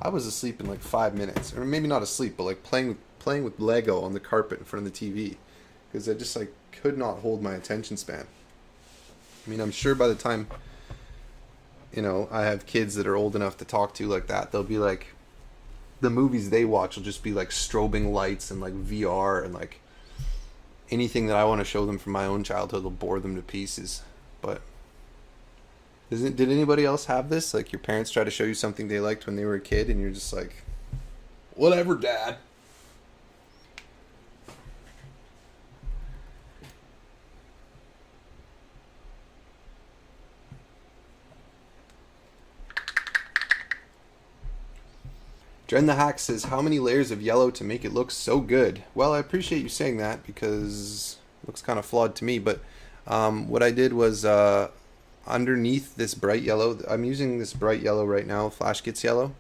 I was asleep in like 5 minutes, or maybe not asleep, but like playing with Lego on the carpet in front of the TV, because I just like could not hold my attention span. I mean, I'm sure by the time, you know, I have kids that are old enough to talk to like that, they'll be like, the movies they watch will just be like strobing lights and like VR, and like anything that I want to show them from my own childhood will bore them to pieces. But did anybody else have this? Like your parents try to show you something they liked when they were a kid, and you're just like, whatever, Dad. Dren the Hack says, how many layers of yellow to make it look so good? Well, I appreciate you saying that, because it looks kind of flawed to me, but what I did was underneath this bright yellow, I'm using this bright yellow right now, Flash Gets Yellow.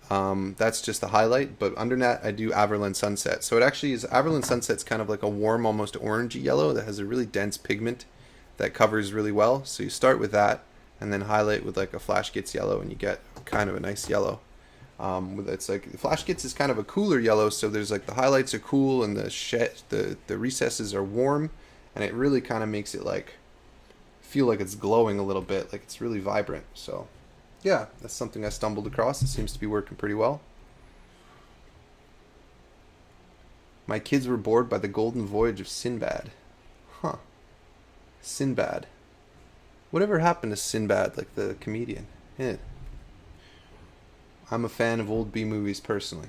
That's just the highlight, but under that I do Averland Sunset. So it actually is, Averland Sunset's kind of like a warm, almost orangey yellow that has a really dense pigment that covers really well. So you start with that and then highlight with like a Flash Gets Yellow, and you get kind of a nice yellow. It's like Flash Gets is kind of a cooler yellow, so there's like the highlights are cool and the recesses are warm, and it really kind of makes it like feel like it's glowing a little bit, like it's really vibrant. So yeah, that's something I stumbled across. It seems to be working pretty well. My kids were bored by the Golden Voyage of Sinbad. Huh. Sinbad. Whatever happened to Sinbad, like the comedian? Yeah. I'm a fan of old B movies personally.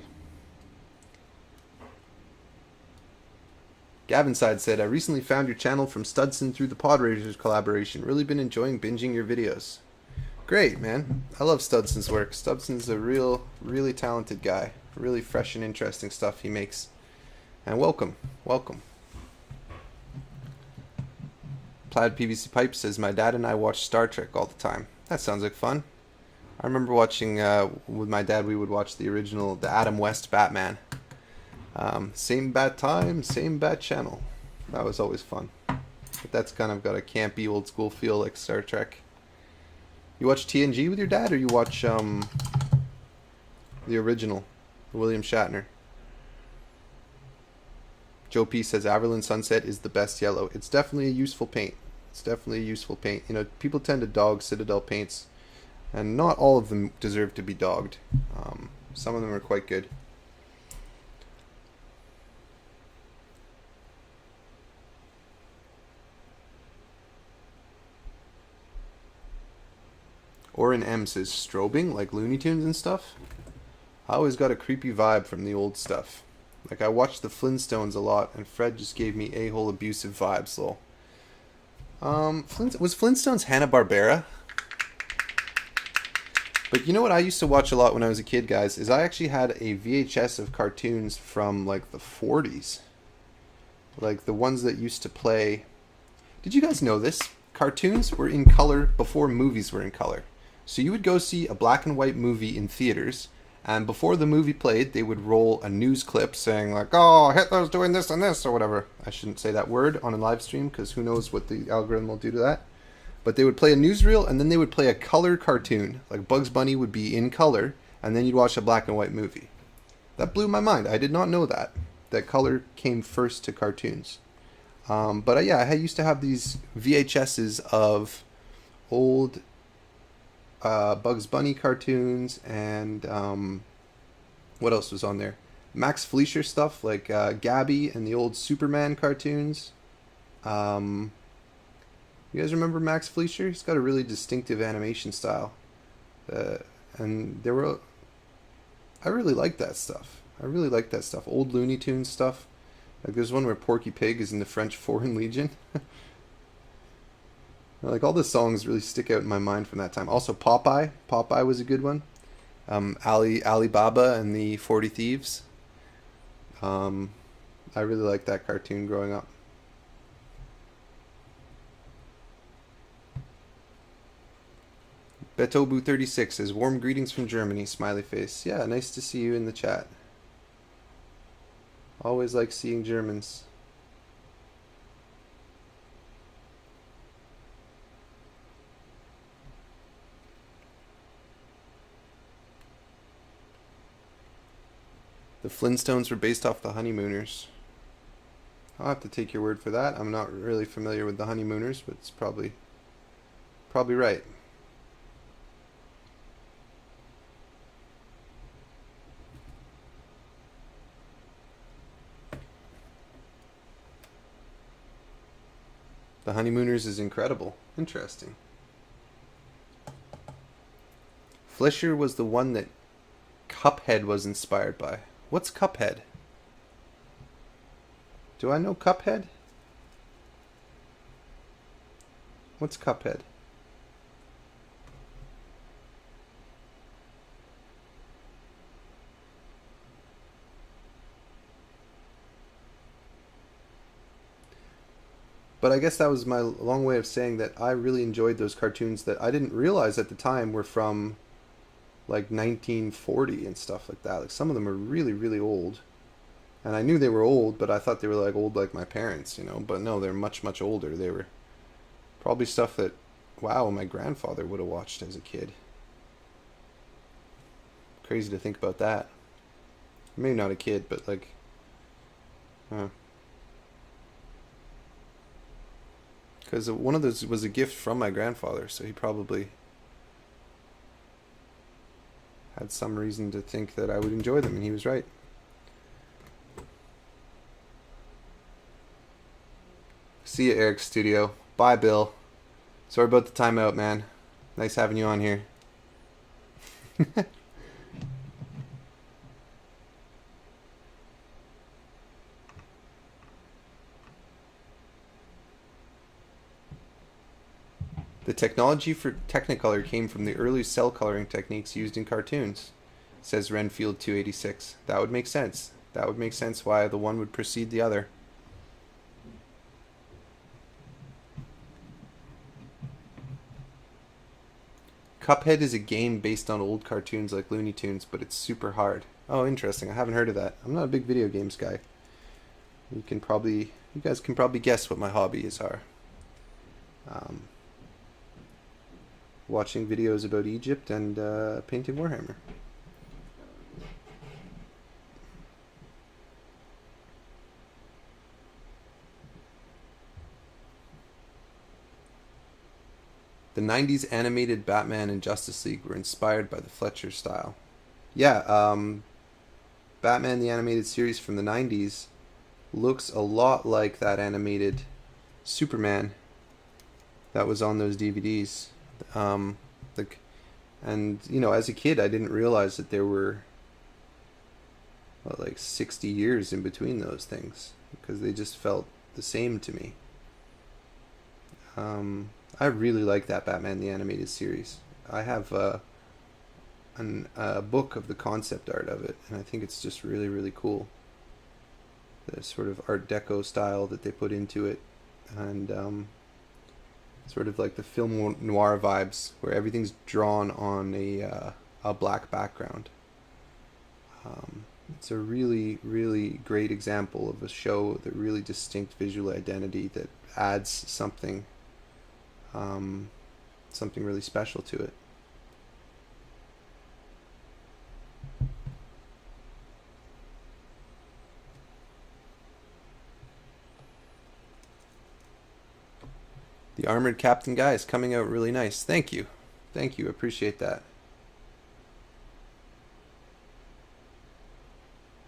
Gavinside said, I recently found your channel from Studson through the Podraisers collaboration. Really been enjoying binging your videos. Great, man. I love Studson's work. Studson's a really talented guy. Really fresh and interesting stuff he makes. And welcome. Welcome. Plaid PVC Pipe says, my dad and I watch Star Trek all the time. That sounds like fun. I remember watching, with my dad, we would watch the original, the Adam West Batman. Same bat time, same bat channel. That was always fun. But that's kind of got a campy old school feel like Star Trek. You watch TNG with your dad, or you watch the original, William Shatner? Joe P says Averland Sunset is the best yellow. It's definitely a useful paint. It's definitely a useful paint. You know, people tend to dog Citadel paints, and not all of them deserve to be dogged. Some of them are quite good. Orin M says, strobing, like Looney Tunes and stuff? I always got a creepy vibe from the old stuff. Like, I watched the Flintstones a lot, and Fred just gave me a-hole abusive vibes, lol. Was Flintstones Hanna-Barbera? But you know what I used to watch a lot when I was a kid, guys, is I actually had a VHS of cartoons from, like, the 40s. Like, the ones that used to play... Did you guys know this? Cartoons were in color before movies were in color. So you would go see a black and white movie in theaters, and before the movie played, they would roll a news clip saying like, oh, Hitler's doing this and this, or whatever. I shouldn't say that word on a live stream, because who knows what the algorithm will do to that. But they would play a newsreel, and then they would play a color cartoon. Like Bugs Bunny would be in color, and then you'd watch a black and white movie. That blew my mind. I did not know that color came first to cartoons. But yeah, I used to have these VHSs of old Bugs Bunny cartoons, and what else was on there? Max Fleischer stuff, like Gabby and the old Superman cartoons. You guys remember Max Fleischer? He's got a really distinctive animation style. And there were... I really like that stuff. Old Looney Tunes stuff. Like there's one where Porky Pig is in the French Foreign Legion. Like all the songs really stick out in my mind from that time. Also Popeye. Popeye was a good one. Alibaba and the 40 Thieves. I really liked that cartoon growing up. Betobu36 says, warm greetings from Germany, smiley face. Yeah, nice to see you in the chat. Always like seeing Germans. The Flintstones were based off the Honeymooners. I'll have to take your word for that. I'm not really familiar with the Honeymooners, but it's probably right. The Honeymooners is incredible. Interesting. Fleischer was the one that Cuphead was inspired by. What's Cuphead? Do I know Cuphead? What's Cuphead? But I guess that was my long way of saying that I really enjoyed those cartoons that I didn't realize at the time were from like 1940 and stuff like that. Like some of them are really, really old. And I knew they were old, but I thought they were like old like my parents, you know. But no, they're much, much older. They were probably stuff that, wow, my grandfather would have watched as a kid. Crazy to think about that. Maybe not a kid, but like, because one of those was a gift from my grandfather, so he probably had some reason to think that I would enjoy them, and he was right. See ya, Eric Studio. Bye, Bill. Sorry about the timeout, man. Nice having you on here. The technology for Technicolor came from the early cell coloring techniques used in cartoons, says Renfield 286. That would make sense. That would make sense why the one would precede the other. Cuphead is a game based on old cartoons like Looney Tunes, but it's super hard. Oh, interesting. I haven't heard of that. I'm not a big video games guy. You guys can probably guess what my hobbies are. Watching videos about Egypt and painting Warhammer. The 90s animated Batman and Justice League were inspired by the Fletcher style. Yeah, Batman the animated series from the 90s looks a lot like that animated Superman that was on those DVDs. And you know, as a kid, I didn't realize that there were like 60 years in between those things because they just felt the same to me. I really like that Batman the Animated Series. I have a book of the concept art of it, and I think it's just really, really cool. The sort of Art Deco style that they put into it, and sort of like the film noir vibes, where everything's drawn on a black background. It's a really, really great example of a show with a really distinct visual identity that adds something really special to it. The Armored Captain guy is coming out really nice. Thank you. Thank you. Appreciate that.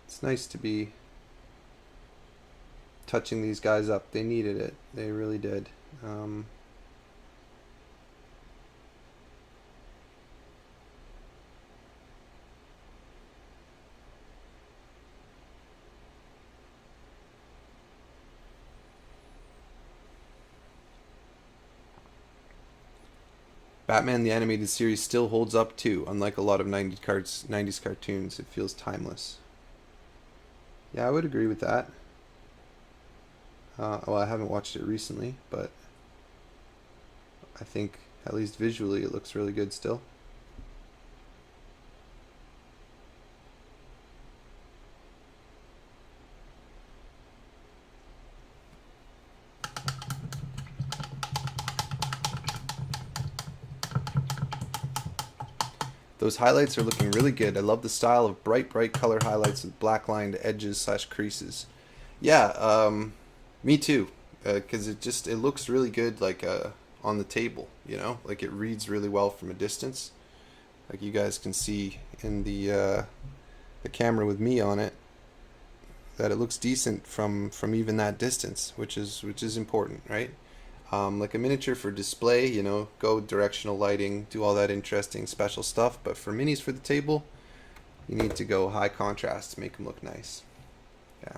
It's nice to be touching these guys up. They needed it. They really did. Batman the Animated Series still holds up too, unlike a lot of 90s cartoons. It feels timeless. Yeah, I would agree with that. Well, I haven't watched it recently, but I think at least visually it looks really good still. Those highlights are looking really good. I love the style of bright color highlights with black lined edges / creases. Yeah, me too. Because it looks really good, like on the table. You know, like it reads really well from a distance. Like you guys can see in the camera with me on it, that it looks decent from even that distance, which is important, right? Like a miniature for display, you know, go directional lighting, do all that interesting special stuff. But for minis for the table, you need to go high contrast to make them look nice. Yeah.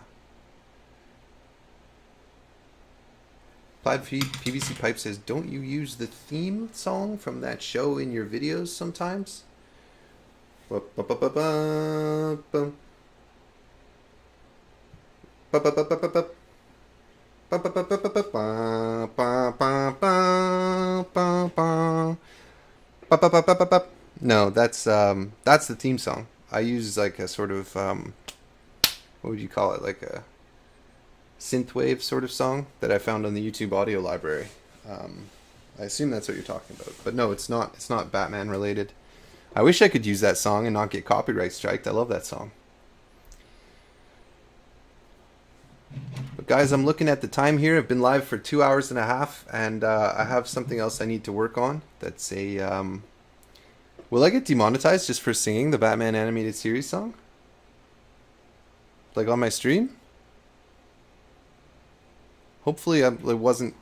Plaid PVC Pipe says, don't you use the theme song from that show in your videos sometimes? No, that's the theme song. I use like a sort of what would you call it, like a synthwave sort of song that I found on the YouTube audio library. I assume that's what you're talking about, but no, it's not. It's not Batman related. I wish I could use that song and not get copyright striked. I love that song. But guys, I'm looking at the time here. I've been live for 2 hours and a half, and I have something else I need to work on. That's a will I get demonetized just for singing the Batman animated series song? Like on my stream? Hopefully it wasn't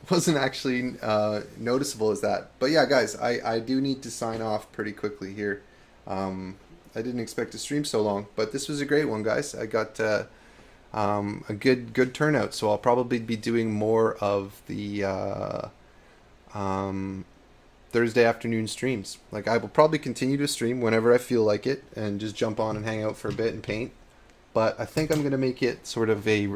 wasn't actually noticeable as that. But yeah, guys, I do need to sign off pretty quickly here. I didn't expect to stream so long, but this was a great one, guys. I got a good turnout, so I'll probably be doing more of the Thursday afternoon streams. Like, I will probably continue to stream whenever I feel like it and just jump on and hang out for a bit and paint. But I think I'm going to make it sort of a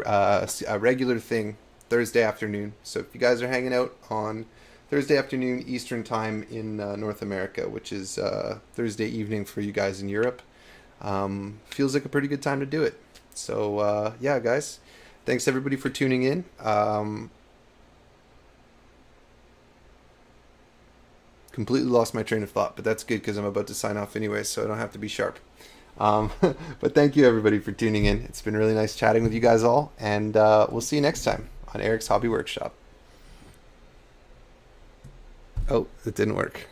regular thing Thursday afternoon. So if you guys are hanging out on Thursday afternoon Eastern time in North America, which is Thursday evening for you guys in Europe, feels like a pretty good time to do it. So yeah, guys, thanks everybody for tuning in. Completely lost my train of thought, but that's good because I'm about to sign off anyway, so I don't have to be sharp. But thank you everybody for tuning in. It's been really nice chatting with you guys all, and we'll see you next time on Eric's Hobby Workshop. Oh, it didn't work.